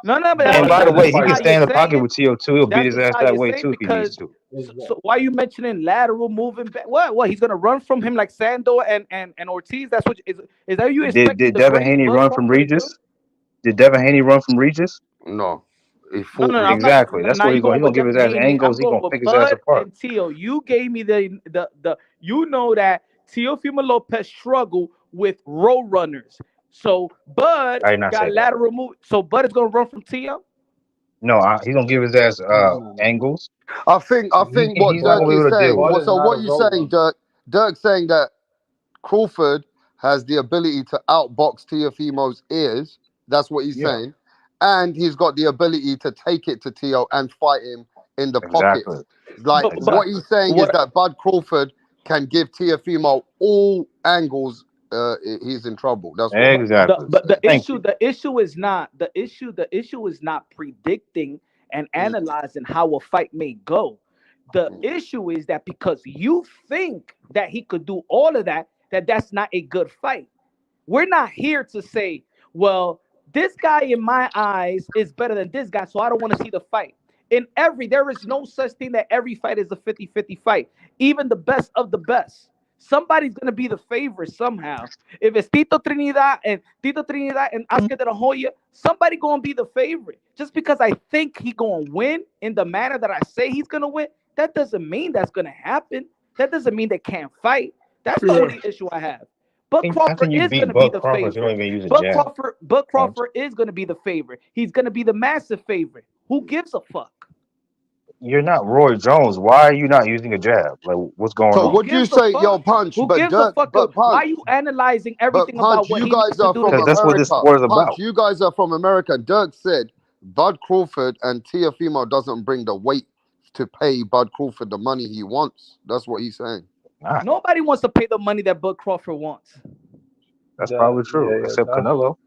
No, but And Bud by the doesn't way, he that's fight can how that. stay you're in the pocket saying. with Tio too. He'll beat That's his just ass how that you're way saying too if he needs because to. so why are you mentioning lateral moving back? What? He's gonna run from him like Sando and Ortiz? That's what is that you expecting Did the Devin great Haney Bud run from Crawford to do? Did Devin Haney run from Regis? No, he No, fought no, no. I'm not. Regis. Exactly. That's Now what you he's going. going He's gonna with give his Devin ass Haney. I'm angles. He's going gonna with pick his ass Bud apart. and Tio. You gave me the. You know that Teofimo Lopez struggled with road runners. So Bud I did not say got that. lateral move. So Bud is gonna run from Tio. No, he's gonna give his ass No. angles. I think what He's not Dirk gonna be is able to deal saying. with Bud it. Well, is so not a what you road saying, runner. Dirk? Dirk saying that Crawford has the ability to outbox Teofimo's ears. That's what he's Yeah, saying. And he's got the ability to take it to Teo and fight him in the pocket. exactly, Like But what exactly. he's saying is what? that Bud Crawford can give Teofimo all angles. He's in trouble. That's what Exactly. But he's Thank you. the issue is not the issue is not predicting and saying. analyzing how a fight may go. The Mm. issue is that because you think that he could do all of that, that's not a good fight. We're not here to say, well, this guy in my eyes is better than this guy, so I don't want to see the fight. There is no such thing that every fight is a 50-50 fight. Even the best of the best. Somebody's gonna be the favorite somehow. If it's Tito Trinidad and Oscar de la Hoya, somebody gonna be the favorite. Just because I think he gonna win in the manner that I say he's gonna win, that doesn't mean that's gonna happen. That doesn't mean they can't fight. That's the only issue I have. Bud How Crawford can you is beat gonna be Bud the Crawford if you don't favorite. even use a jab? Bud Punch. Crawford is gonna be the favorite. He's gonna be the massive favorite. Who gives a fuck? You're not Roy Jones. Why are you not using a jab? Like, what's going So Who on? would you gives a say, yo, fuck? Punch? Who gives a fuck? But Why are Punch, you analyzing but everything Punch, about what you he needs guys to are do to from Because get that's what better? this America. sport is Punch, about. you guys are from America. Dirk said Bud Crawford and Teofimo doesn't bring the weight to pay Bud Crawford the money he wants. That's what he's saying. Nah, Nobody wants to pay the money that Bud Crawford wants. that's probably true, Yeah, except Canelo.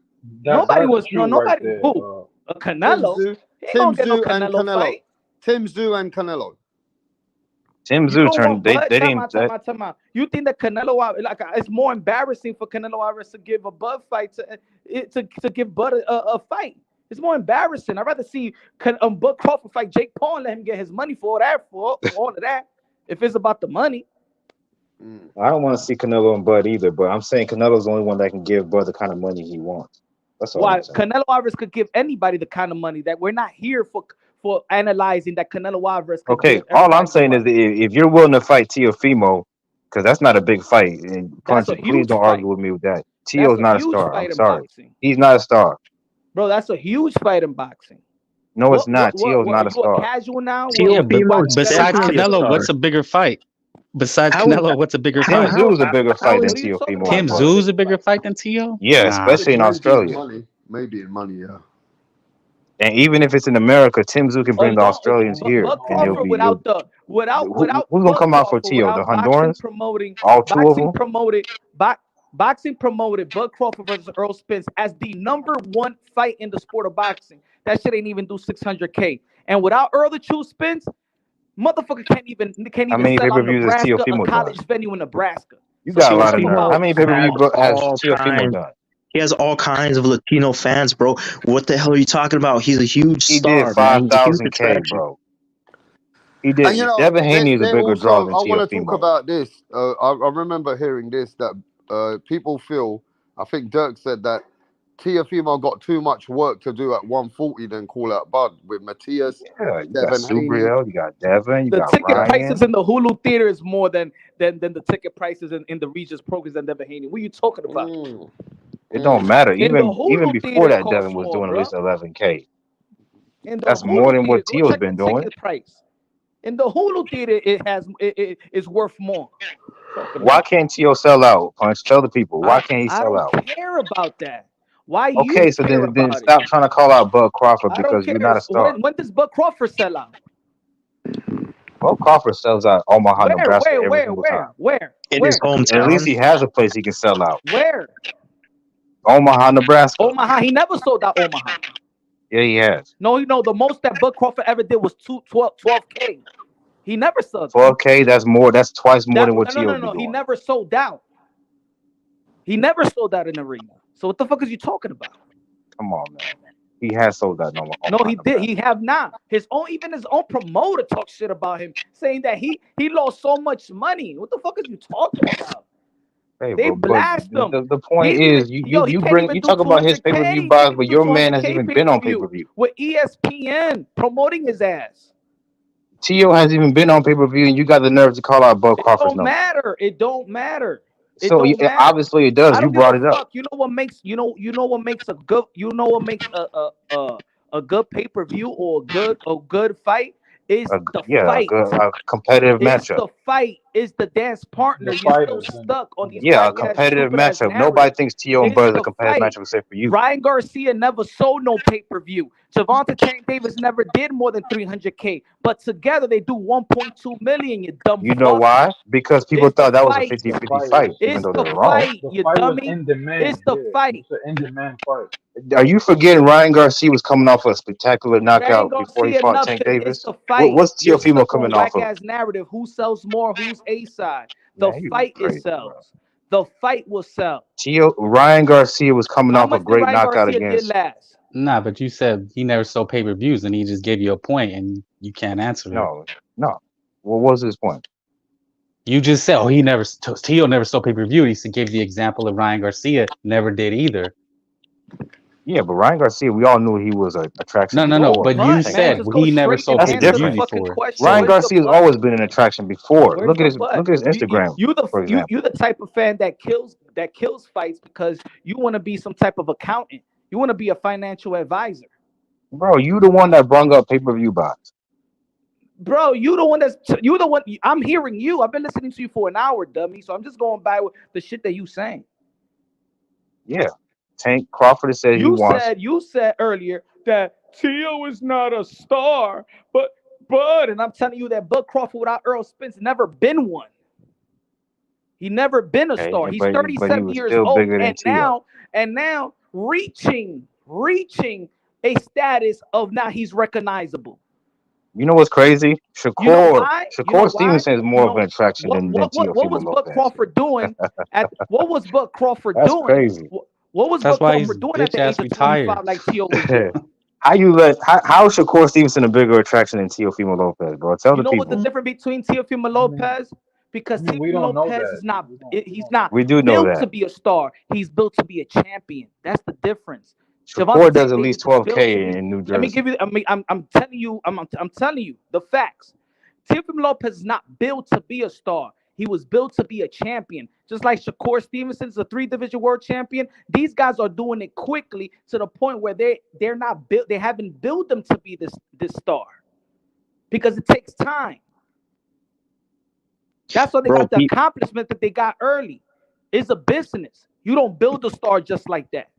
that's true right Nobody there. who a Canelo. He ain't Tim gonna get no Zoo and Canelo Canelo. fight. Tim Zoo and Canelo. Tim You Zoo don't turned. want Bud. They Time didn't. out, time out, time out. You think that Canelo like it's more embarrassing for Canelo Alvarez to give a Bud fight to give Bud a fight? It's more embarrassing. I'd rather see Bud Crawford fight Jake Paul and let him get his money for that for all of that. If it's about the money. Mm. I don't want to see Canelo and Bud either, but I'm saying Canelo's the only one that can give Bud the kind of money he wants. That's all Why I'm saying. Canelo Alvarez could give anybody the kind of money that we're not here for analyzing that Canelo Alvarez could Okay, give all I'm everybody the saying is money. that if you're willing to fight Teofimo, because that's not a big fight, and That's Punch, a please huge don't fight. argue with me with that. That's Tio's a not a huge star. I'm fight in sorry. boxing. He's not a star. Bro, that's a huge fight in boxing. No, it's not. Tio's Are not a you a star. casual now? Yeah, What you Teofimo is watching besides MMA? definitely a Canelo, star. what's a bigger fight? Besides How is Canelo, what's a bigger Tim fight? Zoo's a bigger how fight than is What are you talking Teofimo about? Tim It's not Lopez. a Zoo's a big bigger fight. fight than Teo? Yeah, Nah. especially in Maybe in Australia. money. Maybe in money, yeah. And even if it's in America, Tim Zoo can Oh, bring you the don't. Australians here, Buck and Crawford it'll, who's gonna Buck come out for Crawford Teo? The without boxing Hondurans, promoting all two of boxing them. promoted boxing promoted Buck Crawford versus Earl Spence as the #1 fight in the sport of boxing. That shit ain't even do 600K. And without Earl the True Spence, motherfucker can't even How many sell out pay-per-views has Nebraska, a Teofimo done? college venue in Nebraska. You So got a stop lot of talking nerve. How about Teofimo many has pay-per-view has all Teofimo kinds. done? He has all kinds of Latino fans, bro. What the hell are you talking about? He's a huge He did star, man. He's a huge 5,000K, attraction. bro. He And you did. know, Devin Haney is a they bigger draw also, than I want to talk Teofimo. about this. I remember hearing this that people feel. I think Dirk said that Teofimo got too much work to do at 140 than call out Bud with Matthias, Yeah, you got Devin Haney. Subriel, you got Devin, you the got ticket prices Ryan. in the Hulu theater is more than the ticket prices in the Regis programs and Devin Haney. What are you talking about? Mm, It don't mm. matter. In the Even Hulu theater, before it that, costs Devin was more, doing at bro. least 11K. In the That's more Hulu than theater, what go Teo's check the been doing. ticket price. In the Hulu theater, it is worth more. Talking Why about. can't Teo sell out? Punch, tell the people. Why can't he I sell don't out? care about that. Why you Okay, so care then about it? stop trying to call out Bud Crawford I don't because care. you're not a star. When does Buck Crawford sell out? Bud Crawford sells out Omaha, Where, Nebraska where, every where, single where, time. where, In his where, At least hometown. he has a place he can sell out. where? Omaha, Nebraska. Omaha. He never sold out Omaha. Yeah, he has. No, the most that Buck Crawford ever did was 12K. He never sold that. 12K, that's more. That's twice more than what No. Teo's be He doing. never sold out. He never sold out in the arena. So what the fuck is you talking about? Come on, man. He has sold out No, Omaha, he did. He Nebraska. have not. Even his own promoter talks shit about him, saying that he lost so much money. What the fuck is you talking about? Hey, They bro, but blast him. the point He's even is he can't even you do talk about his pay-per-view 200K. He can't buys, even but do your man hasn't 200K even pay been per on view pay-per-view. with ESPN promoting his ass. Teo hasn't even been on pay-per-view, and you got the nerve to call out Bud It Crawford's don't number. matter. It don't matter. It So don't matter. obviously it does. I You don't give brought a it up. fuck. You know what makes a good pay per view or a good fight is the fight. A competitive It's matchup. the fight. It's the dance partner. The You're still fighters and stuck on these Yeah, a whack ass competitive stupid ass matchup. Nobody narratives. thinks Teo and It's Bud is a the competitive fight. matchup except for you. Ryan Garcia never sold no pay per view. Javante Tank Davis never did more than 300K. But together they do 1.2 million. You dumb You know fuck. why? Because people It's the thought that was a fight. 50-50 fight fight, was even It's though they the were wrong. fight, the you fight was dummy. in demand. It's the Yeah, fight. it's an in demand fight. Are you forgetting Ryan Garcia was coming off a spectacular Ryan knockout before he Garcia, fought Tank nothing. It's Davis? the fight. What's You're Teofimo stuck on coming off whack of? ass narrative. Who sells more? Who's A side? The Man, you fight it crazy, bro. sells. The fight will sell. Ryan Garcia was coming How off a much did great Ryan knockout Garcia did against. last? Nah, but you said he never sold pay-per-views, and he just gave you a point, and you can't answer it. No. What was his point? You just said, oh, Teo never sold pay-per-view. He gave the example of Ryan Garcia never did either. Yeah, but Ryan Garcia, we all knew he was an attraction No. before. But you But man, said just go he never straight sold and That's answer the pay-per-views different. fucking before. question. Ryan Where's the Garcia has but? always been an attraction before. Where's the but? Look at his Instagram, for You example. the type of fan that kills fights because you want to be some type of accountant. You want to be a financial advisor. Bro, you the one that brung up pay-per-view buys. Bro, you the one. I'm hearing you. I've been listening to you for an hour, dummy. So I'm just going by with the shit that you saying. Yeah. Tank Crawford has said he wants. You said earlier that Teo is not a star, but and I'm telling you that Buck Crawford without Earl Spence never been one. He never been a Okay, star. He's but he 37 was years still old, bigger than Teo. and now reaching a status of now he's recognizable. You know what's crazy? You know why? Shakur Stevenson is You more of know an attraction than what Teofimo was Buck Lopez. Crawford doing what was Buck Crawford That's doing? crazy. What was That's Buck why he's Crawford doing at bitch the age ass of retired. 25 like Teo was doing? how is Shakur Stevenson a bigger attraction than Teofimo Lopez, bro? Tell You the know what the people. difference between Teofimo I mean, Lopez? Because we Teofimo don't know Lopez that. is not We he's don't not We do know built to that. be a star. He's built to be a champion. That's the difference. Javante Shakur does Tank at Davis least is built to 12K be. in New Let me Jersey. give you. I mean, I'm telling you. I'm telling you the facts. Teofimo Lopez is not built to be a star. He was built to be a champion. Just like Shakur Stevenson's a 3-division world champion. These guys are doing it quickly to the point where they're not built. They haven't built them to be this star because it takes time. That's why they Bro, got the accomplishment that they got early. It's a business. You don't build a star just like that.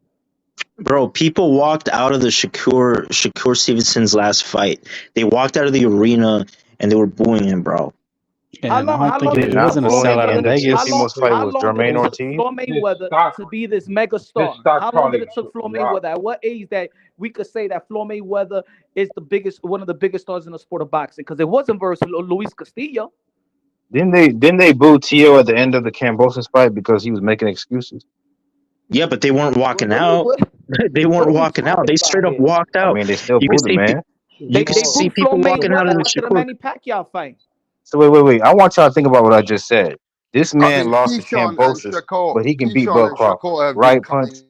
Bro, people walked out of the Shakur Stevenson's last fight. They walked out of the arena and they were booing him, bro. How And I long? don't How think long They're did it it not took wasn't a Floyd booing sellout in him. Mayweather? How Vegas. long? Teofimo's fight How was long did Jermaine it his, took Ortiz. Floyd his Mayweather stock to be this mega his star? stock How long did probably it took Floyd dropped. Mayweather? At what age that we could say that Floyd Mayweather is the biggest, one of the biggest stars in the sport of boxing? Because it wasn't versus Luis Castillo. Didn't they boo Teo at the end of the Cambosis fight because he was making excuses? Yeah, but they weren't walking What are you? out. What, They what weren't are we walking out. talking They about straight up here? walked I out. mean, they still You could booed him, see man. you could They see booed people Floyd walking out of Mayweather the after the Shakur. Manny Pacquiao fight. So wait. I want y'all to think about what I just said. This I man mean, lost to Cambosis, but he can beat Bud Crawford. Shakur have been Right punch? coming.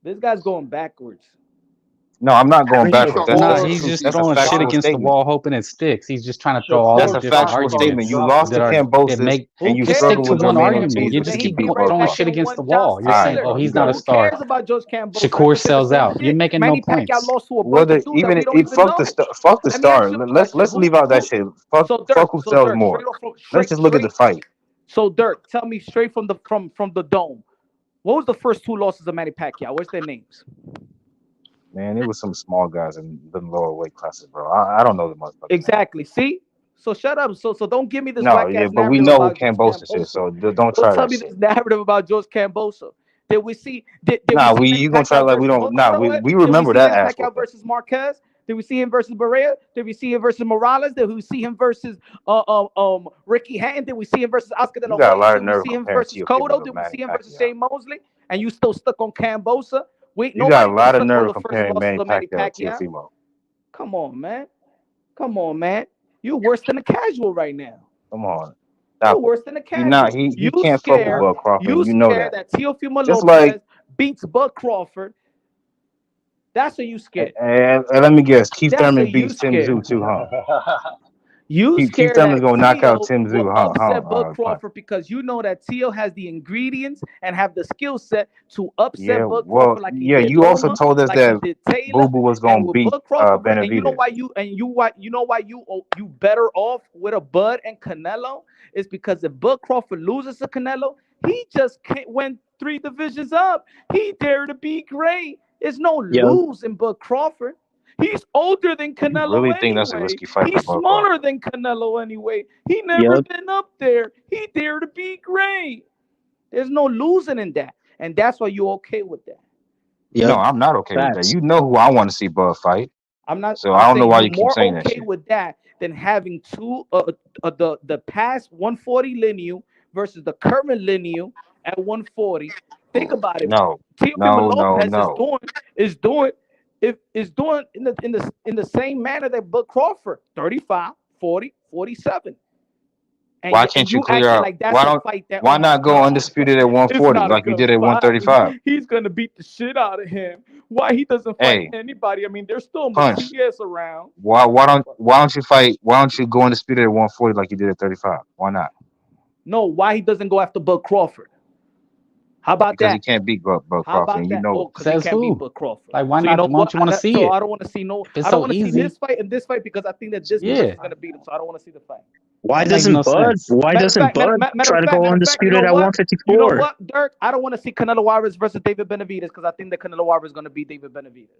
This guy's going backwards. No, I'm not going backwards. That's Nah, that's a he's true. just That's a throwing shit factual against the statement. wall, hoping it sticks. He's just trying to throw all That's these a Shakur different stock factual probably statement. arguments You dropped lost that to today. are that Cambosis, make Who and you just cares? stick struggle to with Who one Jermaine cares? argument. Ortiz, You but Then just you he can keep beat be Bud right throwing back shit Crawford. on against the one John wall. You're All saying, right, Taylor. oh, bro. he's You not got a Who it. star. cares about George Cambosa? Shakur Because the sells same out. You're shit. making no Manny Pacquiao points. lost to a bunch Whether of dudes that even we don't if even fuck the know. fuck the Let me ask star. you a Let's question. leave out that shit. So Fuck Dirk, who sells more. straight off from Let's just look at the fight. So Dirk, tell me straight from the dome. What was the first two losses of Manny Pacquiao? What's their names? Man, it was some small guys in the lower weight classes, bro. I don't know the motherfuckers' name. Exactly. See? So shut up. So don't give me this No, whack yeah, ass but we narrative know who about George Cambosis is, Cambosa. so don't Don't try tell that me shit. this narrative about George Cambosa. Did we see Nah, Manny you gonna try Pacquiao like we versus don't. Nah, hold on, we did we remember see that Manny ass Pacquiao whooping. versus Marquez? Did we see him versus Berea? Did we see him versus Morales? Did we see him versus Ricky Hatton? Did we see him versus Oscar De You La got a Hoya? lot of Did we nerve see him comparing versus Cotto? Teofimo to Did we Manny see him versus Pacquiao. Shane Mosley? And you still stuck on Cambosa? Wait, You got nobody a was lot of stuck on nerve the first comparing losses Manny of Manny Pacquiao to Pacquiao. Teofimo. Come on, man. Come on, man. You're worse than a casual right now. Come on, You're stop it. worse than a You're not. casual. He can't fuck with Bud Crawford, and you know Scared that. that Teofimo Just like, Lopez beats Bud Crawford. That's what you scared. and let me guess, Keith That's Thurman what you beats Tim Tszyu scared. too, huh? You Keith scared Thurman's that gonna knock out Teo Tim will Tszyu, upset Bud Punch. Crawford because you know that Teo has the ingredients and have the skill set to Yeah, upset Bud well, Crawford like he yeah. did You also Loma, told us like he that did Taylor, Boo Boo was and gonna with beat Bud Crawford. And you know Benavides. why you better off with a Bud and Canelo is because if Bud Crawford loses to Canelo, he just went 3 divisions up. He dared to be great. There's no Yeah, lose in Bud Crawford. He's older than You Canelo really think that's a anyway. risky fight for He's Bud smaller Crawford? than Canelo anyway. He never yeah, been up there. He dared to be great. There's no losing in that. And that's why you're okay with that. yeah. No, I'm not okay with that. Facts. You know who I want to see Bud fight, so I'm I don't know saying why you're you keep more saying that okay shit. with that than having the past 140 lineal versus the current lineal at 140. Think about it. No, Teofimo no, no, Lopez no. is doing in the same manner that Bud Crawford, 35, 40, 47. Why And can't you you clear acting out? like that's a fight that, oh Why my not go God, undisputed at it's 140 not a like you good did at fight. 135? He's gonna beat the shit out of him. Why he doesn't fight Hey, anybody? I mean, there's still Punch. Matias around. Why don't you fight? Why don't you go undisputed at 140 like you did at 35? Why not? No, why he doesn't go after Bud Crawford? How about Because he that? can't beat Bud How Crawford, about and you that? know Oh, it. because he Says can't beat who? Bud Crawford. Like, why So you not? know Why don't what? you want to see So it? I don't want to see no. If it's I don't so want to see easy, this fight and this fight because I think that this yeah, person's gonna beat him. So I don't want to see the fight. Why that makes doesn't no Bud? sense. Why doesn't Bud try to go Matter of fact, you know undisputed at what? You know 154? what, Dirk? I don't want to see Canelo Alvarez versus David Benavides because I think that Canelo Alvarez is gonna beat David Benavides.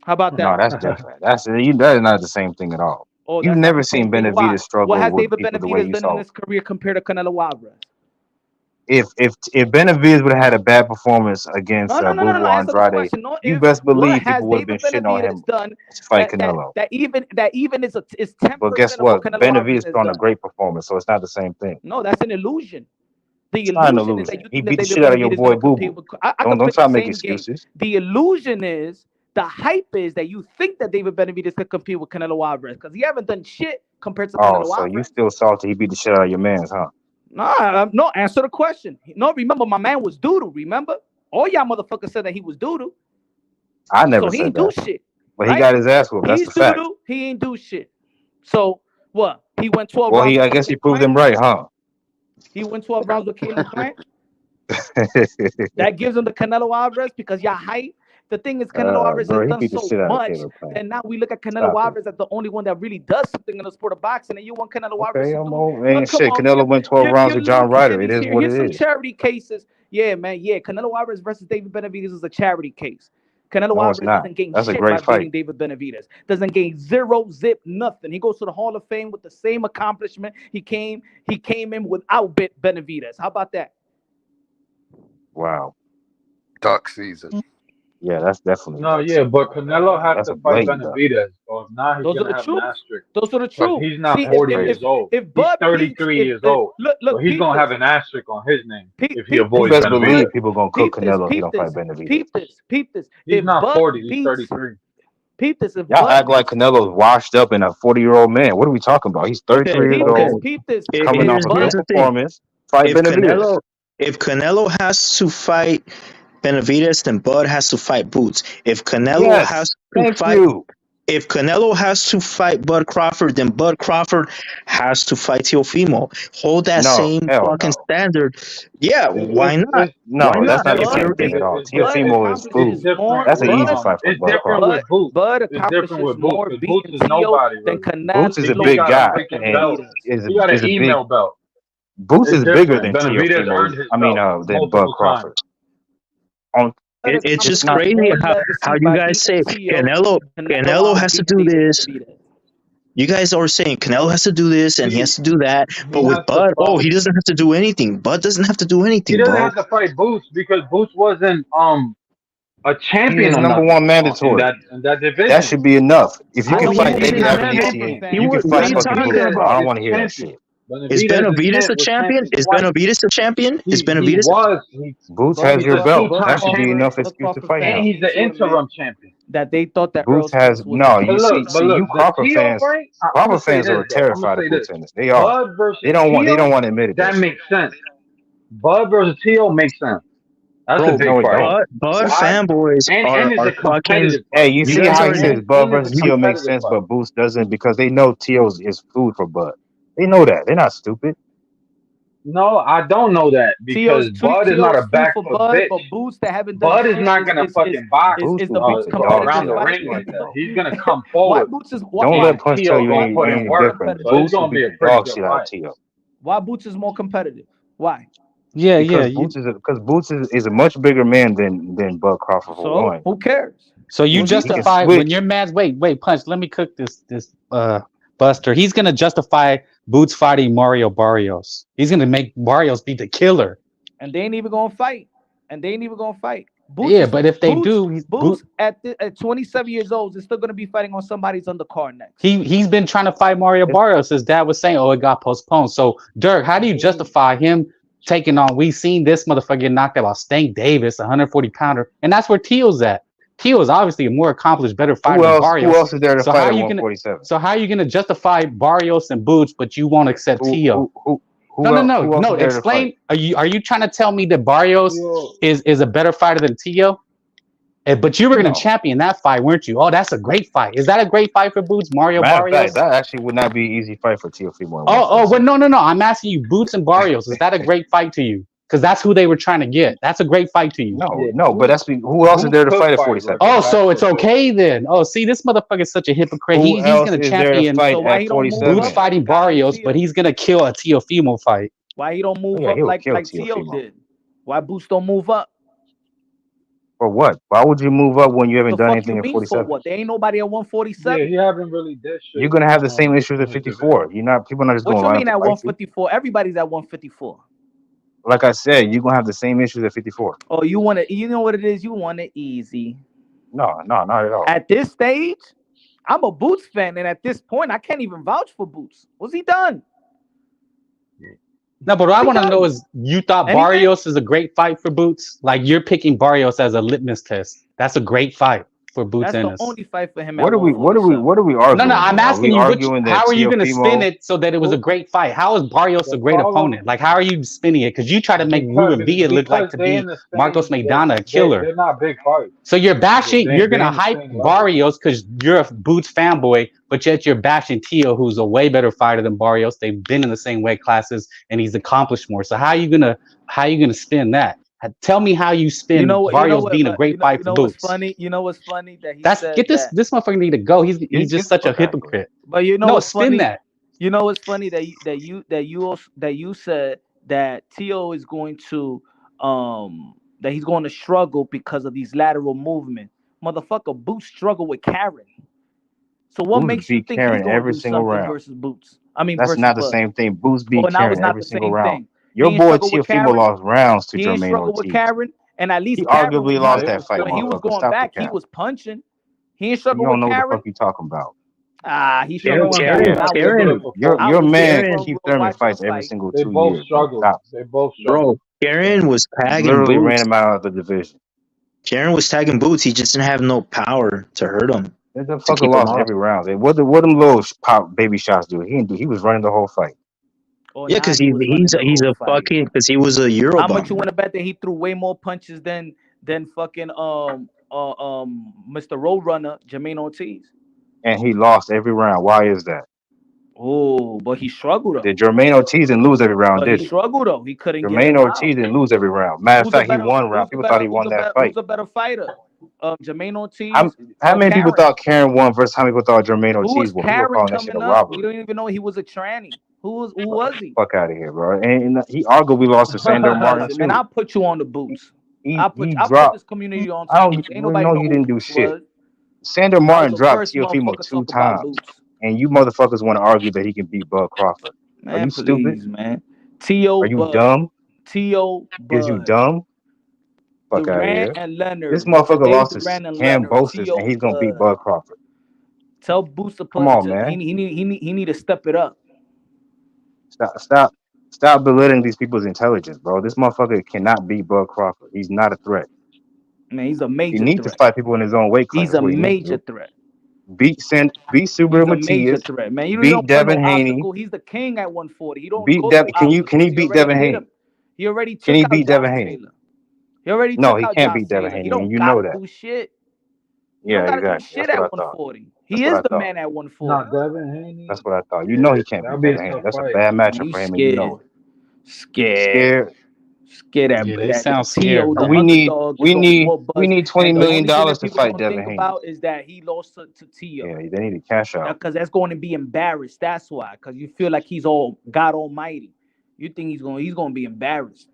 How about No, that? that's different. That is not the same thing at all. Oh, You've that's not never the same seen thing. Why? Benavides What struggle has with David people the way Benavides you done in saw. his career compared to Canelo Alvarez? If Benavides would have had a bad performance against No. Boo Boo Answer the Andrade, question. No, you if best what believe has people would have been David shitting on Benavides him done to fight that Canelo. even is 10% But guess of what what? Canelo Alvarez Benavides has put on a done? great performance, so it's not the same thing. No, that's an illusion. The It's not an illusion is that illusion. you He think that beat the David shit out of your Benavides is going boy to Boo compete Boo. with. I could Don't play try the to make same game. excuses. The illusion is the hype is that you think that David Benavides could compete with Canelo Alvarez because he haven't done shit compared to Oh, Canelo so you Alvarez. still salty? He beat the shit out of your man's, huh? No, answer the question. No, remember, my man was doodoo, remember? All y'all motherfuckers said that he was doodoo. I never So he said ain't do that. shit, But he right? got his ass whooped. That's He's the fact. doodoo. He ain't do shit. So what? He went 12 Well, rounds I with guess he Caleb proved Plant. him right, huh? He went 12 rounds with Caleb Plant. That gives him the Canelo Alvarez because y'all hype The thing is, Canelo Alvarez has Bro, he done beat the so shit out of much Caleb Plant. that now we look at Canelo Stop it. Alvarez as the only one that really does something in the sport of boxing, and you want Canelo Alvarez Okay, to I'm do? on. Well, Man, come shit. on, Canelo went 12 rounds you're with John losing Ryder. It these is here. what Here's it some is. charity cases. Yeah, man. Yeah, Canelo Alvarez versus David Benavides is a charity case. Canelo No, it's Alvarez not. doesn't gain That's a shit by great fight. beating David Benavides. Doesn't gain zero, zip, nothing. He goes to the Hall of Fame with the same accomplishment. He came in without Benavides. How about that? Wow. Duck season. Yeah, that's definitely No, duck yeah, season. but Canelo has That's to a fight blatant duck. Benavides. So if not, he's Those are gonna the have an truth. asterisk. Those are the Because truth. he's not See, That's 40 crazy. years old. if He's Bud beats, 33 years old. So look, he's peep gonna have this. an asterisk on his name if he Peep You avoids this. best If Bud, believe Benavides. people gonna cook Canelo if he peep don't fight this, Benavides. peep this. He's If not Bud 40. He's beats, 33. peep this. If Y'all Bud act like beats, Canelo's washed up and a 40-year-old man. What are we talking about? He's Okay, 33 years peep okay. this, old, peep this. coming If off a Here's good Bud, the thing. performance. Fight If Benavides. Canelo has to fight Benavides, then Bud has to fight Boots. If Canelo has Yes. to Thank fight you. If Canelo has to fight Bud Crawford, then Bud Crawford has to fight Teofimo. Hold that No, same hell fucking no. standard. Yeah, why not? Why No, not? that's not the If Bud same you're thing at beats, all. It's Bud different. Teofimo is It's accomplishes food. more. different That's an with easy fight for it's Bud different Crawford. with Boots. Bud It's different accomplishes with Boots more because Boots beating is Tio nobody than really. Boots is a Canelo He big got a guy beat freaking and belt. Benavides. is He got an a big email belt. Boots It's is bigger different. than Benavides earned Teofimo's his belt than Bud multiple times. Crawford. On Bud it's it's just accomplishes not crazy more how legacy you by guys beating say Tio than Canelo Canelo Alvarez has to beating do David this. Benavides. You guys are saying Canelo has to do this and he has He to do that. he But with has to Bud, oh, fight. he doesn't have to do anything. Bud doesn't have to do He anything, doesn't bro. have to fight Boots because Boots wasn't a he was champion or number nothing one in mandatory. that That division. should be enough. If you I can know He what fight you're David ain't saying a as a champion. Crawford Avanesyan, fan. you can What are fight you fucking talking Boots. I about? don't Benavides want to is hear that champion. shit. Is Benavides A was champion? champion Is twice. Benavides a champion? Is He Benavides? was. Boots Bud, has He's your a Bud, belt. Bud That two-time should be Crawford, enough champion, for the excuse to Crawford fight and him. fans, he's the please would admit interim champion. that they thought that Earl Boots Spence has was a no. You champion. But see, look, you the Crawford Tio fans. fight. I'm gonna Crawford say fans this are though. I'm gonna terrified of say this. Boots in this. They are. Bud They versus don't want. They Tio, don't want to admit it. That that shit. makes sense. Bud versus Tio makes sense. That's a Bro, big No, it fight. don't. Bud Why? fanboys And it's are a fucking. competitive Hey, fight. you You see guys how he are says Bud And it's versus a you. Tio makes competitive sense, fight. but Boots doesn't because they know Tio's is food for Bud. They know that. They're not stupid. No, I don't know that because Bud is not a Tio's food back for foot Bud, bitch. but Boots that haven't done Bud is shit not gonna fucking box Boots is will the beat most the dog around competitive shit the out of fight. ring Tio. like that. He's gonna Why, come why forward, Boots is Don't why let and Punch tell Tio you gonna put in anything more work. different. competitive? So it's Boots will gonna be beat a the pretty dog good shit out of fight. Tio Why Boots is more competitive? Why? Yeah, yeah. because Boots is a much bigger man than Bud Crawford for So one. who cares? So you Who's he He can got? justify when switch. your man's wait, Punch, let me cook this Buster. He's gonna justify Boots fighting Mario Barrios. He's gonna make Barrios be the killer. And they ain't even gonna fight. Yeah, but if they do, Boots at 27 years old is still gonna be fighting on somebody's undercard next. he's been trying to fight Mario Barrios. His dad was saying, oh, it got postponed. So Dirk, how do you justify him taking on? We seen this motherfucker get knocked out by Stank Davis, 140 pounder, and that's where Teal's at. Teal is obviously a more accomplished, better fighter than Barrios. Who else is there to So fight how at are you gonna? 147? So how are you gonna justify Barrios and Boots, but you won't accept Teal? Who else is there to fight? Explain. Are you trying to tell me that Barrios is a better fighter than Teal? But you were going to champion that fight, weren't you? Oh, that's a great fight. Is that a great fight for Boots, Mario Matter of Barrios? fact, that actually would not be an easy fight for Teofimo. Well, no. I'm asking you, Boots and Barrios. Is that a great fight to you? Because that's who they were trying to get. That's a great fight to you. No, but who else is there to fight at 47? Oh, so it's okay then. Oh, see, this motherfucker is such a hypocrite. He's going to champion Boots fighting Barrios, but he's going to kill a Teofimo fight. Why he don't move up like Tio did? Why Boots don't move up? For what? Why would you move up when you haven't done anything at 47? For what? There ain't nobody at 147. Yeah, you haven't really did shit. You're gonna have the same issues at 54. People are not just going. What you mean at 154? Everybody's at 154. Like I said, you're gonna have the same issues at 54. Oh, you want it? You know what it is? You want it easy. No, not at all. At this stage, I'm a Boots fan, and at this point, I can't even vouch for Boots. What's he done? No, but what I want to know is, you thought Barrios is a great fight for Boots? Like, you're picking Barrios as a litmus test. That's a great fight for Boots. That's the only fight for him. What are we arguing? No, I'm asking you, how are you going to Teofimo... spin it so that it was a great fight? How is Barrios a great opponent? Like, how are you spinning it? Because you try to make Ruben Villa look like to be Marcos Maidana, a killer. They're not big fights. So you're bashing, you're going to hype Barrios because you're a Boots fanboy, but yet you're bashing Tio, who's a way better fighter than Barrios. They've been in the same weight classes, and he's accomplished more. So how are you gonna spin that? Tell me how you spin Barrios being a great fight for what's Boots. funny? You know what's funny that he That's said get that. this motherfucker need to go. He's Get just the such a fuck out of here. hypocrite. But you know No, what's spin funny? that. You know what's funny that Teo is going to that he's going to struggle because of these lateral movements. Motherfucker, Boots struggle with Karen. So what Boots makes you beat think he's Karen going to every do single something round. versus Boots? I mean That's versus not the Bud. same thing. Boots Oh, beat now it's Karen not every the single same round. thing. Your He ain't boy struggle with Teofimo Karen. lost rounds to He ain't Jermaine struggle with Ortiz. Karen. And at He least Karen, arguably when he lost was They that were fight, when he was similar. motherfucker. going Stop the back, he cap. was punching. He ain't You struggle don't with know what the Karen. fuck you talking about. He They struggled were with they Karen were when I was similar there. Karen, before. I Your was there man Karen, front Keith row Thurman watching the fights every fight. single They 2 years, bro. Stop. They both bro. struggled. Karen was You tagging literally ran Boots. him out of the division. Karen was tagging Boots. He just didn't have no power to hurt him, This to fucker keep him lost off. every round. And what them little pop baby shots do? He didn't do. He was running the whole fight. Oh, Yeah, now because he was running the he's whole a fight. fucking because he was a How much you Eurobomb. want to bet that he threw way more punches than fucking Mr. Roadrunner Jermaine Ortiz? And he lost every round. Why is that? Oh, but he struggled though. Did Jermaine Ortiz didn't lose every round, But he did he? struggled though. He couldn't get Jermaine him out. Ortiz didn't lose every round. Matter of Who's a fact, he better? won a round. Who's a People thought better? he won that Who's fight. a better fighter? Jermaine How, Ortiz how or many people Karen? thought Karen won versus how many people thought Jermaine Who was Ortiz won? People were Karen calling that shit a coming up? We robbery. don't even know he was a tranny. Who Bro, was he? fuck out of here, bro. And he arguably lost to Sandor Martin Listen, man, too. I'll put you on the He Boots. he I'll put dropped. this community on to I the don't Boots. Ain't nobody know know he who didn't do Boots shit. was. Sandor I was Martin the dropped first Teofimo motherfucker two talk about times, Boots. and you motherfuckers want to argue that he can beat Bud Crawford. Are Man, you stupid? please, man. T.O. Are you Bud. dumb? T.O. Is you Bud. dumb? Fuck out of Durant here. and This Leonard. motherfucker Dave lost to Durant and Cam Leonard. Bosis, and T.O. he's gonna beat Bud. Bud Crawford. Tell Boots to Come put on, he man. need to step it up. Stop belittling these people's intelligence, bro. This motherfucker cannot beat Bud Crawford. He's not a threat. Man, he's a He major needs to threat. fight people in his own weight class. He's That's a what he needs to major do. threat. Beat Subaru He's a major Matias. threat, man. You Beat don't put no Devin Haney. obstacle. He's the king at 140. He don't Beat go Devin. through Can he obstacles. He beat already Devin hit Haney? him. He already Can took he out beat Devin Josh Haney? Taylor. He already No, took he out can't Josh beat Devin Taylor. He Haney, and don't you know gotta that. do shit. He don't Yeah, gotta do exactly. shit That's what at I thought. 140. That's He what is I the thought. man at 140. Not Devin Haney. That's what I thought. You know Yeah, he can't that'll beat be a Devin Haney. tough That's a fight. bad Man, matchup you for him, and you know scared. it. You Scared. scared? Scared Yeah, they that sound T.O., scared, the We man. need underdog, is we gonna be need more we buzz. need $20 And the million only thing that to people fight don't Devin think Haney. about is that he lost to T.O. Yeah, they need to cash out. Because that's going to be embarrassed. That's why. Because you feel like he's all God Almighty. You think he's gonna be embarrassed.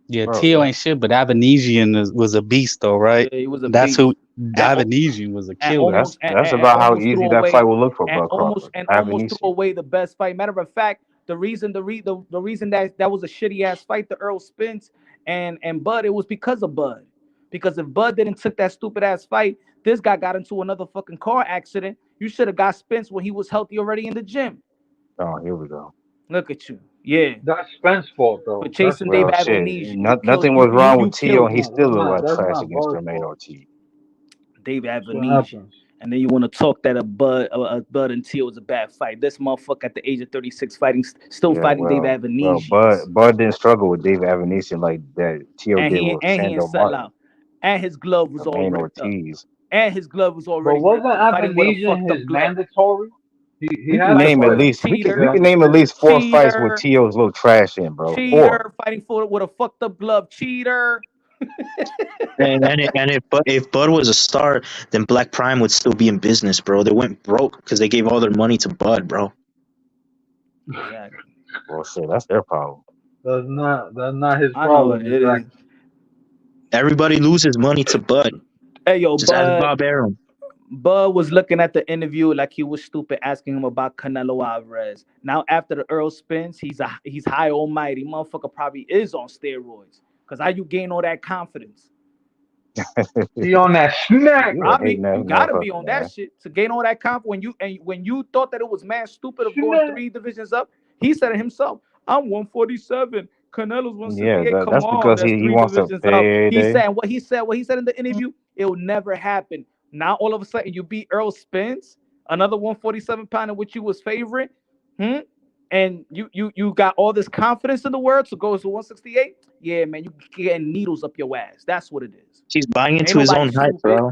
Yeah, Bro, Tio ain't shit, but Avanesian was a beast, though, right? Yeah, he was a That's beast. who And, Avanesian was a and killer. that's about how almost threw easy that away fight will look for Bud Crawford. almost threw Avenisian. away the best fight. Matter of fact, the reason that was a shitty ass fight, the Earl Spence and Bud, it was because of Bud. Because if Bud didn't took that stupid ass fight, this guy got into another fucking car accident. You should have got Spence when he was healthy already in the gym. Oh, here we go. Look at you. Yeah. That's Spence fault For though. That's chasing Dave Well, Spence fault. shit. Avenesian. You killed Nothing was wrong you with Tio, killed and he him. still looked like That's trash not against Bud's Jermaine fault. Ortiz. Dave That's what Avenesian. happens. And then you want to talk that a Bud and Teal was a bad fight. This motherfucker at the age of 36 still Yeah, fighting Dave well, Avenesian. Bud didn't struggle with David Avenisian like that Tio did with And he ain't Sandor sell Martin, out. And his glove was all Jermaine ripped up. Ortiz. And his glove was But already wasn't ripped up, fighting with a Avenesian fucked his up glove. mandatory? He We can had to name at fight Motherfucker, him. least we cheater, can name at least 4 fights with cheater, Tio's little trash in, bro. 4. cheater, fighting for it with a fucked up glove, cheater. If Bud was a star, then Black Prime would still be in business, bro. They went broke because they gave all their money to Bud, bro. Exactly. Well, shit, that's their problem. That's not his I know problem, it is. exactly. Everybody loses money to Bud. Hey yo, Just ask Bud. Bob Arum. Bud was looking at the interview like he was stupid, asking him about Canelo Alvarez. Now after the Earl Spence, he's high almighty. Motherfucker probably is on steroids. Cause how you gain all that confidence? He on that snack. You a Robbie, hating ass you gotta be motherfucker, on that man. shit to gain all that confidence. When you thought that it was man stupid of going Snack. 3 divisions up, he said it himself. I'm 147. Canelo's Yeah, 168. Come that's on, because that's he 3 wants to divisions up. pay every He day. said what he said in the interview. It'll never happen. Now all of a sudden you beat Earl Spence, another 147 pounder, which you was favorite. And you got all this confidence in the world to go to 168. Yeah, man, you getting needles up your ass. That's what it is. He's buying Ain't into his nobody own hype, stupid. bro.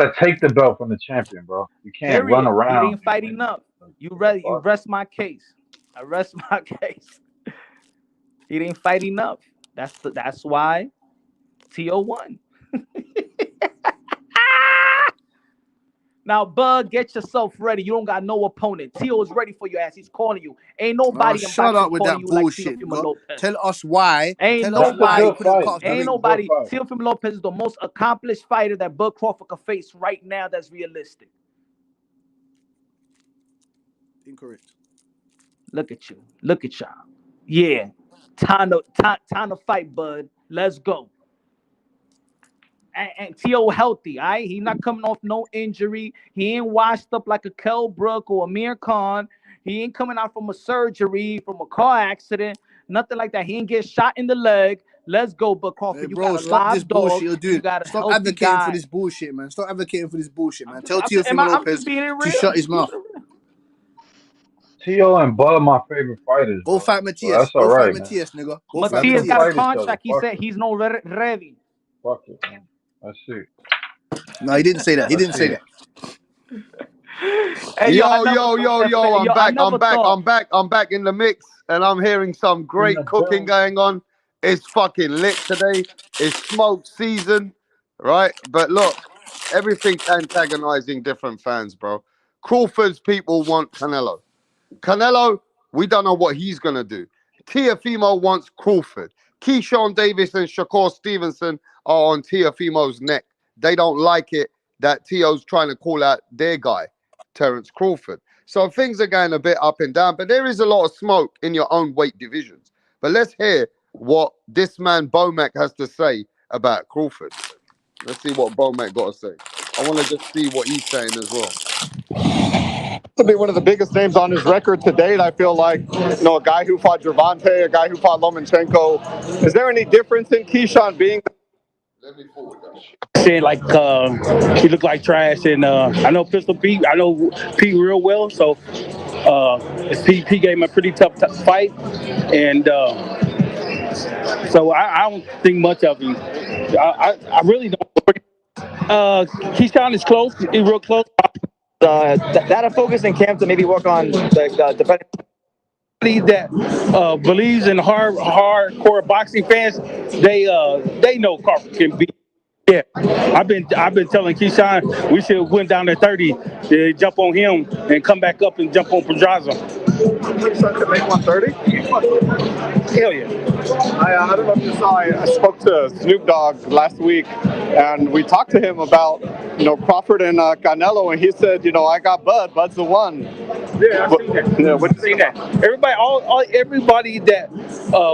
gotta take the belt from the champion, bro. You can't run Period. He around didn't fight enough. You rest my case. I rest my case. He didn't fight enough. That's why Teo won. Now, Bud, get yourself ready. You don't got no opponent. Teo is ready for your ass. He's calling you. Ain't nobody in Shut boxing up with calling that you like bullshit, Teofimo nigga. Lopez. Tell us why. Ain't Tell us That's a why he nobody. good couldn't fight. cut the Ain't ring. Good nobody. fight. Teofimo Lopez is the most accomplished fighter that Bud Crawford could face right now. That's realistic. Incorrect. Look at you. Look at y'all. Yeah. Time to fight, Bud. Let's go. And Teo healthy, all right? He not coming off no injury. He ain't washed up like a Kell Brook or Amir Khan. He ain't coming out from a surgery, from a car accident, nothing like that. He ain't get shot in the leg. Let's go, Bud Crawford. Hey, You bro, got a stop this live dog. bullshit you're You doing. got a Stop healthy advocating for guy. this bullshit, man. Stop advocating for this bullshit, man. I'm Tell just, Teofimo I'm Lopez just being to real. shut I'm his just being mouth. real. Tio and Bud my favorite fighters, Go bro. fight So Matthias. that's all Go fight right, man. Matthias, nigga. Go fight Let Matias them got a Matthias. fight each other. contract. He Fuck said it. he's no ready. Fuck it, man. Let's see. No, he didn't say that. He Let's didn't say see. that. Hey, yo, I never thought that. I'm Yo, I back. never thought. I'm back in the mix, and I'm hearing some In great the cooking building. going on. It's fucking lit today. It's smoke season, right? But look, everything's antagonizing different fans, bro. Crawford's people want Canelo. Canelo, we don't know what he's gonna do. Teofimo wants Crawford. Keyshawn Davis and Shakur Stevenson are on Teofimo's neck. They don't like it that Teo's trying to call out their guy, Terence Crawford. So things are going a bit up and down, but there is a lot of smoke in your own weight divisions. But let's hear what this man Bomac has to say about Crawford. Let's see what Bomac got to say. I want to just see what he's saying as well. To be one of the biggest names on his record to date. I feel like, a guy who fought Gervonta, a guy who fought Lomachenko. Is there any difference in Keyshawn being? Let me forward that. Saying like he looked like trash, and I know Pistol Pete. I know Pete real well, so Pete gave him a pretty tough fight, and so I don't think much of him. I really don't. Keyshawn is close. He's real close. That'll focus in camp to maybe work on the depending. That believes in hardcore boxing fans, they know Crawford can beat. Yeah, I've been telling Keyshawn we should win down to 30, jump on him and come back up and jump on Pedraza. Keyshawn can make 130? Hell yeah. I don't know if you saw, I spoke to Snoop Dogg last week, and we talked to him about, Crawford and Canelo, and he said, I got Bud. Bud's the one. Yeah, I've seen that. Yeah, what I've seen that. Everybody that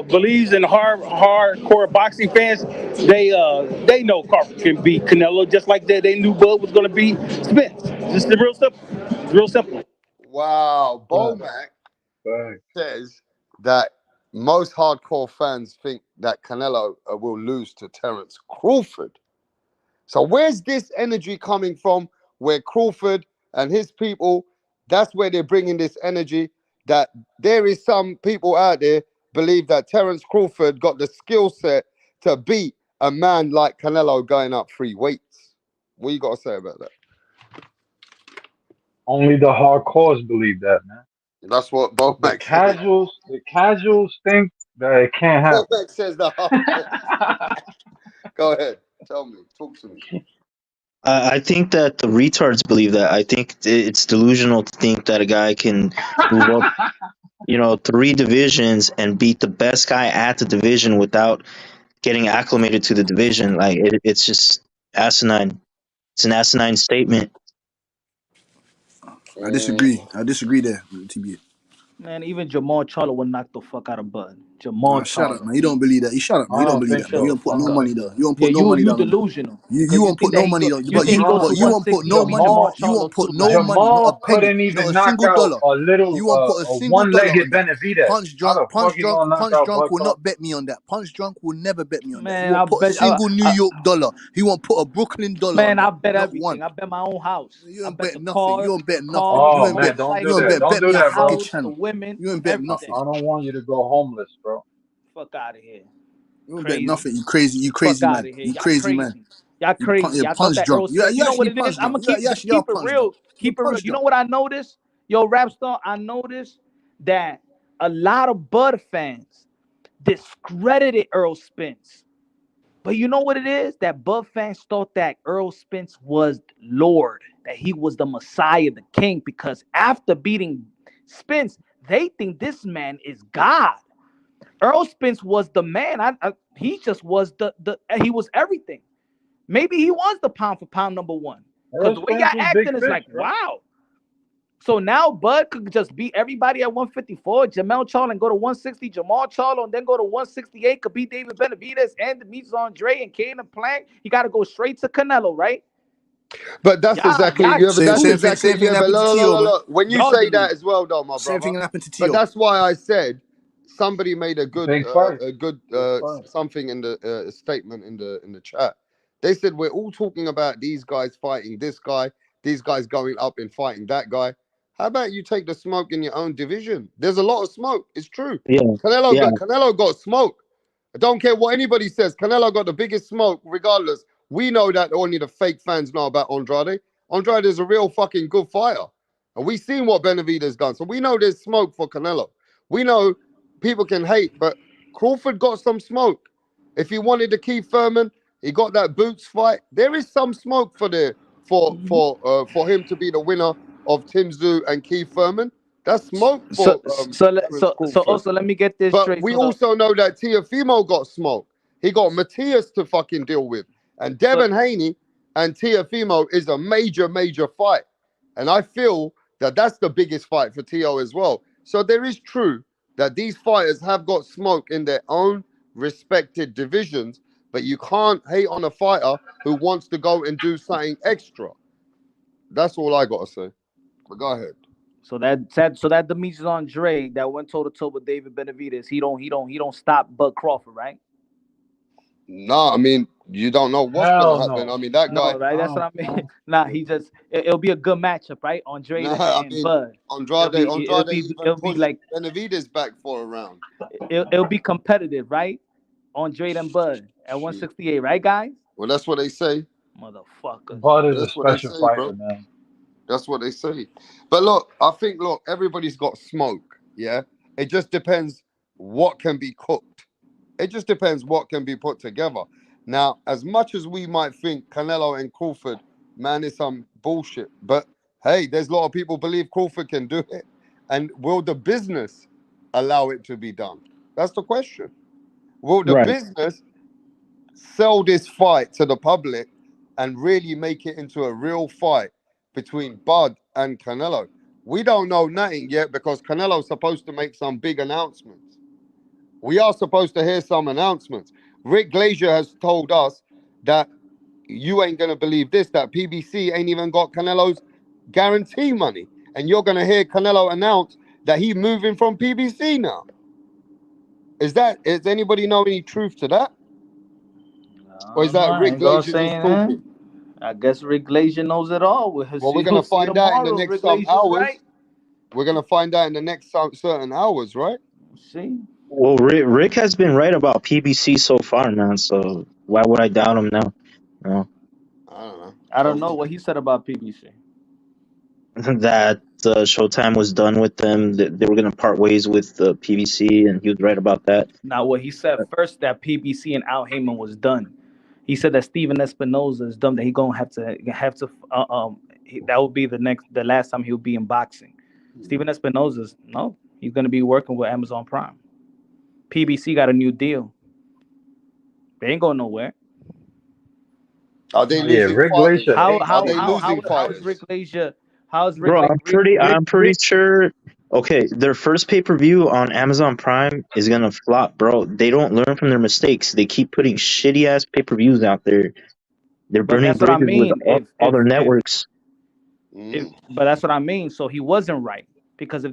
believes in hardcore boxing fans, they know Crawford can beat Canelo, just like they knew Bud was going to beat Spence. Just real simple. Real simple. Wow, Bomac says that most hardcore fans think that Canelo will lose to Terence Crawford. So where's this energy coming from? Where Crawford and his people, that's where they're bringing this energy, that there is some people out there believe that Terence Crawford got the skill set to beat a man like Canelo going up 3 weights. What you got to say about that? Only the hardcores believe that, man. That's what Bomac says. The casuals think that it can't happen. Bomac says the hardcore. Go ahead. Tell me. Talk to me. I think that the retards believe that. I think it's delusional to think that a guy can move up, 3 divisions and beat the best guy at the division without getting acclimated to the division. Like it's just asinine. It's an asinine statement. I disagree there, TBA. Man, even Jamal Charlo will knock the fuck out of Bud. Jamal Shut up, Charlo. man. You don't believe that. You shut up, man. I You don't don't believe think that, man. You so. don't put no money there. You don't put Yeah, no money you down. delusional. You won't put no money down. You think he goes to You won't put 160 no or money. Jamal You won't Charlo put too, no man. money, not a Jamal penny, couldn't not even a knock single out dollar. a little, You won't put a a single dollar one-legged on that. Benavides. Punch How the fuck you gonna knock out drunk Bud will not Crawford? bet me on that. Punch drunk will never bet me on that. He Man, I won't put a bet. single New York dollar. He won't put a Brooklyn dollar on Man, I that. bet Not everything. one. I bet my own house. You I ain't bet bet the nothing. You cars, ain't bet the nothing. cars, You Oh ain't the man, bet. don't do You ain't that. motorcycles, bet. Don't Bet do me the a that, fucking bro. house, the channel. women, You ain't bet everything. nothing. I don't want you to go homeless, bro. Fuck out of here. You ain't bet Crazy. nothing. You crazy. You Fuck crazy out man. of here. You Y'all crazy man. crazy. Y'all crazy. You're Y'all thought punch that drunk. Earl Spence. You You know what actually it is? punch I'm drunk. gonna keep You just actually are keep it punch real. drunk. You're Keep it real. punch You know drunk. what I noticed? Yo, Rapstar, I noticed that a lot of Bud fans discredited Earl Spence. But you know what it is? That Bud fans thought that Earl Spence was Lord, that he was the Messiah, the King, because after beating Spence, they think this man is God. Earl Spence was the man. He just was he was everything. Maybe he was the pound for pound number 1. Because Earl the way Spence y'all was big acting is fish, like, bro. wow. So now Bud could just beat everybody at 154. Jamel Charlo and go to 160. Jamal Charlo and then go to 168. Could beat David Benavides and Demetrius Andre and Caden Plank. He got to go straight to Canelo, right? But that's exactly Y'all yeah. But that's Same exactly thing yeah. But happened to Tio, man. look. When you Y'all say that delusional. as well, though, my Same brother. thing happened to But Tio. that's why I said somebody made a good Big fight. Big fight. something in the statement in the chat. They said we're all talking about these guys fighting this guy, these guys going up and fighting that guy. How about you take the smoke in your own division? There's a lot of smoke. It's true. Yeah, yeah. Canelo got smoke. I don't care what anybody says. Canelo got the biggest smoke, regardless. We know that only the fake fans know about Andrade. Andrade is a real fucking good fighter. And we seen what Benavides done. So we know there's smoke for Canelo. We know people can hate, but Crawford got some smoke. If he wanted to keep Furman, he got that boots fight. There is some smoke for for him to be the winner of Tim Tszyu and Keith Furman. That's smoke So for so let- Terence so Crawford. also let me get this But straight. we So the also know that Teofimo got smoke. He got Matthias to fucking deal with. And so Devin Haney and Teofimo is a major, major fight. And I feel that that's the biggest fight for Teo as well. So there is true that these fighters have got smoke in their own respected divisions, but you can't hate on a fighter who wants to go and do something extra. That's all I got to say. But go ahead. that Demetrius Andre that went toe to toe with David Benavides, he don't stop Bud Crawford, right? No, I mean, you don't know what's going to Hell happen. no. I mean, that No, guy, right? I That's what don't, I I mean. don't Nah, think it'll be a good matchup, right? Andre no, I and mean, Bud. It'll Andrade, be it'll Andrade be even it'll be pushed like Benavides back for a round. it'll be competitive, right? Andre and Bud at Shit. 168, right, guys? Well, that's what they say. Motherfuckers. Bud is a That's what they special say, fighter, bro. man. That's what they say. But look, I think, look, everybody's got smoke. Yeah. It just depends what can be cooked. It just depends what can be put together. Now, as much as we might think Canelo and Crawford, man, is some bullshit. But hey, there's a lot of people believe Crawford can do it. And will the business allow it to be done? That's the question. Will the Right. business sell this fight to the public and really make it into a real fight between Bud and Canelo? We don't know nothing yet because Canelo's supposed to make some big announcements. We are supposed to hear some announcements. Rick Glazier has told us that you ain't gonna believe this, that PBC ain't even got Canelo's guarantee money. And you're gonna hear Canelo announce that he's moving from PBC now. Is anybody know any truth to that? Or I is don't know. that I Rick ain't gonna Glazier say just that. talking? I guess Rick Glazier knows it all. Well, we're We'll gonna see find out in the tomorrow if next Rick some Glazier's hours. right. We're gonna find out in the next certain hours, right? We'll see. Well, Rick has been right about PBC so far, man. So why would I doubt him now? No. I don't know. I don't So know what he said about PBC. That Showtime was done with them. That they were going to part ways with PBC, and he was right about that. Now, what he said first that PBC and Al Heyman was done. He said that Steven Espinoza is done. That he gonna have to. That will be the last time he'll be in boxing. Steven Espinoza's no. He's gonna be working with Amazon Prime. PBC got a new deal. They ain't going nowhere. are they Yeah, losing Rick fighters? Glacier How ain't Are how they shit. how losing how how is Rick fighters? Glazier? How is Bro, I'm pretty Rick? sure. Okay, their first pay-per-view on Amazon Prime is gonna flop, bro. They don't learn from their mistakes. They keep putting shitty ass pay-per-views out there. They're But burning that's what I bridges with mean. all their networks. But that's what I mean. So he wasn't right because if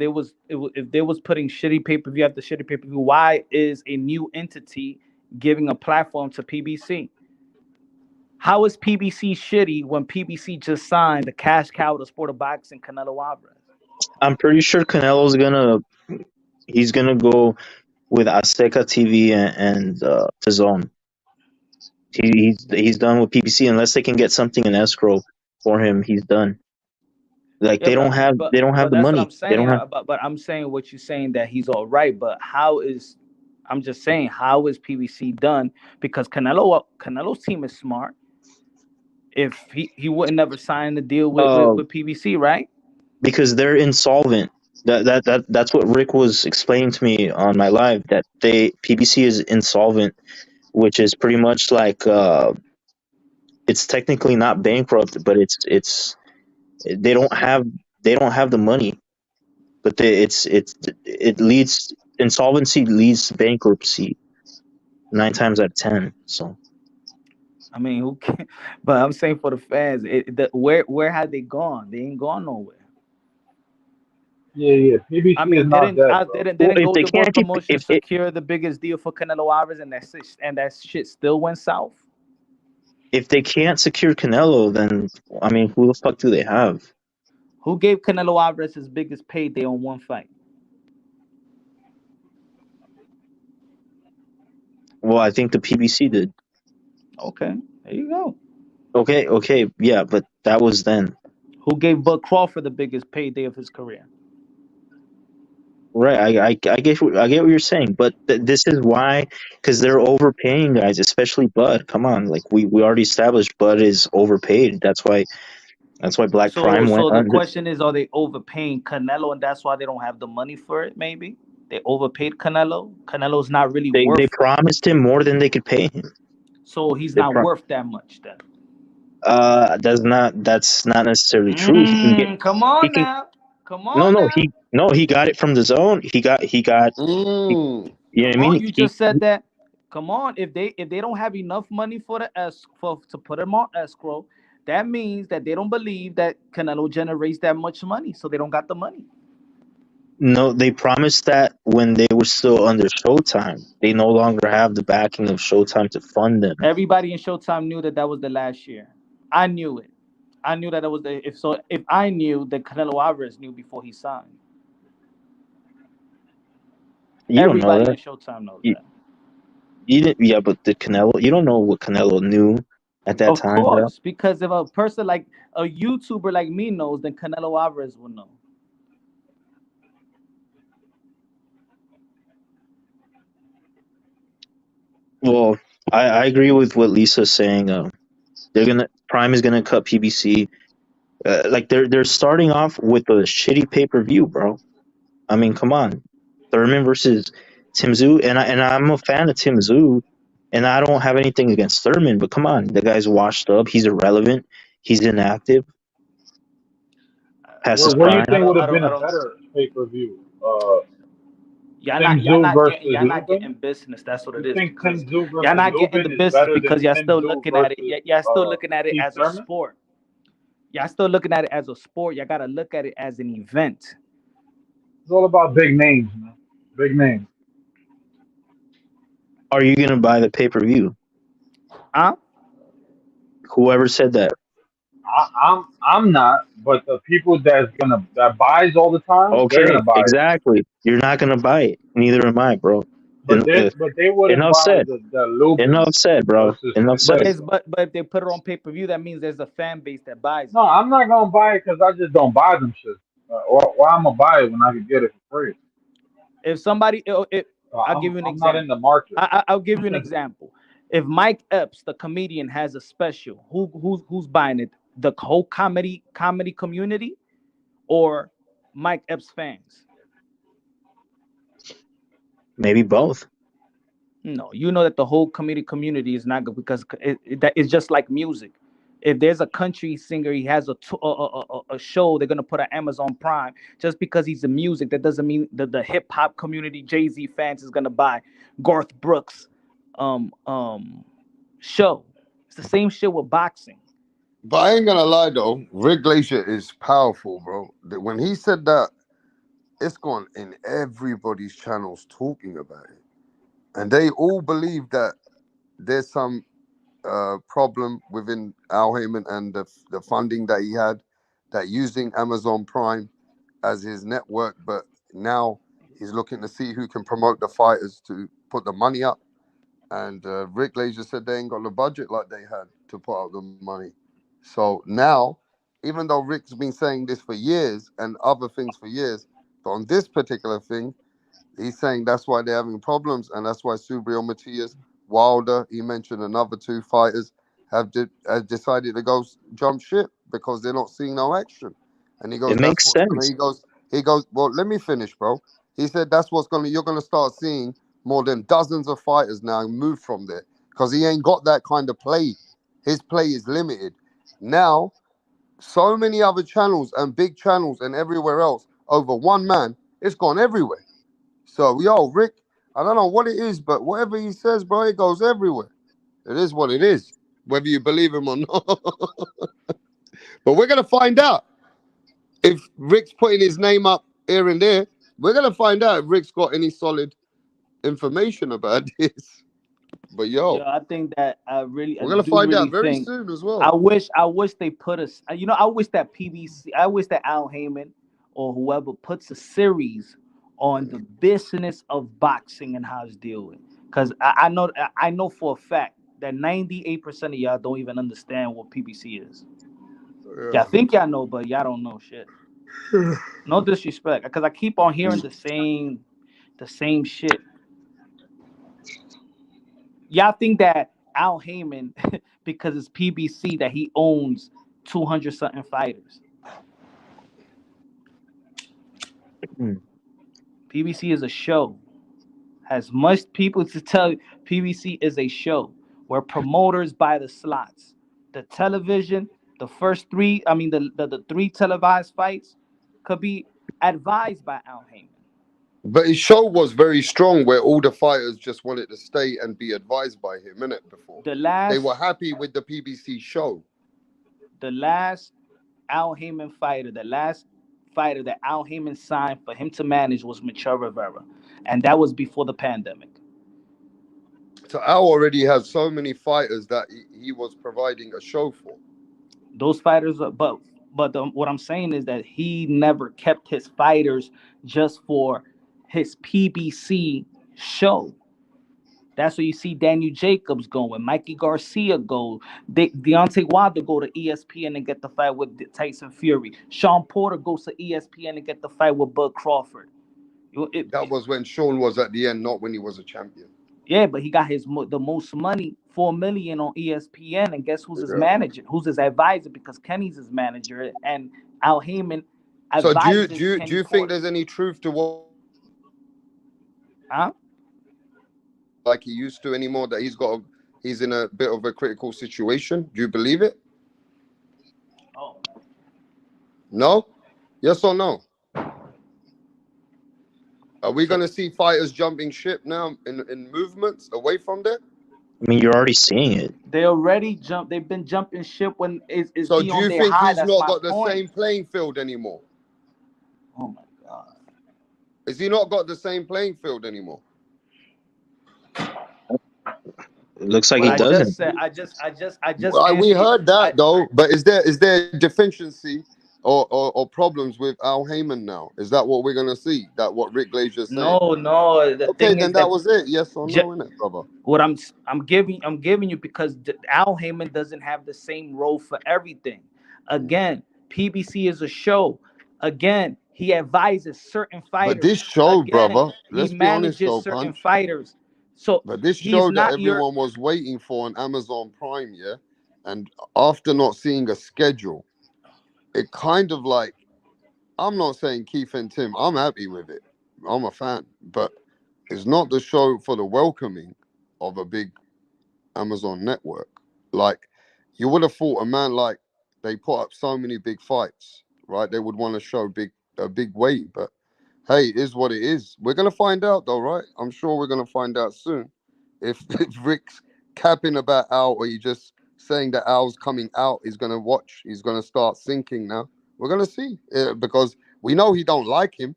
they was putting shitty pay per view after shitty pay per view, why is a new entity giving a platform to PBC? How is PBC shitty when PBC just signed the cash cow to sport of boxing, Canelo Alvarez? I'm pretty sure he's gonna go with Azteca TV and DAZN. He's done with PBC unless they can get something in escrow for him. He's done. Like Yeah, they don't have the that's what money. I'm They don't saying. have But I'm saying what you're saying that he's all right. But how is I'm just saying how is PBC done? Because Canelo's team is smart. If he wouldn't never sign the deal uh with PBC, right? because they're insolvent. That's what Rick was explaining to me on my live, that PBC is insolvent, which is pretty much like it's technically not bankrupt, but it's they don't have they don't have the money, but it leads insolvency leads to bankruptcy 9 times out of 10. So I mean, who can, but I'm saying for the fans, where had they gone? They ain't gone nowhere. Yeah. I PBC is mean, not dead, bro. well, didn't if they Golden Boy can't keep Promotions secure the biggest deal for Canelo Alvarez, and that shit still went south? if they can't secure Canelo, then I mean, who the fuck do they have? Who gave Canelo Alvarez his biggest payday on one fight? Well, I think the PBC did. Okay, there you go. Okay, yeah, but that was then. who gave Bud Crawford the biggest payday of his career. Right, I get what you're saying, but this is why, because they're overpaying guys, especially Bud. Come on, like we already established, Bud is overpaid. That's why Black So Prime went so the under. question is, are they overpaying Canelo, and that's why they don't have the money for it? Maybe they overpaid Canelo. Canelo's not really They worth, promised him more than they could pay him. so he's They not pro- worth that much then. that's not necessarily true. Come He on can now, come no on no now, he got it from the zone. He, Mm. you know what I come on. mean? You just said that. Come on, if they don't have enough money for to put him on escrow, that means that they don't believe that Canelo generates that much money, so they don't got the money. No, they promised that when they were still under Showtime. They no longer have the backing of Showtime to fund them. Everybody in Showtime knew that that was the last year. I knew it. I knew that it was the if so. If I knew, that Canelo Alvarez knew before he signed. You don't know Everybody in that. Showtime knows You, that. you didn't, yeah, but the Canelo, you don't know what Canelo knew at that Of time, bro. course, because if a person like a YouTuber like me knows, then Canelo Alvarez will know. Well, I agree with what Lisa's saying. Prime is gonna cut PBC. Like they're starting off with a shitty pay-per-view, bro. I mean, come on, Thurman versus Tim Tszyu, and I'm a fan of Tim Tszyu, and I don't have anything against Thurman, but come on, the guy's washed up, he's irrelevant, he's inactive, past his What do I, you I prime. think don't would I have don't been I a don't. better pay per view? Y'all Tim not y'all Tszyu not getting versus y'all not Lubin. getting business. That's what it You is, think Tim because Tszyu y'all versus not getting the Lubin is business better than because y'all Tim still Tszyu looking at it. versus Y'all still looking at it Keith as a Thurman? sport. Y'all still looking at it as a sport. Y'all gotta look at it as an event. It's all about big names, man. Big names. Are you gonna buy the pay-per-view? Huh? Whoever said that. I'm not, but the people that buys all the time, they're Okay, gonna buy it. exactly. You're not gonna buy it. Neither am I, bro. But they wouldn't Enough buy said. the Lubin Enough said, bro. versus Enough Tim But said. there's Tszyu. but if they put it on pay per view, that means there's a fan base that buys No, it. I'm not gonna buy it because I just don't buy them shit. Why I'm gonna buy it when I can get it for free? If somebody, So I'll give you an I'm not in the example. market. I'll give you an example. If Mike Epps, the comedian, has a special, who's buying it? The whole comedy community, or Mike Epps fans? Maybe both. No, you know that the whole comedy community is not good, because that is just like music. If there's a country singer, he has a show, they're gonna put on Amazon Prime. Just because he's a music, that doesn't mean that the hip hop community, Jay-Z fans, is gonna buy Garth Brooks um um show. It's the same shit with boxing. But I ain't gonna lie though, Rick Glacier is powerful, bro. When he said that, it's gone in everybody's channels talking about it, and they all believe that there's some problem within Al Heyman and the funding that he had, that using Amazon Prime as his network, but now he's looking to see who can promote the fighters to put the money up. And Rick Glazier said they ain't got the budget like they had to put out the money. So now, even though Rick's been saying this for years and other things for years, but on this particular thing, he's saying that's why they're having problems, and that's why Subriel Matias, Wilder, he mentioned another two fighters have decided to go jump ship because they're not seeing no action. And he goes, It that's makes what's gonna. sense. He goes. Well, let me finish, bro. He said that's what's gonna. You're gonna start seeing more than dozens of fighters now move from there because he ain't got that kind of play. His play is limited. Now, so many other channels and big channels and everywhere else over one man, it's gone everywhere. So, yo, Rick, I don't know what it is, but whatever he says, bro, it goes everywhere. It is what it is, whether you believe him or not. But we're gonna find out if Rick's putting his name up here and there. We're gonna find out if Rick's got any solid information about this. But Yeah, yo, I think that I we're gonna do find really out very think. soon as I well. wish I wish they put us. I wish that PBC. I wish that Al Heyman or whoever puts a series on the business of boxing and how it's dealt with. Because I know for a fact that 98% of y'all don't even understand what PBC is. Y'all think y'all know, but y'all don't know shit. No disrespect, because I keep on hearing the same shit. Y'all think that Al Heyman, because it's PBC, that he owns 200 something fighters. PBC is a show. Has much people to tell you. PBC is a show where promoters buy the slots. The television, the first three, I mean the three televised fights could be advised by Al Heyman. But his show was very strong, where all the fighters just wanted to stay and be advised by him, innit? Before The they were last happy with the PBC show. the last Al Heyman fighter, the last fighter that Al Heyman signed for him to manage was Michel Rivera, and that was before the pandemic. So Al already has so many fighters that he was providing a show for. Those fighters, what I'm saying is that he never kept his fighters just for his PBC show. That's where you see Daniel Jacobs going, Mikey Garcia go, Deontay Wilder go to ESPN and get the fight with Tyson Fury. Sean Porter goes to ESPN and get the fight with Bud Crawford. That was when Sean was at the end, not when he was a champion. Yeah, but he got the most money, $4 million on ESPN, and guess who's his manager? Who's his advisor? Because Kenny's his manager, and Al Heyman advises. So do you think there's any truth to what? Huh? Like he used to anymore? That he's in a bit of a critical situation. Do you believe it? Oh. No. Yes or no? Are we going to see fighters jumping ship now in movements away from there? I mean, you're already seeing it. They already jumped. They've been jumping ship when is so he do on you their think high? he's That's not my got the point. same playing field anymore? Oh my god! Is he not got the same playing field anymore? It looks like Well, he doesn't. I just We answered heard that though, but is there deficiency or problems with Al Heyman now? Is that what we're gonna see? That what Rick Glazier's saying? No. The Okay, thing then is that was it. Yes or no, innit, brother? what I'm giving you because Al Heyman doesn't have the same role for everything. Again, PBC is a show. Again, he advises certain fighters. But this show, Again, brother, he let's be honest manages though, certain Punch. fighters. So But this he's show that not your. everyone was waiting for on Amazon Prime, yeah, and after not seeing a schedule, it kind of like, I'm not saying Keith and Tim, I'm happy with it. I'm a fan, but it's not the show for the welcoming of a big Amazon network. Like, you would have thought a man like, they put up so many big fights, right? They would want to show a big weight, but hey, it is what it is. We're gonna find out though, right? I'm sure we're gonna find out soon. If Rick's capping about Al, or you just saying that Al's coming out, he's gonna start sinking now. We're gonna see, because we know he don't like him.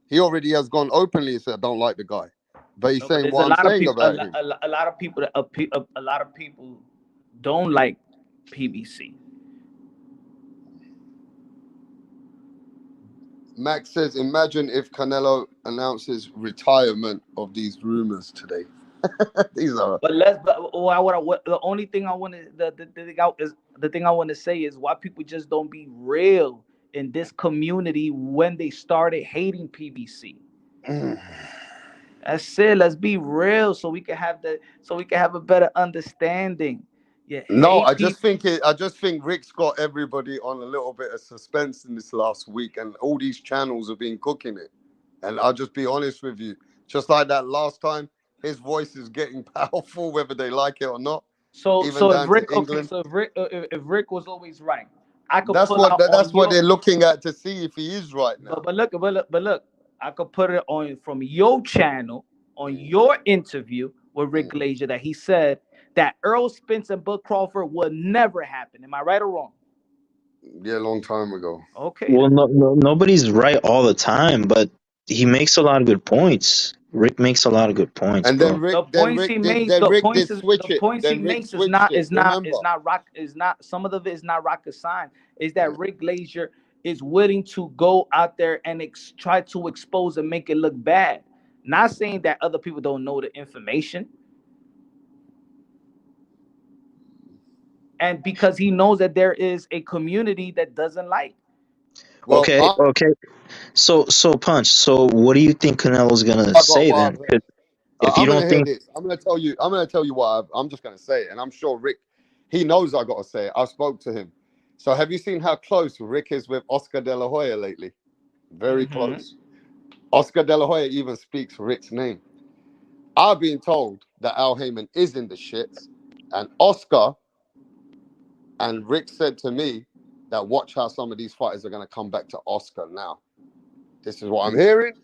He already has gone openly and said, I don't like the guy. But he's No, but saying there's a what I'm lot of saying people. about him. A lot of people. A lot of people don't like PBC. Max says, imagine if Canelo announces retirement of these rumors today. These are. But the only thing I want to the thing I want to say is why people just don't be real in this community when they started hating PBC. That's it. Let's be real so we can have a better understanding. Yeah, No, hate I people. just think Rick's got everybody on a little bit of suspense in this last week, and all these channels have been cooking it. And I'll just be honest with you, just like that last time, his voice is getting powerful, whether they like it or not. So Even if down to Rick, okay, England. so if Rick was always right, I could That's put out on what your. they're looking at to see if he is right now. But look, I could put it on from your channel on your interview with Rick Glazier that he said that Earl Spence and Bud Crawford would never happen. Am I right or wrong? Yeah, a long time ago. Okay. Well, nobody's right all the time, but he makes a lot of good points. Rick makes a lot of good points, And bro. then Rick, The points he makes, the points he makes is not some of it is not rocket science. Is that Rick Glazier is willing to go out there and try to expose and make it look bad. Not saying that other people don't know the information. and because he knows that there is a community that doesn't like. Well, Okay. So Punch. So what do you think Canelo's gonna I got say what then? I've 'Cause heard. if you I'm gonna don't hear think, this. I'm gonna tell you. I'm gonna tell you what I'm just gonna say it, and I'm sure Rick, he knows I gotta say it. I spoke to him. So have you seen how close Rick is with Oscar De La Hoya lately? Very Hmm. close. Oscar De La Hoya even speaks Rick's name. I've been told that Al Heyman is in the shits, and Oscar and Rick said to me that watch how some of these fighters are gonna come back to Oscar now. This is what I'm hearing.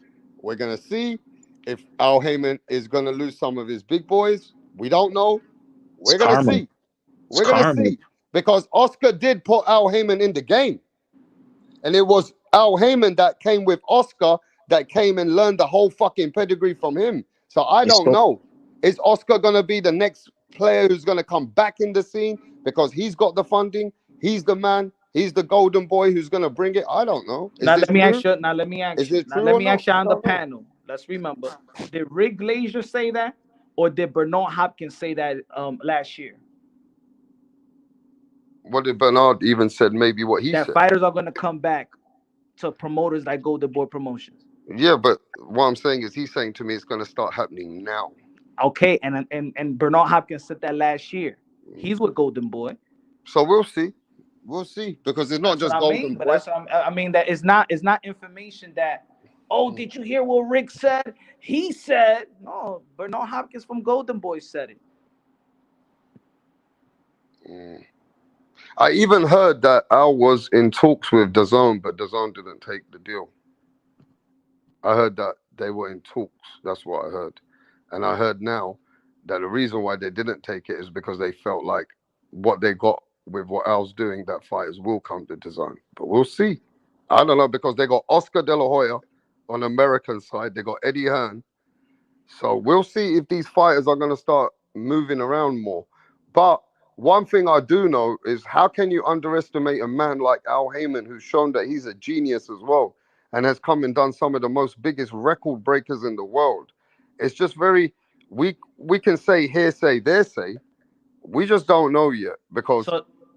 We're gonna see if Al Heyman is gonna lose some of his big boys. We don't know. it's We're gonna karma. see. It's We're gonna karma. see because Oscar did put Al Heyman in the game, and it was Al Heyman that came with Oscar that came and learned the whole fucking pedigree from him. So I It's don't so know. Is Oscar gonna be the next player who's gonna come back in the scene because he's got the funding? He's the man. He's the golden boy who's gonna bring it. I don't know. Is Now this let me ask true? you. Now let me Is ask you. it Now true let or me not? ask you I on the don't know. panel. Let's remember. Did Rick Glazier say that, or did Bernard Hopkins say that last year? What did Bernard even said? Maybe what he That said. fighters are gonna come back to promoters like Golden Boy Promotions. Yeah, but what I'm saying is he's saying to me it's going to start happening now. Okay, and Bernard Hopkins said that last year. He's with Golden Boy. So we'll see. We'll see because it's not That's what just I Golden mean. But Boy. that's what I mean that it's not information that. Oh, did you hear what Rick said? He said no. Bernard Hopkins from Golden Boy said it. Mm. I even heard that Al was in talks with DAZN, but DAZN didn't take the deal. I heard that they were in talks. That's what I heard. And I heard now that the reason why they didn't take it is because they felt like what they got with what Al's doing, that fighters will come to DAZN. But we'll see. I don't know because they got Oscar De La Hoya on the American side. They got Eddie Hearn. So we'll see if these fighters are going to start moving around more. But one thing I do know is how can you underestimate a man like Al Heyman, who's shown that he's a genius as well, and has come and done some of the most biggest record breakers in the world? It's just very we can say hearsay, they say. We just don't know yet because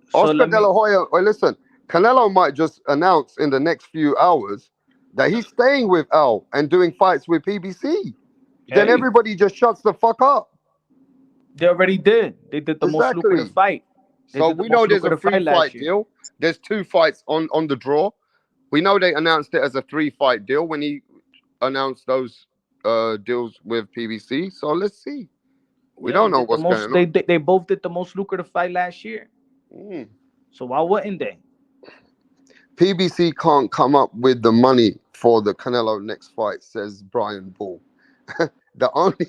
So Oscar let De me. La Hoya. Well, listen, Canelo might just announce in the next few hours that he's staying with Al and doing fights with PBC. Then Hey, everybody just shuts the fuck up. they already did. They did the most lucrative Exactly. fight. They So did the we know most there's a lucrative three fight last fight year. deal. There's two fights on the draw. We know they announced it as a 3-fight deal when he announced those deals with PBC. So let's see. We Yeah, they don't know did the what's most. going on. They both did the most lucrative fight last year. Mm. So why wouldn't they? PBC can't come up with the money for the Canelo next fight, says Brian Bull. The only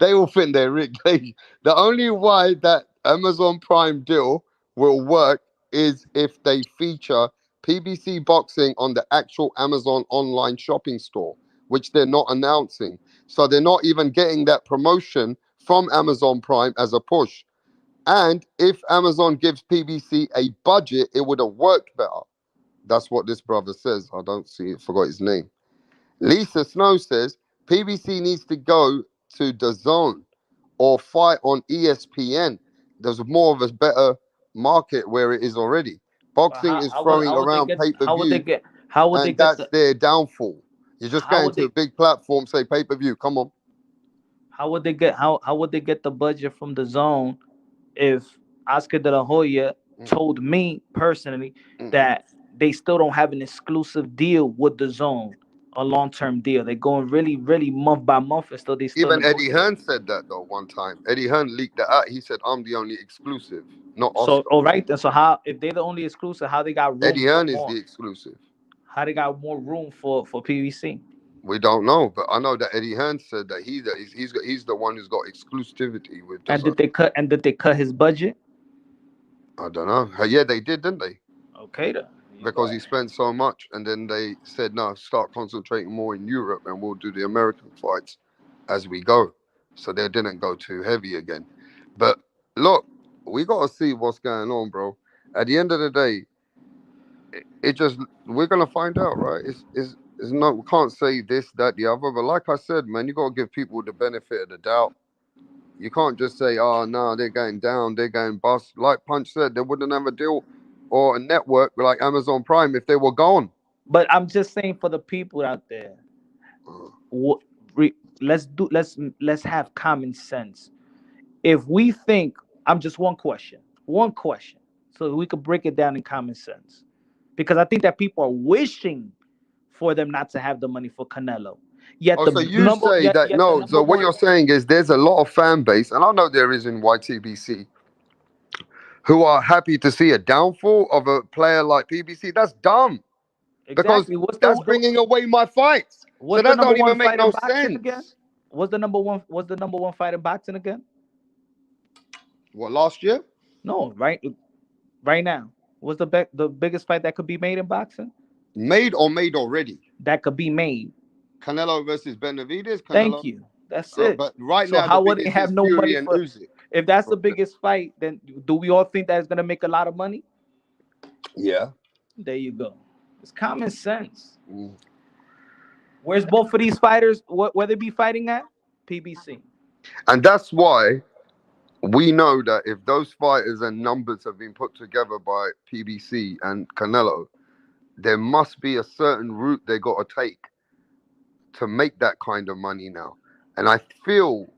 they all think they're Rick Gage. The only why that Amazon Prime deal will work is if they feature PBC boxing on the actual Amazon online shopping store, which they're not announcing. So they're not even getting that promotion from Amazon Prime as a push. And if Amazon gives PBC a budget, it would have worked better. That's what this brother says. I don't see it, forgot his name. Lisa Snow says PBC needs to go to the zone or fight on ESPN. There's more of a better market where it is already. But Boxing is throwing how would they around get? pay per view, How would they and get that's the? their downfall. You're just How going would to a they? big platform, say pay per view. Come on. How would they get the budget from the zone if Oscar De La Hoya Mm, told me personally mm. that they still don't have an exclusive deal with the zone, a long term deal. They're going really month by month, and still they still Even Eddie negotiate. Hearn said that though one time. Eddie Hearn leaked that out. He said, "I'm the only exclusive, not So Oscar." all right, then so how if they're the only exclusive, how they got room Eddie for Hearn is the more? exclusive. How they got more room for PVC? We don't know, but I know that Eddie Hearn said that he's the one who's got exclusivity with And DAZN. did they cut his budget? I don't know. Yeah, they did, didn't they? Okay, then. There you Because go. he spent so much, and then they said, "No, start concentrating more in Europe, and we'll do the American fights as we go." So they didn't go too heavy again. But look, we gotta see what's going on, bro. At the end of the day, it just we're gonna find out, right? It's not we can't say this, that, the other. But like I said, man, you gotta give people the benefit of the doubt. You can't just say, "Oh no, they're going down, they're going bust." Like Punch said, they wouldn't have a deal or a network like Amazon Prime if they were gone. But I'm just saying for the people out there, what, let's have common sense. If we think, I'm just one question, so we could break it down in common sense, because I think that people are wishing for them not to have the money for Canelo. Yet Oh, the so you number, say that yet the no? number So what one. you're saying is there's a lot of fan base, and I know there is in YTBC, who are happy to see a downfall of a player like PBC. That's dumb because Exactly. What's that's bringing away my fights. So what's the that number don't one even make fight in no boxing again? sense. What's the number one? What's the number one fight in boxing again? What, last year? No, right now. What's the biggest fight that could be made in boxing? Made or made already? That could be made. Canelo versus Benavides. Thank Canelo. you. That's it. But right So now the how would it biggest have is no money Fury and for? Usyk. If that's the biggest fight, then do we all think that it's gonna make a lot of money? Yeah. There you go. It's common sense. Mm. Where's both of these fighters? Where they be fighting at? PBC. And that's why we know that if those fighters and numbers have been put together by PBC and Canelo, there must be a certain route they got to take to make that kind of money now. And I feel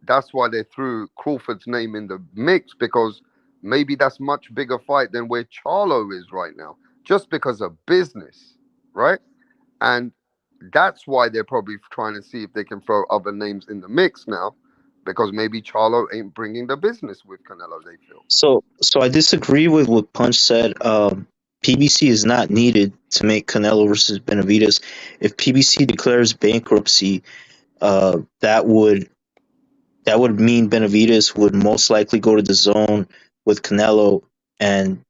that's why they threw Crawford's name in the mix, because maybe that's much bigger fight than where Charlo is right now, just because of business, right? And that's why they're probably trying to see if they can throw other names in the mix now, because maybe Charlo ain't bringing the business with Canelo, they feel. So I disagree with what Punch said. PBC is not needed to make Canelo versus Benavides. If PBC declares bankruptcy, that would mean Benavides would most likely go to the zone with Canelo, and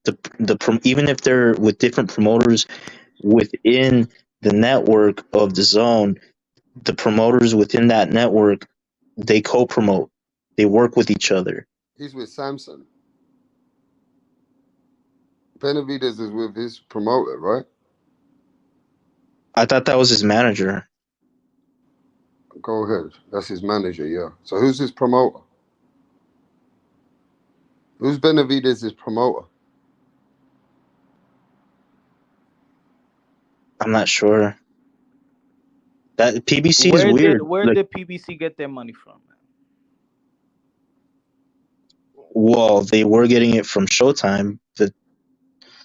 even if they're with different promoters within the network of the zone, the promoters within that network, they co-promote, they work with each other. He's with Samson. Benavides is with his promoter, right? I thought that was his manager. Go ahead. That's his manager, yeah. So who's his promoter? Who's Benavides' promoter? I'm not sure. That PBC is weird. Where did PBC get their money from? Well, they were getting it from Showtime.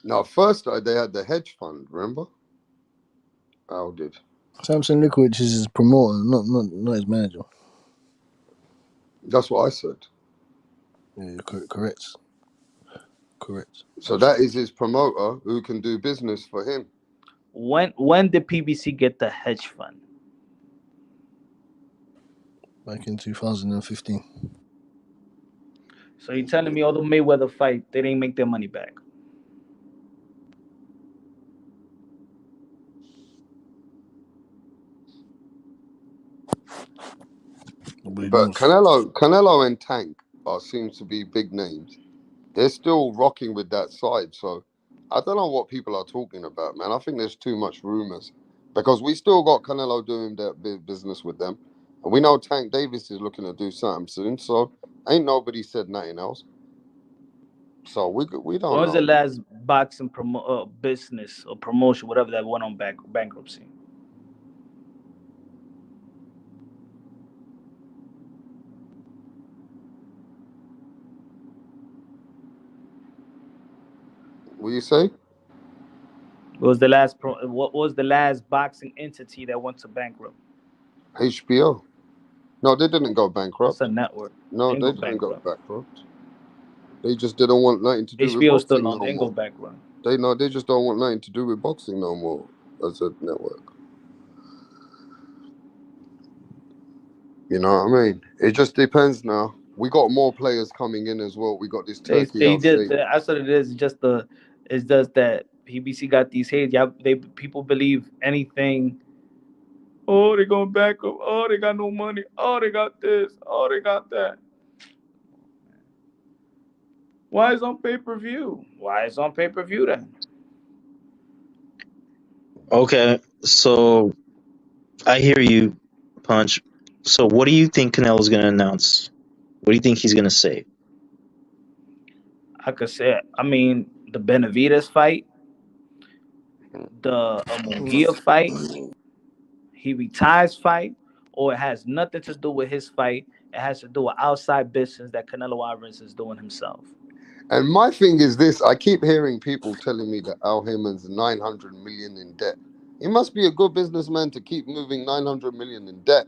Now, first they had the hedge fund, remember? Al did. Samson Liquid is his promoter, not his manager. That's what I said. Yeah, correct. So that is his promoter who can do business for him. When did PBC get the hedge fund? Back in 2015. So you're telling me all the Mayweather fight, they didn't make their money back? But Canelo and Tank seems to be big names. They're still rocking with that side. So I don't know what people are talking about, man. I think there's too much rumors, because we still got Canelo doing that business with them. And we know Tank Davis is looking to do something soon. So ain't nobody said nothing else. So we don't know. When was the last boxing business or promotion, whatever, that went on bankruptcy? What do you say? What was the last boxing entity that went to bankrupt? HBO. No, they didn't go bankrupt. It's a network. No, they didn't go bankrupt. They just didn't want nothing to do with HBO boxing still no on. They didn't more. go bankrupt. They just don't want nothing to do with boxing no more as a network. You know what I mean? It just depends now. We got more players coming in as well. We got this Turkey out state. That's what it is. It's just that PBC got these hate. Yeah, people believe anything. Oh, they're going bankrupt. Oh, they got no money. Oh, they got this. Oh, they got that. Why is it on pay-per-view? Why is it on pay-per-view then? Okay, so I hear you, Punch. So what do you think Canelo's going to announce? What do you think he's gonna say? I could say, I mean, the Benavides fight, the Munguia fight, he retires fight, or it has nothing to do with his fight. It has to do with outside business that Canelo Alvarez is doing himself. And my thing is this: I keep hearing people telling me that Al Heyman's 900 million in debt. He must be a good businessman to keep moving 900 million in debt,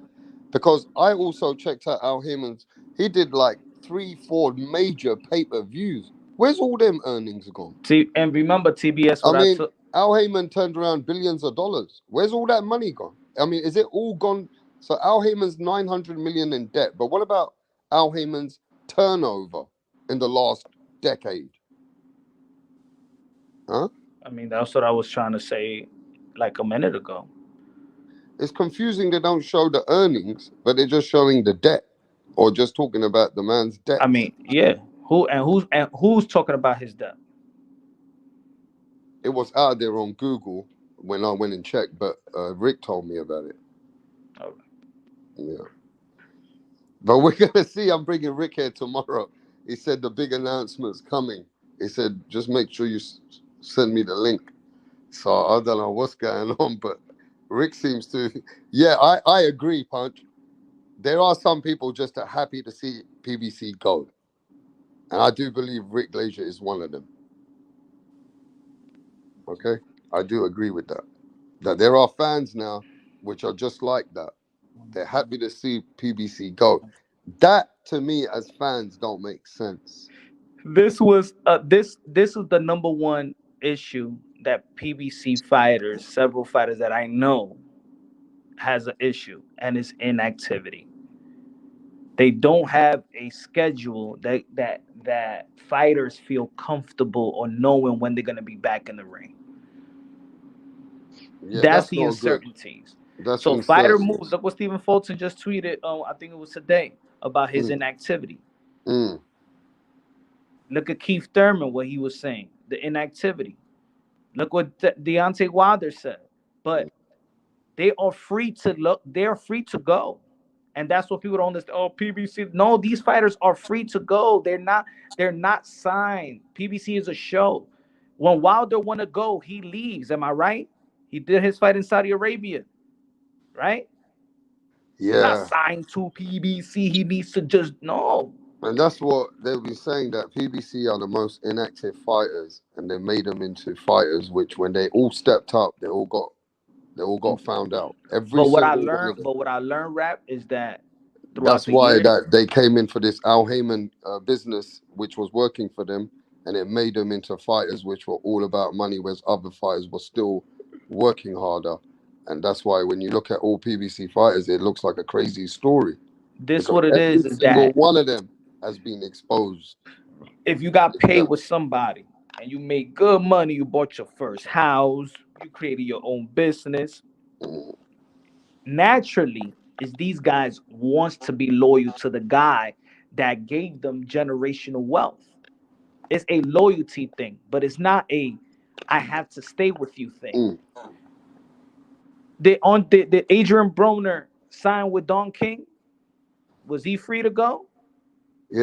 because I also checked out Al Heyman's. He did like 3, 4 major pay-per-views. Where's all them earnings gone? And remember, TBS, I what I mean, took. Al Heyman turned around billions of dollars. Where's all that money gone? I mean, is it all gone? So Al Heyman's 900 million in debt, but what about Al Heyman's turnover in the last decade? Huh? I mean, that's what I was trying to say like a minute ago. It's confusing. They don't show the earnings, but they're just showing the debt, or just talking about the man's I debts. mean, yeah. Who's talking about his death? It was out there on Google when I went and checked, but Rick told me about it. Oh, Yeah. But we're going to see. I'm bringing Rick here tomorrow. He said the big announcement's coming. He said, just make sure you send me the link. So I don't know what's going on, but Rick seems to. Yeah, I agree, Punch. There are some people just happy to see PBC go. And I do believe Rick Glazier is one of them. Okay? I do agree with that. That there are fans now which are just like that. They're happy to see PBC go. That, to me, as fans, don't make sense. this is the number one issue that PBC fighters, several fighters that I know, has an issue, and it's inactivity. They don't have a schedule that fighters feel comfortable or knowing when they're gonna be back in the ring. Yeah, That's that's the not good. uncertainties. That's So fighter moves. uncertainties. Look what Stephen Fulton just tweeted. I think it was today about his Mm, inactivity. mm. Look at Keith Thurman, what he was saying, the inactivity. Look what Deontay Wilder said. But they are free to look. They are free to go, and that's what people don't understand. Oh, PBC. No, these fighters are free to go. They're not. They're not signed. PBC is a show. When Wilder want to go, he leaves. Am I right? He did his fight in Saudi Arabia, right? He's not Yeah. signed to PBC. He needs to just no. And that's what they'll be saying, that PBC are the most inactive fighters, and they made them into fighters, which when they all stepped up, they all got found out. Every But what I single one learned, of them. Rap, is that throughout That's the why years, that they came in for this Al Heyman business, which was working for them, and it made them into fighters which were all about money, whereas other fighters were still working harder. And that's why when you look at all PBC fighters, it looks like a crazy story, this because what it every is single that one of them has been exposed. if you got It's paid them. with somebody and you made good money, you bought your first house, you created your own business, Mm, naturally is these guys wants to be loyal to the guy that gave them generational wealth. It's a loyalty thing, but it's not a I have to stay with you thing. mm. Did Adrian Broner sign with Don King? Was he free to go?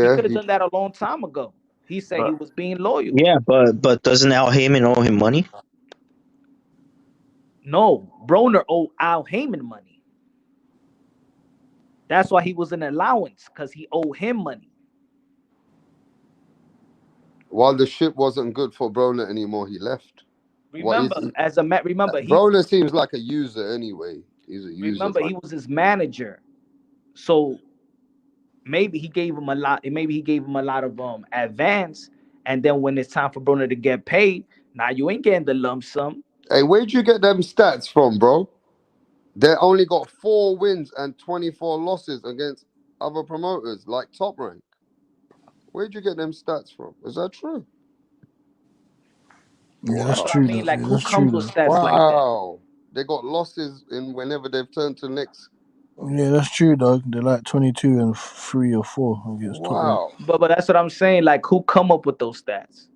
He Yeah, could have done that a long time ago. He said he but was being loyal. Yeah, but doesn't Al Heyman owe him money? No, Broner owed Al Heyman money. That's why he was an allowance, because he owed him money. while the ship wasn't good for Broner anymore, he left. What is Remember, he? he Broner seems like a user anyway. He's a user. remember he was his manager. So maybe he gave him a lot. Maybe he gave him a lot of advance, and then when it's time for Broner to get paid, now you ain't getting the lump sum. Hey, where'd you get them stats from, bro? They only got 4 wins and 24 losses against other promoters like Top Rank. Where'd you get them stats from? Is that true? Yeah, that's That's what Wow. I true, mean. though. Like, Yeah, who that's true, comes with though. stats like that? Wow. They got losses in whenever they've turned to next. Yeah, that's true, dog. They're like 22 and 3 or 4 against top rank. Wow. But that's what I'm saying. Like, who come up with those stats?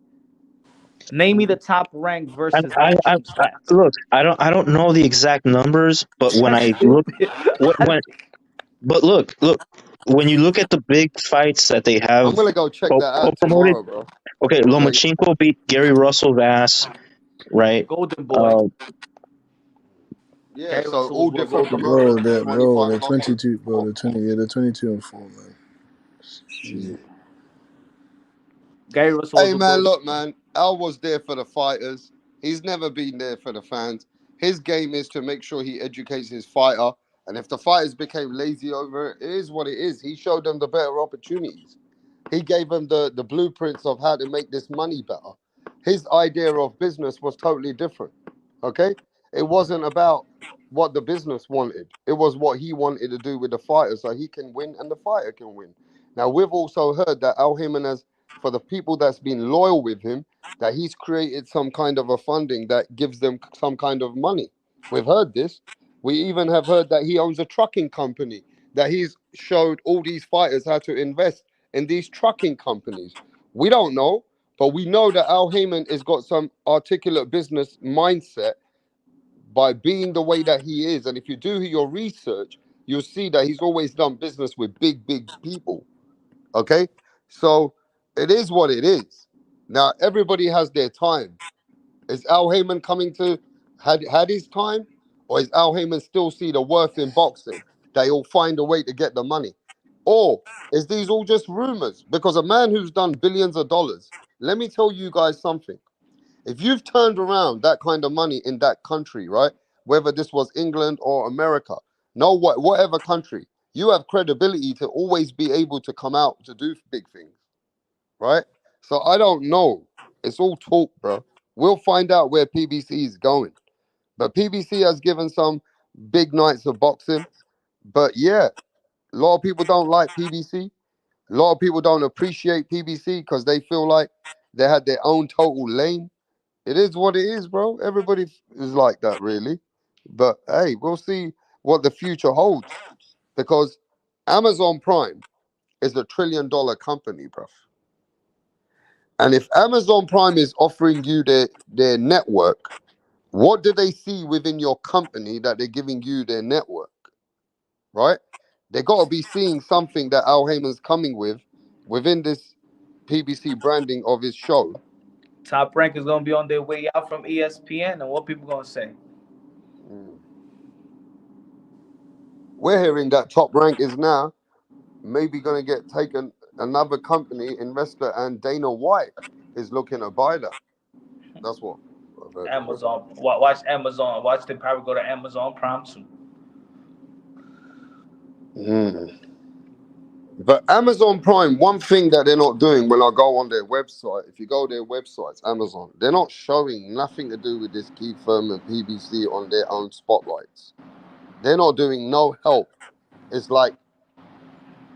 Name me the top rank versus actual stats. Look, I don't know the exact numbers, but when That's I look, stupid. when, but look, when you look at the big fights that they have I'm gonna go check that out co-promoted, tomorrow, bro. okay, Okay. Lomachenko beat Gary Russell's ass, right? Golden Boy. Uh, Yeah, Gary so Russell was all what different Golden Boy. promoters, Bro, 25 they're boxing. 22, bro. Oh, They're 22 and 4, man. shit. Gary Russell was Hey, what man, Golden. look, man. Al was there for the fighters. He's never been there for the fans. His game is to make sure he educates his fighter. And if the fighters became lazy over it, it is what it is. He showed them the better opportunities. He gave them the blueprints of how to make this money better. His idea of business was totally different. Okay? It wasn't about what the business wanted. It was what he wanted to do with the fighter so he can win and the fighter can win. Now, we've also heard that Al Heyman has, for the people that's been loyal with him, that he's created some kind of a funding that gives them some kind of money. We've heard this. We even have heard that he owns a trucking company, that he's showed all these fighters how to invest in these trucking companies. We don't know, but we know that Al Heyman has got some articulate business mindset by being the way that he is. And if you do your research, you'll see that he's always done business with big, big people. Okay? So it is what it is. Now, everybody has their time. Is Al Heyman coming to had his time? Or is Al Heyman still see the worth in boxing? That he'll find a way to get the money? Or is these all just rumors? Because a man who's done billions of dollars, let me tell you guys something. If you've turned around that kind of money in that country, right? Whether this was England or America, whatever country, you have credibility to always be able to come out to do big things, right? So I don't know. It's all talk, bro. We'll find out where PBC is going. But PBC has given some big nights of boxing. But yeah, a lot of people don't like PBC. A lot of people don't appreciate PBC because they feel like they had their own total lane. It is what it is, bro. Everybody is like that, really. But hey, we'll see what the future holds because Amazon Prime is $1 trillion company, bro. And if Amazon Prime is offering you their network, what do they see within your company that they're giving you their network, right? They got to be seeing something that Al Heyman's coming with within this PBC branding of his show. Top Rank is gonna be on their way out from ESPN, and what people gonna say? Mm. We're hearing that Top Rank is now maybe going to get taken another company investor, and Dana White is looking to buy that. That's what I've heard. Amazon. Watch Amazon. Watch them probably go to Amazon Prime too. Mm. But Amazon Prime, one thing that they're not doing when I go on their website, if you go their websites, Amazon, they're not showing nothing to do with this key firm and PBC on their own spotlights. They're not doing no help. It's like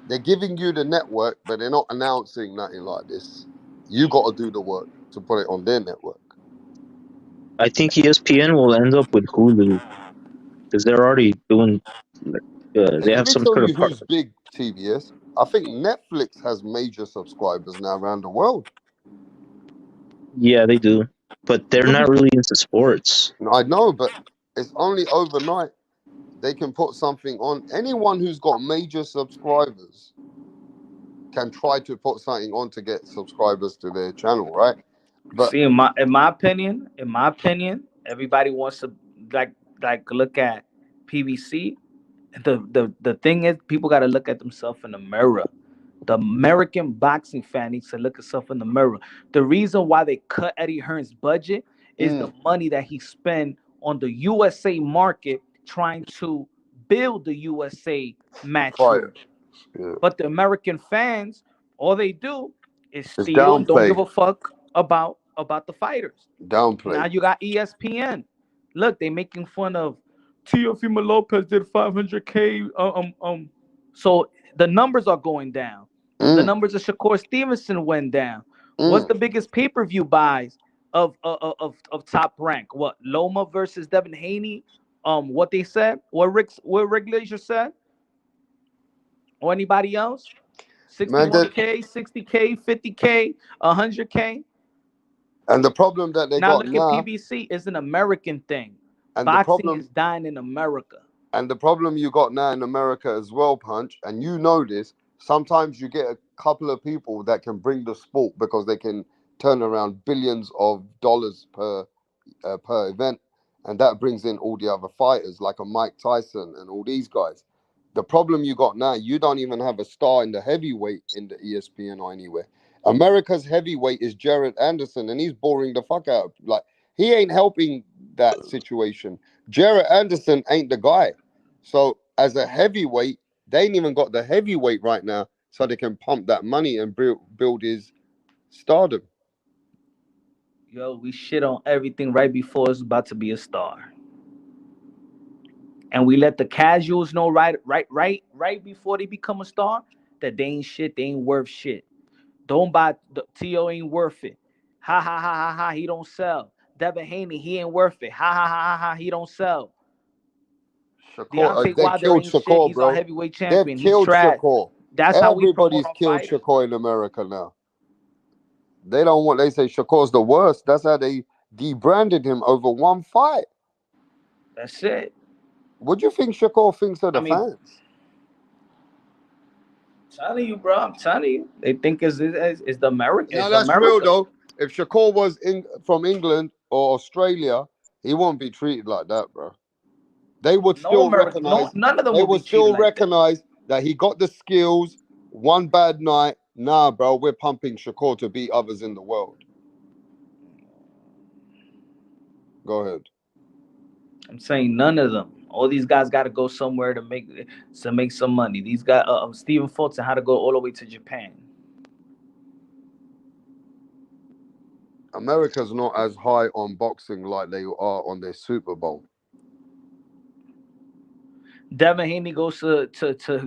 they're giving you the network, but they're not announcing nothing like this. You got to do the work to put it on their network. I think ESPN will end up with Hulu because they're already doing. Hey, They let have me some tell sort of you who's big, TBS. I think Netflix has major subscribers now around the world. Yeah, they do, but they're You'll be, not really into sports. I know, but it's only overnight they can put something on. Anyone who's got major subscribers can try to put something on to get subscribers to their channel, right? But See, in my opinion, everybody wants to like look at PBC. The thing is, people got to look at themselves in the mirror. The American boxing fan needs to look himself in the mirror. The reason why they cut Eddie Hearn's budget is the money that he spent on the USA market trying to build the USA fire, matchroom. yeah, But the American fans, all they do is it's steal and don't give downplay, a fuck about the fighters. Now downplay. you got ESPN. Look, they making fun of Teofimo Lopez did 500K. So the numbers are going down. The Mm, numbers of Shakur Stevenson went down. What's mm. the biggest pay-per-view buys of Top Rank? What Loma versus Devin Haney? What they said? What regulation said? Or anybody else? Man, that, 61K, 60K, 50K, 100K. and the problem that they Now got look at now, PBC is an American thing. and the Boxing is problem dying in America. And the problem you got now in America as well, Punch, and you know this, sometimes you get a couple of people that can bring the sport because they can turn around billions of dollars per event, and that brings in all the other fighters like a Mike Tyson and all these guys. The problem you got now, you don't even have a star in the heavyweight in the ESPN or anywhere. America's heavyweight is Jared Anderson, and he's boring the fuck out. Like, he ain't helping that situation. Jared Anderson ain't the guy. So as a heavyweight, they ain't even got the heavyweight right now, so they can pump that money and build his stardom. Yo, we shit on everything right before it's about to be a star. And we let the casuals know right before they become a star that they ain't shit, they ain't worth shit. Don't buy the Teo ain't worth it. Ha ha ha ha ha, he don't sell. Devin Haney, he ain't worth it. Ha ha ha ha ha, he don't sell. Shakur, Deontay they Wilder killed ain't shit. Shakur, He's our bro. heavyweight They've champion. He's killed trash. Shakur. That's how we promote Everybody's our killed fighters. Shakur in America now. They don't want. They say Shakur's the worst. That's how they debranded him over one fight. That's it. What do you think Shakur thinks of I the mean, fans? telling you, bro. I'm telling you. They think it's the America. No, It's that's real America. though. If Shakur was from England or Australia, he won't be treated like that, bro. They would No still American. No, recognize. none of them They will be would treated still like that. recognize that he got the skills. One bad night, nah, bro. We're pumping Shakur to beat others in the world. Go ahead. I'm saying none of them. All these guys got to go somewhere to make some money. These guys, Stephen Fulton had to go all the way to Japan. America's not as high on boxing like they are on their Super Bowl. Devin Haney goes to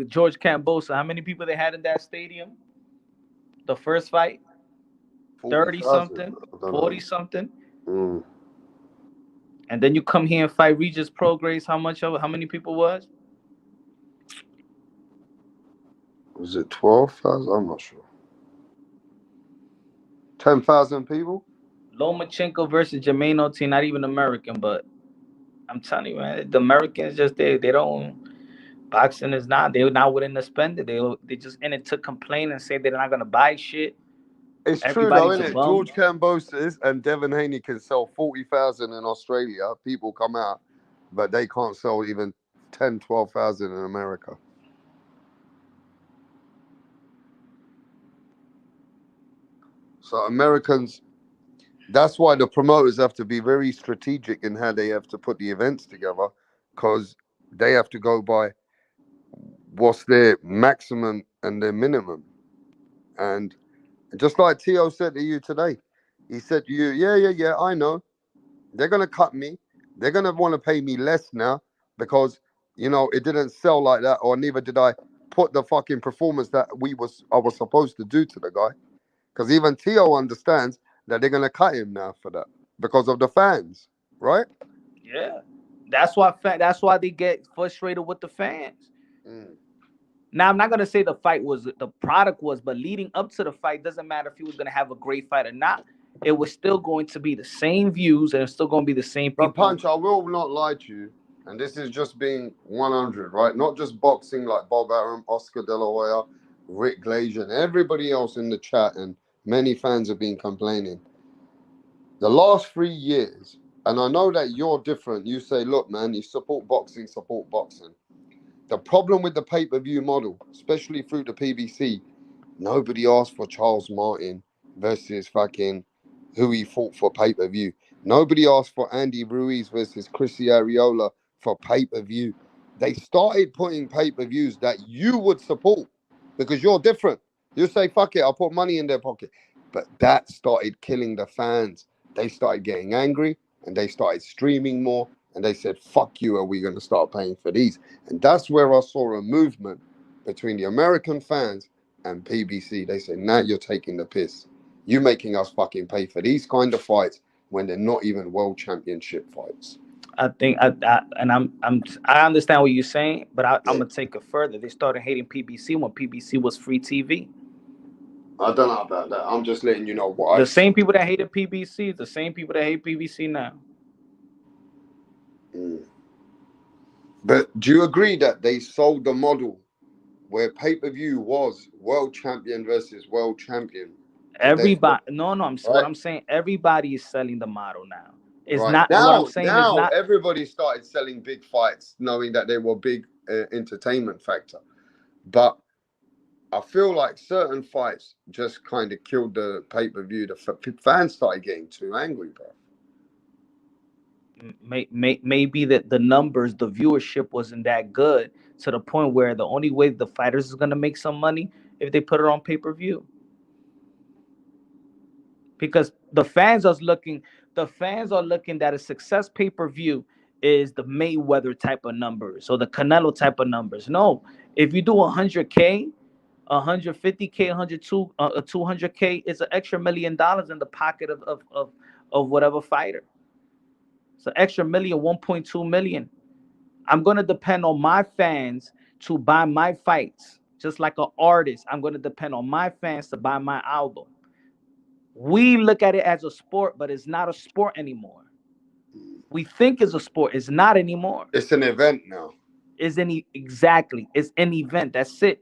George Cambosa. How many people they had in that stadium? The first fight, 30 40,000. something, I don't 40 know. something, Mm. and then you come here and fight Regis Prograis. How many people was? Was it 12,000? I'm not sure. 10,000 people? Lomachenko versus Jermaine Ortiz, not even American, but I'm telling you, man, the Americans just they don't. Boxing is not. They're not willing to spend it. They just in it to complain and say they're not gonna buy shit. It's true though, Everybody's isn't a it? bum. George Cambosis and Devin Haney can sell 40,000 in Australia. People come out, but they can't sell even 10, 12,000 in America. So Americans, that's why the promoters have to be very strategic in how they have to put the events together, because they have to go by what's their maximum and their minimum. And just like Teo said to you today, he said to you, yeah, I know. They're going to cut me. They're going to want to pay me less now because, it didn't sell like that, or neither did I put the fucking performance that I was supposed to do to the guy. Because even Teo understands that they're going to cut him now for that because of the fans, right? Yeah, that's why they get frustrated with the fans. Mm. Now I'm not gonna say the product was, but leading up to the fight doesn't matter if he was gonna have a great fight or not. It was still going to be the same views and it's still going to be the same But people. Punch, I will not lie to you, and this is just being 100, right? Not just boxing like Bob Arum, Oscar De La Hoya, Rick Glazier, and everybody else in the chat, and many fans have been complaining. The last 3 years, and I know that you're different. You say, look, man, you support boxing, support boxing. The problem with the pay-per-view model, especially through the PBC, nobody asked for Charles Martin versus fucking who he fought for pay-per-view. Nobody asked for Andy Ruiz versus Chrissy Ariola for pay-per-view. They started putting pay-per-views that you would support because you're different. You say, fuck it, I'll put money in their pocket. But that started killing the fans. They started getting angry and they started streaming more. And they said, fuck you, are we going to start paying for these? And that's where I saw a movement between the American fans and PBC. They say, now you're taking the piss. You making us fucking pay for these kind of fights when they're not even world championship fights. I think I understand what you're saying, but I'm gonna take it further. They started hating PBC when PBC was free TV. I don't know about that. I'm just letting you know what The I same see. people that hated PBC, the same people that hate PBC now. Mm. But do you agree that they sold the model where pay-per-view was world champion versus world champion, and therefore, Everybody, no, no. What right, I'm saying, everybody is selling the model now. It's right not what I'm now, saying is not. everybody started selling big fights, knowing that they were big entertainment factor. But I feel like certain fights just kind of killed the pay-per-view. The fans started getting too angry, bro. Maybe that the numbers, the viewership wasn't that good to the point where the only way the fighters is gonna make some money if they put it on pay-per-view. Because the fans are looking that a success pay-per-view is the Mayweather type of numbers or the Canelo type of numbers. No, if you do 100K, 150K, 200K, it's an extra $1 million in the pocket of whatever fighter. It's an extra million, 1.2 million. I'm gonna depend on my fans to buy my fights. Just like an artist, I'm gonna depend on my fans to buy my album. We look at it as a sport, but it's not a sport anymore. We think it's a sport, it's not anymore. It's an event now. Exactly, it's an event. That's it.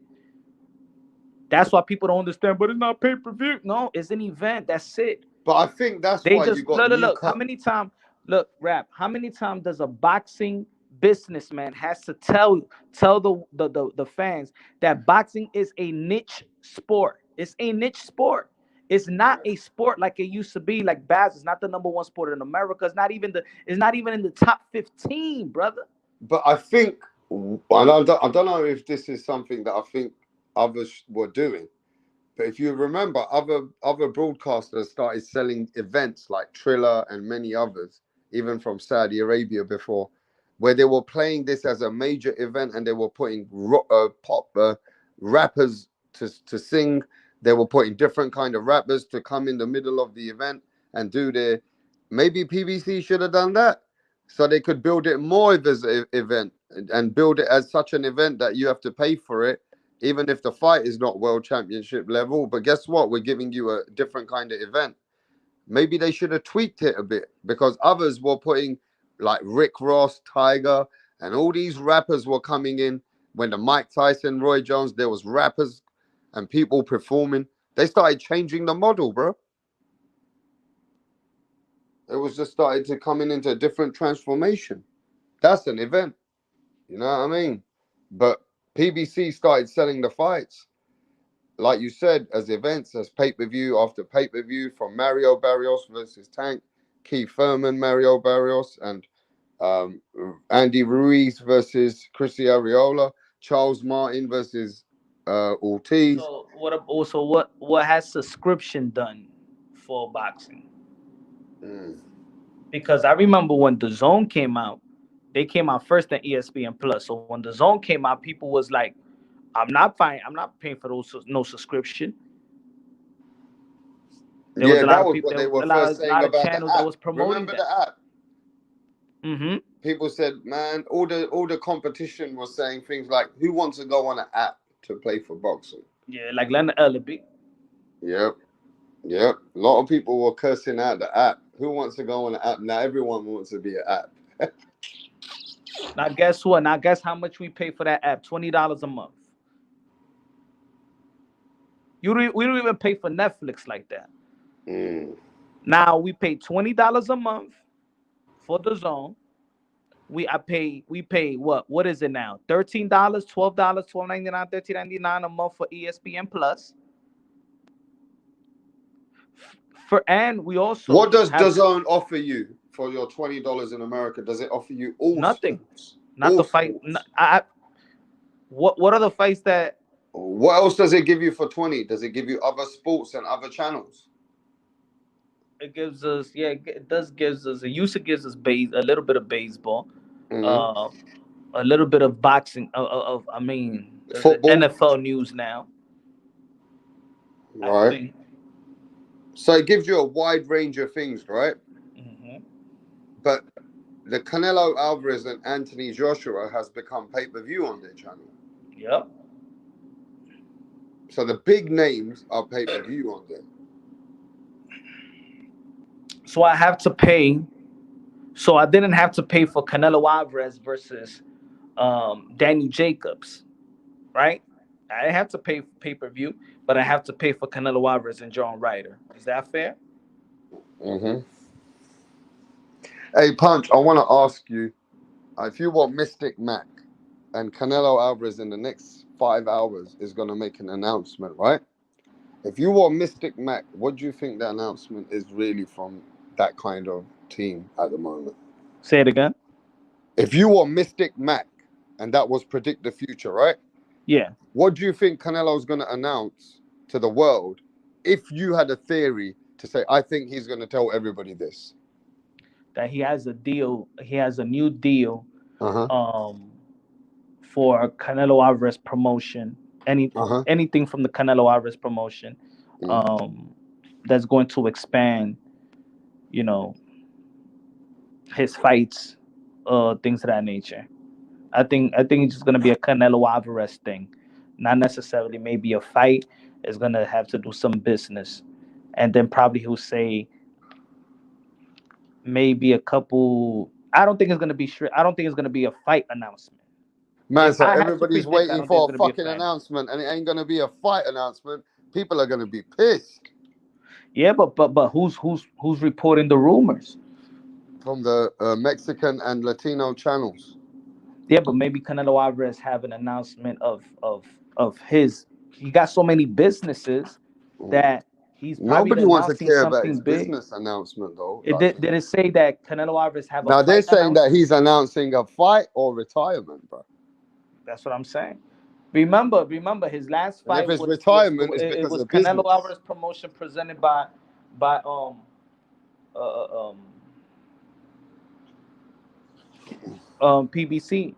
That's why people don't understand. But it's not pay-per-view. No, it's an event. That's it. But I think that's They why you just got new look. How cut. many times? Look, rap. How many times does a boxing businessman has to tell the fans that boxing is a niche sport? It's a niche sport. It's not a sport like it used to be. Like Baz is not the #1 sport in America. It's not even in the top 15, brother. But I think, and I don't know if this is something that I think others were doing. But if you remember, other broadcasters started selling events like Triller and many others, even from Saudi Arabia before, where they were playing this as a major event and they were putting pop rappers to sing. They were putting different kind of rappers to come in the middle of the event and do their. Maybe PBC should have done that, so they could build it more as an event and build it as such an event that you have to pay for it, even if the fight is not world championship level. But guess what? We're giving you a different kind of event. Maybe they should have tweaked it a bit, because others were putting like Rick Ross, Tiger, and all these rappers were coming in. When the Mike Tyson, Roy Jones, there was rappers and people performing. They started changing the model, bro. It was just started to coming into a different transformation. That's an event. You know what I mean? But PBC started selling the fights, like you said, as events, as pay-per-view after pay-per-view, from Mario Barrios versus Tank, Keith Thurman, Mario Barrios, and um, Andy Ruiz versus Chrissy Ariola, Charles Martin versus Ortiz. So what has subscription done for boxing? Mm. Because I remember when the Zone came out, they came out first than ESPN Plus. So when the Zone came out, people was like, "I'm not fine. I'm not paying for those no subscription." There was Yeah, a lot that of was people. what There they was were first a saying lot of about the channels that app. was promoting Remember that. the app? Mm-hmm. People said, man, all the competition was saying things like, "Who wants to go on an app to play for boxing?" Yeah, like Leonard Ellaby. Yep, yep. A lot of people were cursing out the app. Who wants to go on an app? Now everyone wants to be an app. Now guess what? Now guess how much we pay for that app? $20 a month. We don't even pay for Netflix like that. Mm. Now we pay $20 a month for the Zone. We pay what is it now? $13, $12, 12.99, 13.99 a month for ESPN Plus. And we What also does have DAZN offer you for your $20 in America? Does it offer you all nothing. sports? Not All the fight. sports. What are the fights that What else does it give you for 20? Does it give you other sports and other channels? it gives us? Yeah, it does gives us. It used to gives us a little bit of baseball, Hmm. uh, a little bit of boxing. I mean, there's the Football, NFL news now. I right? think. So it gives you a wide range of things, right? Hmm. But the Canelo Alvarez and Anthony Joshua has become pay-per-view on their channel. Yep. So the big names are pay-per-view on there. So I have to pay. So I didn't have to pay for Canelo Alvarez versus Danny Jacobs, right? I didn't have to pay for pay-per-view, but I have to pay for Canelo Alvarez and John Ryder. Is that fair? Hmm. Hey, Punch, I want to ask you if you want Mystic Mac and Canelo Alvarez in the next 5 hours is going to make an announcement, right? If you want Mystic Mac, what do you think the announcement is really from that kind of team at the moment? Say it again. If you want Mystic Mac, and that was Predict the Future, right? Yeah. What do you think Canelo's going to announce to the world if you had a theory to say, I think he's going to tell everybody this? That he has a deal. He has a new deal Uh-huh. um, for Canelo Alvarez promotion. Uh-huh. Anything from the Canelo Alvarez promotion Mm. um, that's going to expand, you know, his fights, things of that nature. I think it's just gonna be a Canelo Alvarez thing, not necessarily maybe a fight. It's gonna have to do some business, and then probably he'll say maybe a couple. I don't think it's gonna be sure. I don't think it's gonna be a fight announcement. Man, If so I had to everybody's predict, I waiting don't think it's for a gonna be a fucking fight. announcement and it ain't going to be a fight announcement. People are going to be pissed Yeah, but who's reporting the rumors? from the Mexican and Latino channels. Yeah, but maybe Canelo Alvarez have an announcement of his. He got so many businesses Mm. that he's probably Nobody wants to announcing care about something his big. business announcement, though. It did it say that Canelo Alvarez have a Now they're fight saying that announcement? he's announcing a fight or retirement, bro. That's what I'm saying. Remember, his last And if fight it's was retirement, it's it because was of Canelo business. Alvarez promotion presented by uh, uh, um PBC.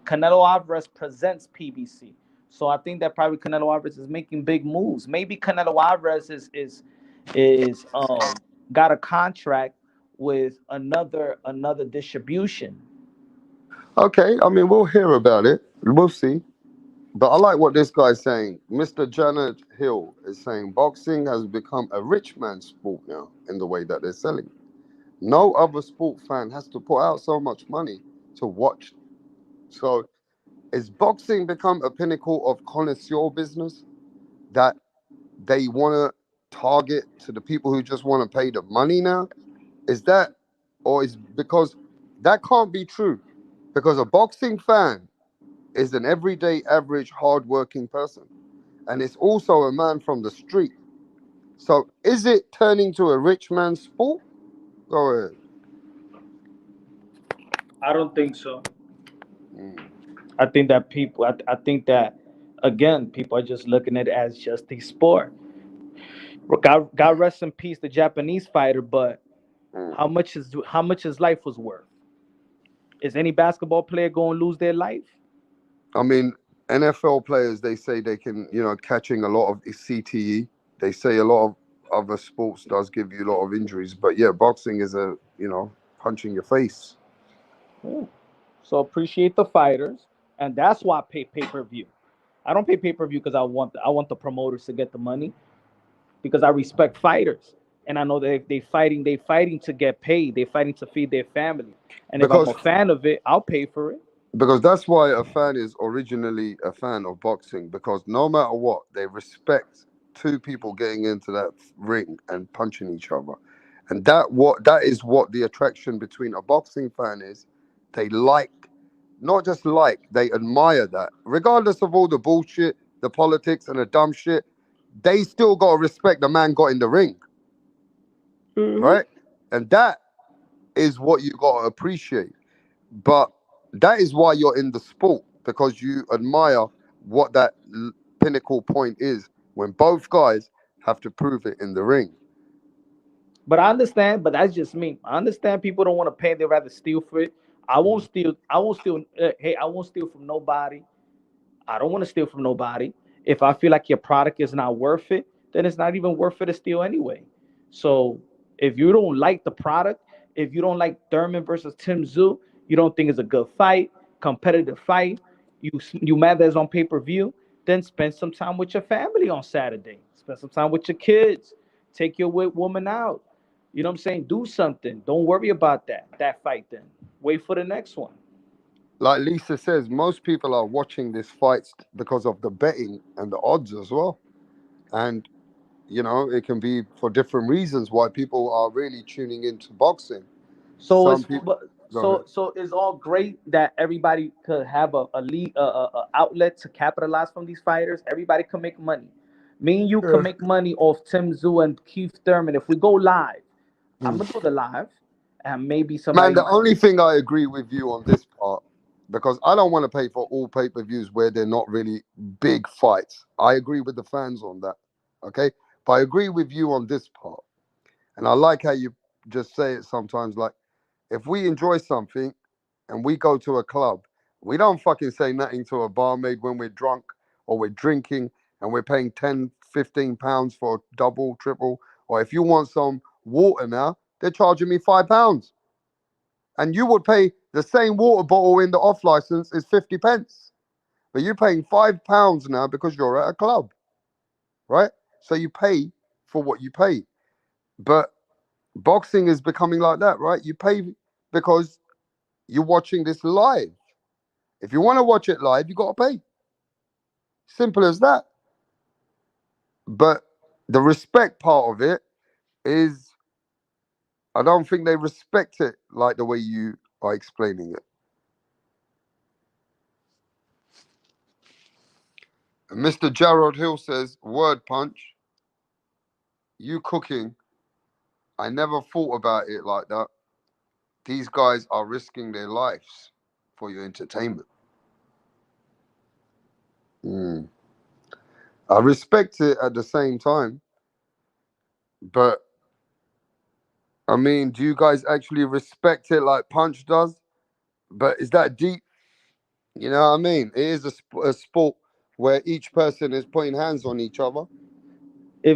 Canelo Alvarez presents PBC. So I think that probably Canelo Alvarez is making big moves. Maybe Canelo Alvarez is got a contract with another distribution. Okay, I mean, we'll hear about it. We'll see. But I like what this guy's saying. Mr. Janet Hill is saying boxing has become a rich man's sport now in the way that they're selling. No other sport fan has to put out so much money to watch. So is boxing become a pinnacle of connoisseur business that they want to target to the people who just want to pay the money now? Is that, or is because that can't be true? Because a boxing fan is an everyday, average, hard-working person, and it's also a man from the street. So, is it turning to a rich man's sport? Go ahead. I don't think so. Mm. I think that I think that again, people are just looking at it as just a sport. God rest in peace, the Japanese fighter. But Mm. how much his life was worth? Is any basketball player going to lose their life? I mean, NFL players, they say they can, catching a lot of CTE. They say a lot of other sports does give you a lot of injuries, but yeah, boxing is punch in your face. Yeah. So appreciate the fighters, and that's why I pay per view. I don't pay pay per view because I want the promoters to get the money because I respect fighters, and I know that if they fighting to get paid. They fighting to feed their family, and if I'm a Because fan of it, I'll pay for it. Because that's why a fan is originally a fan of boxing. Because no matter what, they respect two people getting into that ring and punching each other, and that is what the attraction between a boxing fan is. They like, not just like, they admire that, regardless of all the bullshit, the politics, and the dumb shit. They still gotta respect the man got in the ring, Hmm. right? And that is what you gotta appreciate. But that is why you're in the sport, because you admire what that pinnacle point is when both guys have to prove it in the ring. But I understand. But that's just me. I understand people don't want to pay. They rather steal for it. I won't steal. I won't steal. Hey, I won't steal from nobody. I don't want to steal from nobody. If I feel like your product is not worth it, then it's not even worth it to steal anyway. So if you don't like the product, if you don't like Thurman versus Tim Zoo, you don't think it's a good fight, competitive fight, you mad that it's on pay-per-view, then spend some time with your family on Saturday. Spend some time with your kids. Take your woman out. You know what I'm saying? Do something. Don't worry about that fight then. Wait for the next one. like Lisa says, most people are watching this fight because of the betting and the odds as well. And it can be for different reasons why people are really tuning into boxing. So Some it's people but go ahead. so it's all great that everybody could have a lead a outlet to capitalize from these fighters. Everybody can make money. Me and you can Yeah. make money off Tim Zoo and Keith Thurman if we go live. I'm Hmm. gonna do the live, and maybe Man, the somebody. only thing I agree with you on this part, because I don't want to pay for all pay-per-views where they're not really big fights. I agree with the fans on that. Okay? But I agree with you on this part. And I like how you just say it sometimes, like, if we enjoy something and we go to a club, we don't fucking say nothing to a barmaid when we're drunk or we're drinking and we're paying 10, 15 pounds for a double, triple. Or if you want some water now, they're charging me £5. And you would pay the same water bottle in the off license is 50 pence. But you're paying £5 now because you're at a club, right? So you pay for what you pay. But boxing is becoming like that, right? You pay because you're watching this live. If you want to watch it live, you got to pay. Simple as that. But the respect part of it is, I don't think they respect it like the way you are explaining it. And Mr. Gerald Hill says, word punch, you cooking. I never thought about it like that. These guys are risking their lives for your entertainment. Mm. I respect it at the same time, but I mean, do you guys actually respect it like Punch does? But is that deep? You know what I mean? It is a sport where each person is putting hands on each other,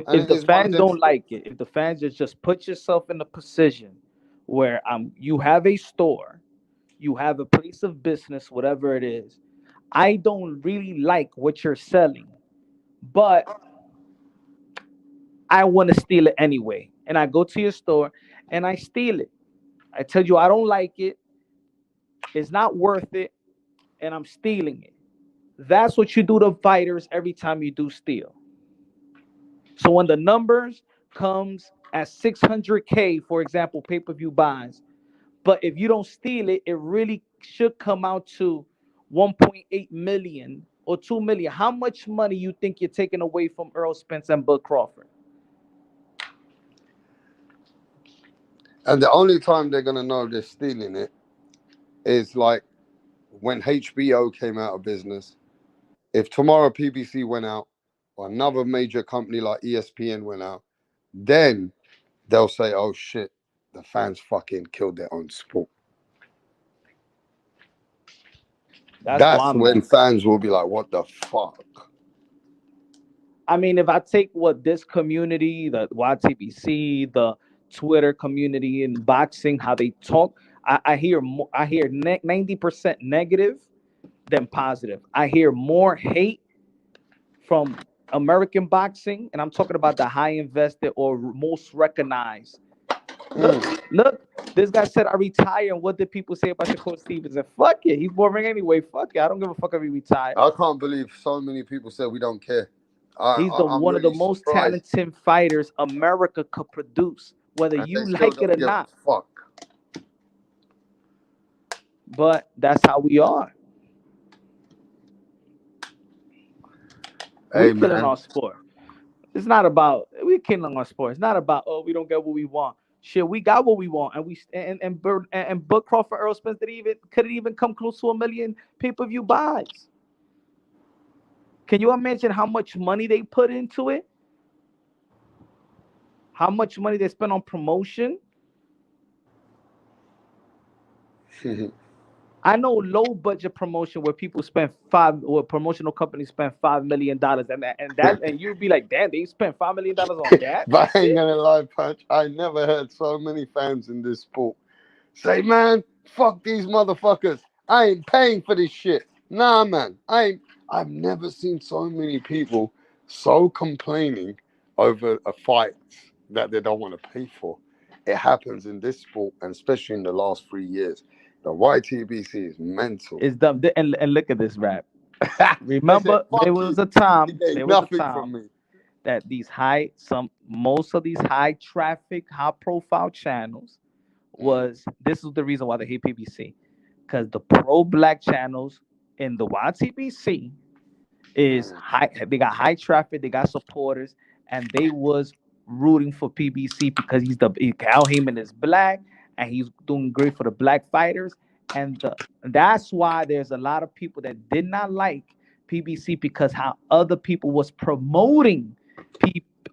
and If it the is one of fans them don't sports. like it, if the fans just put yourself in a position where you have a store, you have a place of business, whatever it is. I don't really like what you're selling, but I want to steal it anyway. And I go to your store and I steal it. I tell you I don't like it. It's not worth it, and I'm stealing it. That's what you do to fighters every time you do steal. So when the numbers comes at 600K, for example, pay-per-view buys, but if you don't steal it, it really should come out to 1.8 million or 2 million. How much money you think you're taking away from Earl Spence and Bud Crawford? And the only time they're gonna know they're stealing it is like when HBO came out of business. If tomorrow PBC went out, or another major company like ESPN went out, then they'll say, "Oh shit, the fans fucking killed their own sport." That's why That's I'm when at. fans will be like, "What the fuck?" I mean, if I take what this community, the YTBC, the Twitter community in boxing, how they talk, I hear more, I hear 90% negative than positive. I hear more hate from American boxing, and I'm talking about the high invested or most recognized. Look, Mm. look, this guy said I retire, and what did people say about Shakur Stevens? And fuck it, he's boring anyway. Fuck it, I don't give a fuck if he retire. I can't believe so many people say we don't care. He's the I'm one of the really most surprised, talented fighters America could produce, whether and they you still like it don't or give a not. fuck. But that's how we are. We Hey killing man, our sport. It's not about we killing our sport. It's not about we don't get what we want. Shit, we got what we want, and and Bud Crawford, Earl Spence did even couldn't even come close to a million pay-per-view buys. Can you imagine how much money they put into it? How much money they spent on promotion? I know low budget promotion where people spend or promotional companies spend $5 million, and you'd be like, damn, they spent $5 million on that. but That's I ain't it. gonna lie, Punch. I never heard so many fans in this sport say, "Man, fuck these motherfuckers. I ain't paying for this shit." Nah, man, I ain't. I've never seen so many people so complaining over a fight that they don't want to pay for. It happens in this sport, and especially in the last 3 years. The YTBC is mental. It's dumb. And look at this rap. They said, Remember, "Fuck there was you." a He time. gave There was a nothing time from me. that most of these high traffic, high profile channels Mm, was. This is the reason why they hate PBC, because the pro black channels in the YTBC is mm. high. They got high traffic. They got supporters, and they was rooting for PBC because Al Heyman is black and he's doing great for the black fighters, and that's why there's a lot of people that did not like PBC because how other people was promoting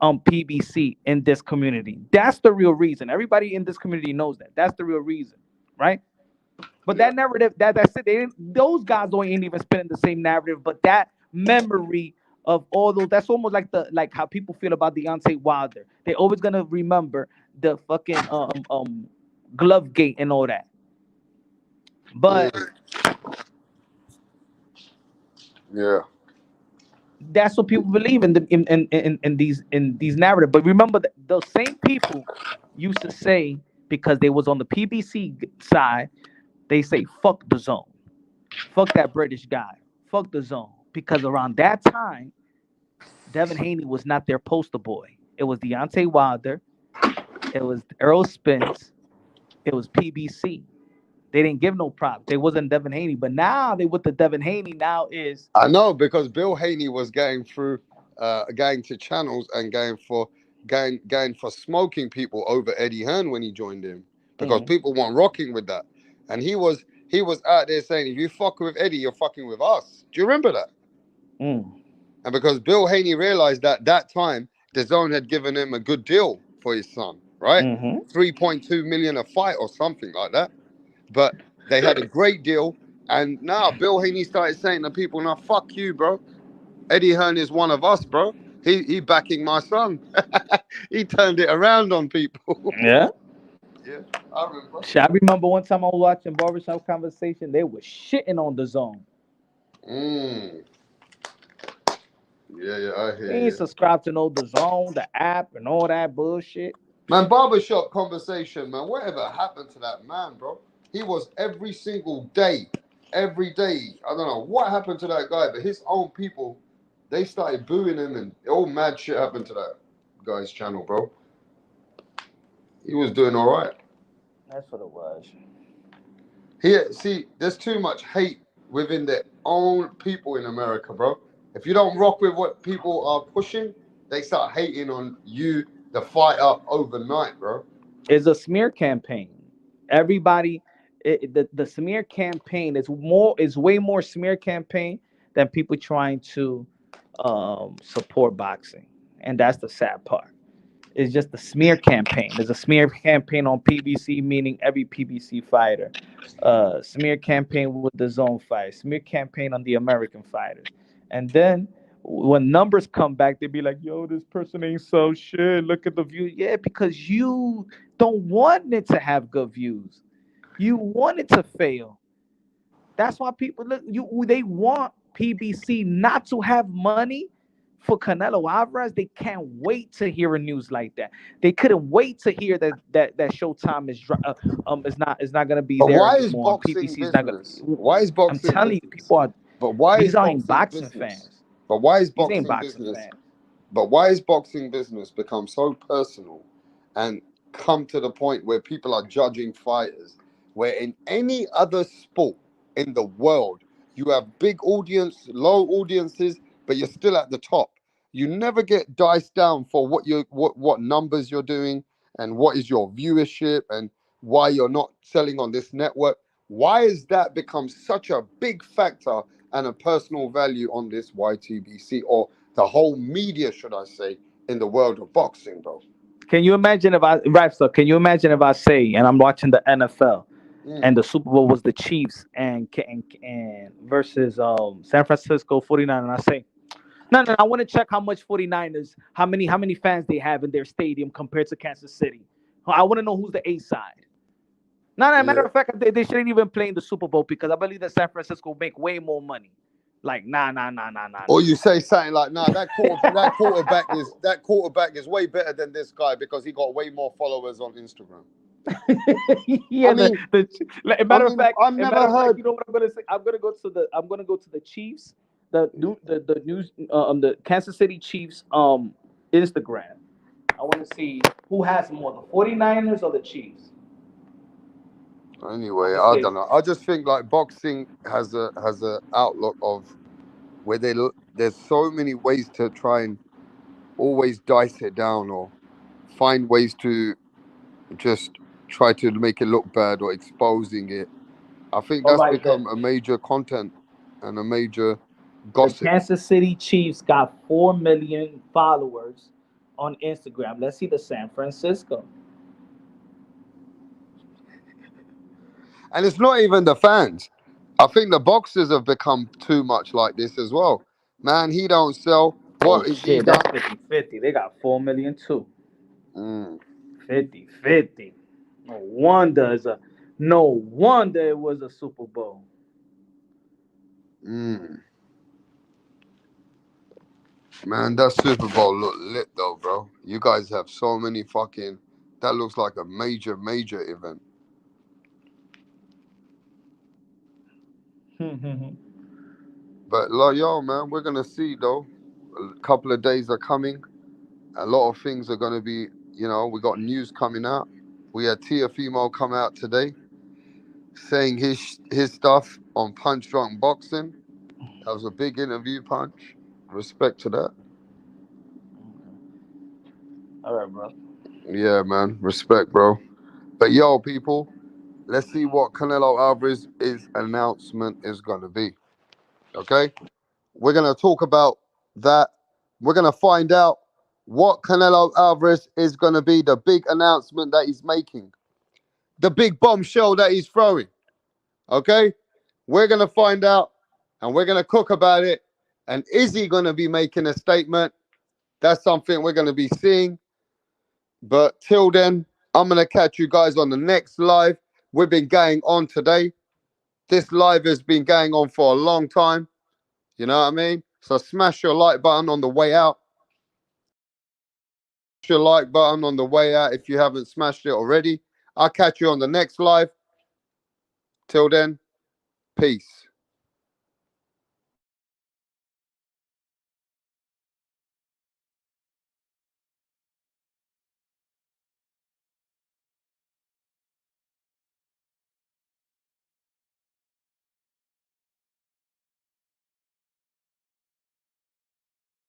PBC in this community. That's the real reason. Everybody in this community knows that. That's the real reason, right? But Yeah, that narrative, that's it. Those guys don't ain't even spinning the same narrative. But that memory of all those, that's almost like how people feel about Deontay Wilder. They're always gonna remember the fucking glove gate and all that. But mm, yeah. that's what people believe in these narratives. But remember that those same people used to say because they was on the PBC side, they say fuck the zone. Fuck that British guy. Fuck the zone. Because around that time, Devin Haney was not their poster boy. It was Deontay Wilder. It was Earl Spence. It was PBC. They didn't give no props. They wasn't Devin Haney. But now they with the Devin Haney now is I know because Bill Haney was going to channels and going for smoking people over Eddie Hearn when he joined him because mm, people weren't rocking with that, and he was out there saying, if you fuck with Eddie, you're fucking with us. Do you remember that? mm, And because Bill Haney realized that time the zone had given him a good deal for his son, right? mm-hmm. 3.2 million a fight or something like that. But they had a great deal. And now Bill Haney started saying to people, "Now fuck you, bro. Eddie Hearn is one of us, bro. He backing my son." He turned it around on people. Yeah. Yeah, I remember. Shit, I remember one time I was watching Barbershop Conversation, they were shitting on the zone. Mm. Yeah, I They hear ain't you. subscribed to know the zone, the app, and all that bullshit. Man, barbershop conversation, man. Whatever happened to that man, bro? He was every single day, every day. I don't know what happened to that guy, but his own people, they started booing him, and all mad shit happened to that guy's channel, bro. He was doing all right. That's what it was. Here, see, there's too much hate within their own people in America, bro. If you don't rock with what people are pushing, they start hating on you, the fighter, overnight, bro. It's a smear campaign. Everybody, the smear campaign is way more smear campaign than people trying to support boxing, and that's the sad part. It's just the smear campaign. There's a smear campaign on PBC, meaning every PBC fighter. Smear campaign with the zone fighters. Smear campaign on the American fighters. And then when numbers come back, they be like, "Yo, this person ain't so shit. Look at the view." Yeah, because you don't want it to have good views. You want it to fail. That's why people look. They want PBC not to have money for Canelo Alvarez. They can't wait to hear a news like that. They couldn't wait to hear that Showtime is not gonna be But there why is anymore. And boxing PBC is not business? gonna. Why is I'm boxing telling you, business? people are. But why These is aren't boxing boxing business? fans. But why is These ain't boxing boxing business? fans. But why is boxing business become so personal and come to the point where people are judging fighters? Where in any other sport in the world, you have big audience, low audiences, but you're still at the top. You never get diced down for what numbers you're doing and what is your viewership and why you're not selling on this network. Why has that become such a big factor and a personal value on this YTBC or the whole media, should I say, in the world of boxing, bro? Can you imagine if I right? So can you imagine if I say, and I'm watching the NFL, and Mm. the Super Bowl was the Chiefs and versus San Francisco 49, and I say, no, I want to check how much 49ers, how many fans they have in their stadium compared to Kansas City. I want to know who's the A side. No, no, matter Yeah. of fact, they shouldn't even play in the Super Bowl because I believe that San Francisco will make way more money. Like, nah. Or you say something like, "Nah, that quarterback is way better than this guy because he got way more followers on Instagram." Yeah, I mean, matter of fact, I've never heard. you know what I'm gonna say? I'm gonna go to the Chiefs, the news, the Kansas City Chiefs, Instagram. I want to see who has more, the 49ers or the Chiefs. Let Anyway, me I see. don't know. I just think like boxing has a outlook of where there's so many ways to try and always dice it down or find ways to just try to make it look bad or exposing it. I think All that's right, become a major content and a major the gossip. Kansas City Chiefs got 4 million followers on Instagram. Let's see the San Francisco. And it's not even the fans. I think the boxers have become too much like this as well. Man, he don't sell. Oh What is he shit, that's done? 50-50. They got 4 million too. Mm, 50-50. No wonder it was a Super Bowl. mm. Man, that Super Bowl look lit though, bro. You guys have so many fucking. That looks like a major, major event. But like, yo, man, we're gonna see though. A couple of days are coming. A lot of things are gonna be. We got news coming out. We had Teofimo come out today saying his stuff on Punch Drunk Boxing. That was a big interview, Punch. Respect to that. All right, bro. Yeah, man. Respect, bro. But yo, people, let's see what Canelo Alvarez's announcement is gonna be. Okay? We're gonna talk about that. We're gonna find out what Canelo Alvarez is gonna be, the big announcement that he's making, the big bombshell that he's throwing. Okay? We're gonna find out and we're gonna cook about it. And is he gonna be making a statement? That's something we're gonna be seeing. But till then, I'm going to catch you guys on the next live. We've been going on today. This live has been going on for a long time. You know what I mean? So smash your like button on the way out. Smash your like button on the way out if you haven't smashed it already. I'll catch you on the next live. Till then, peace.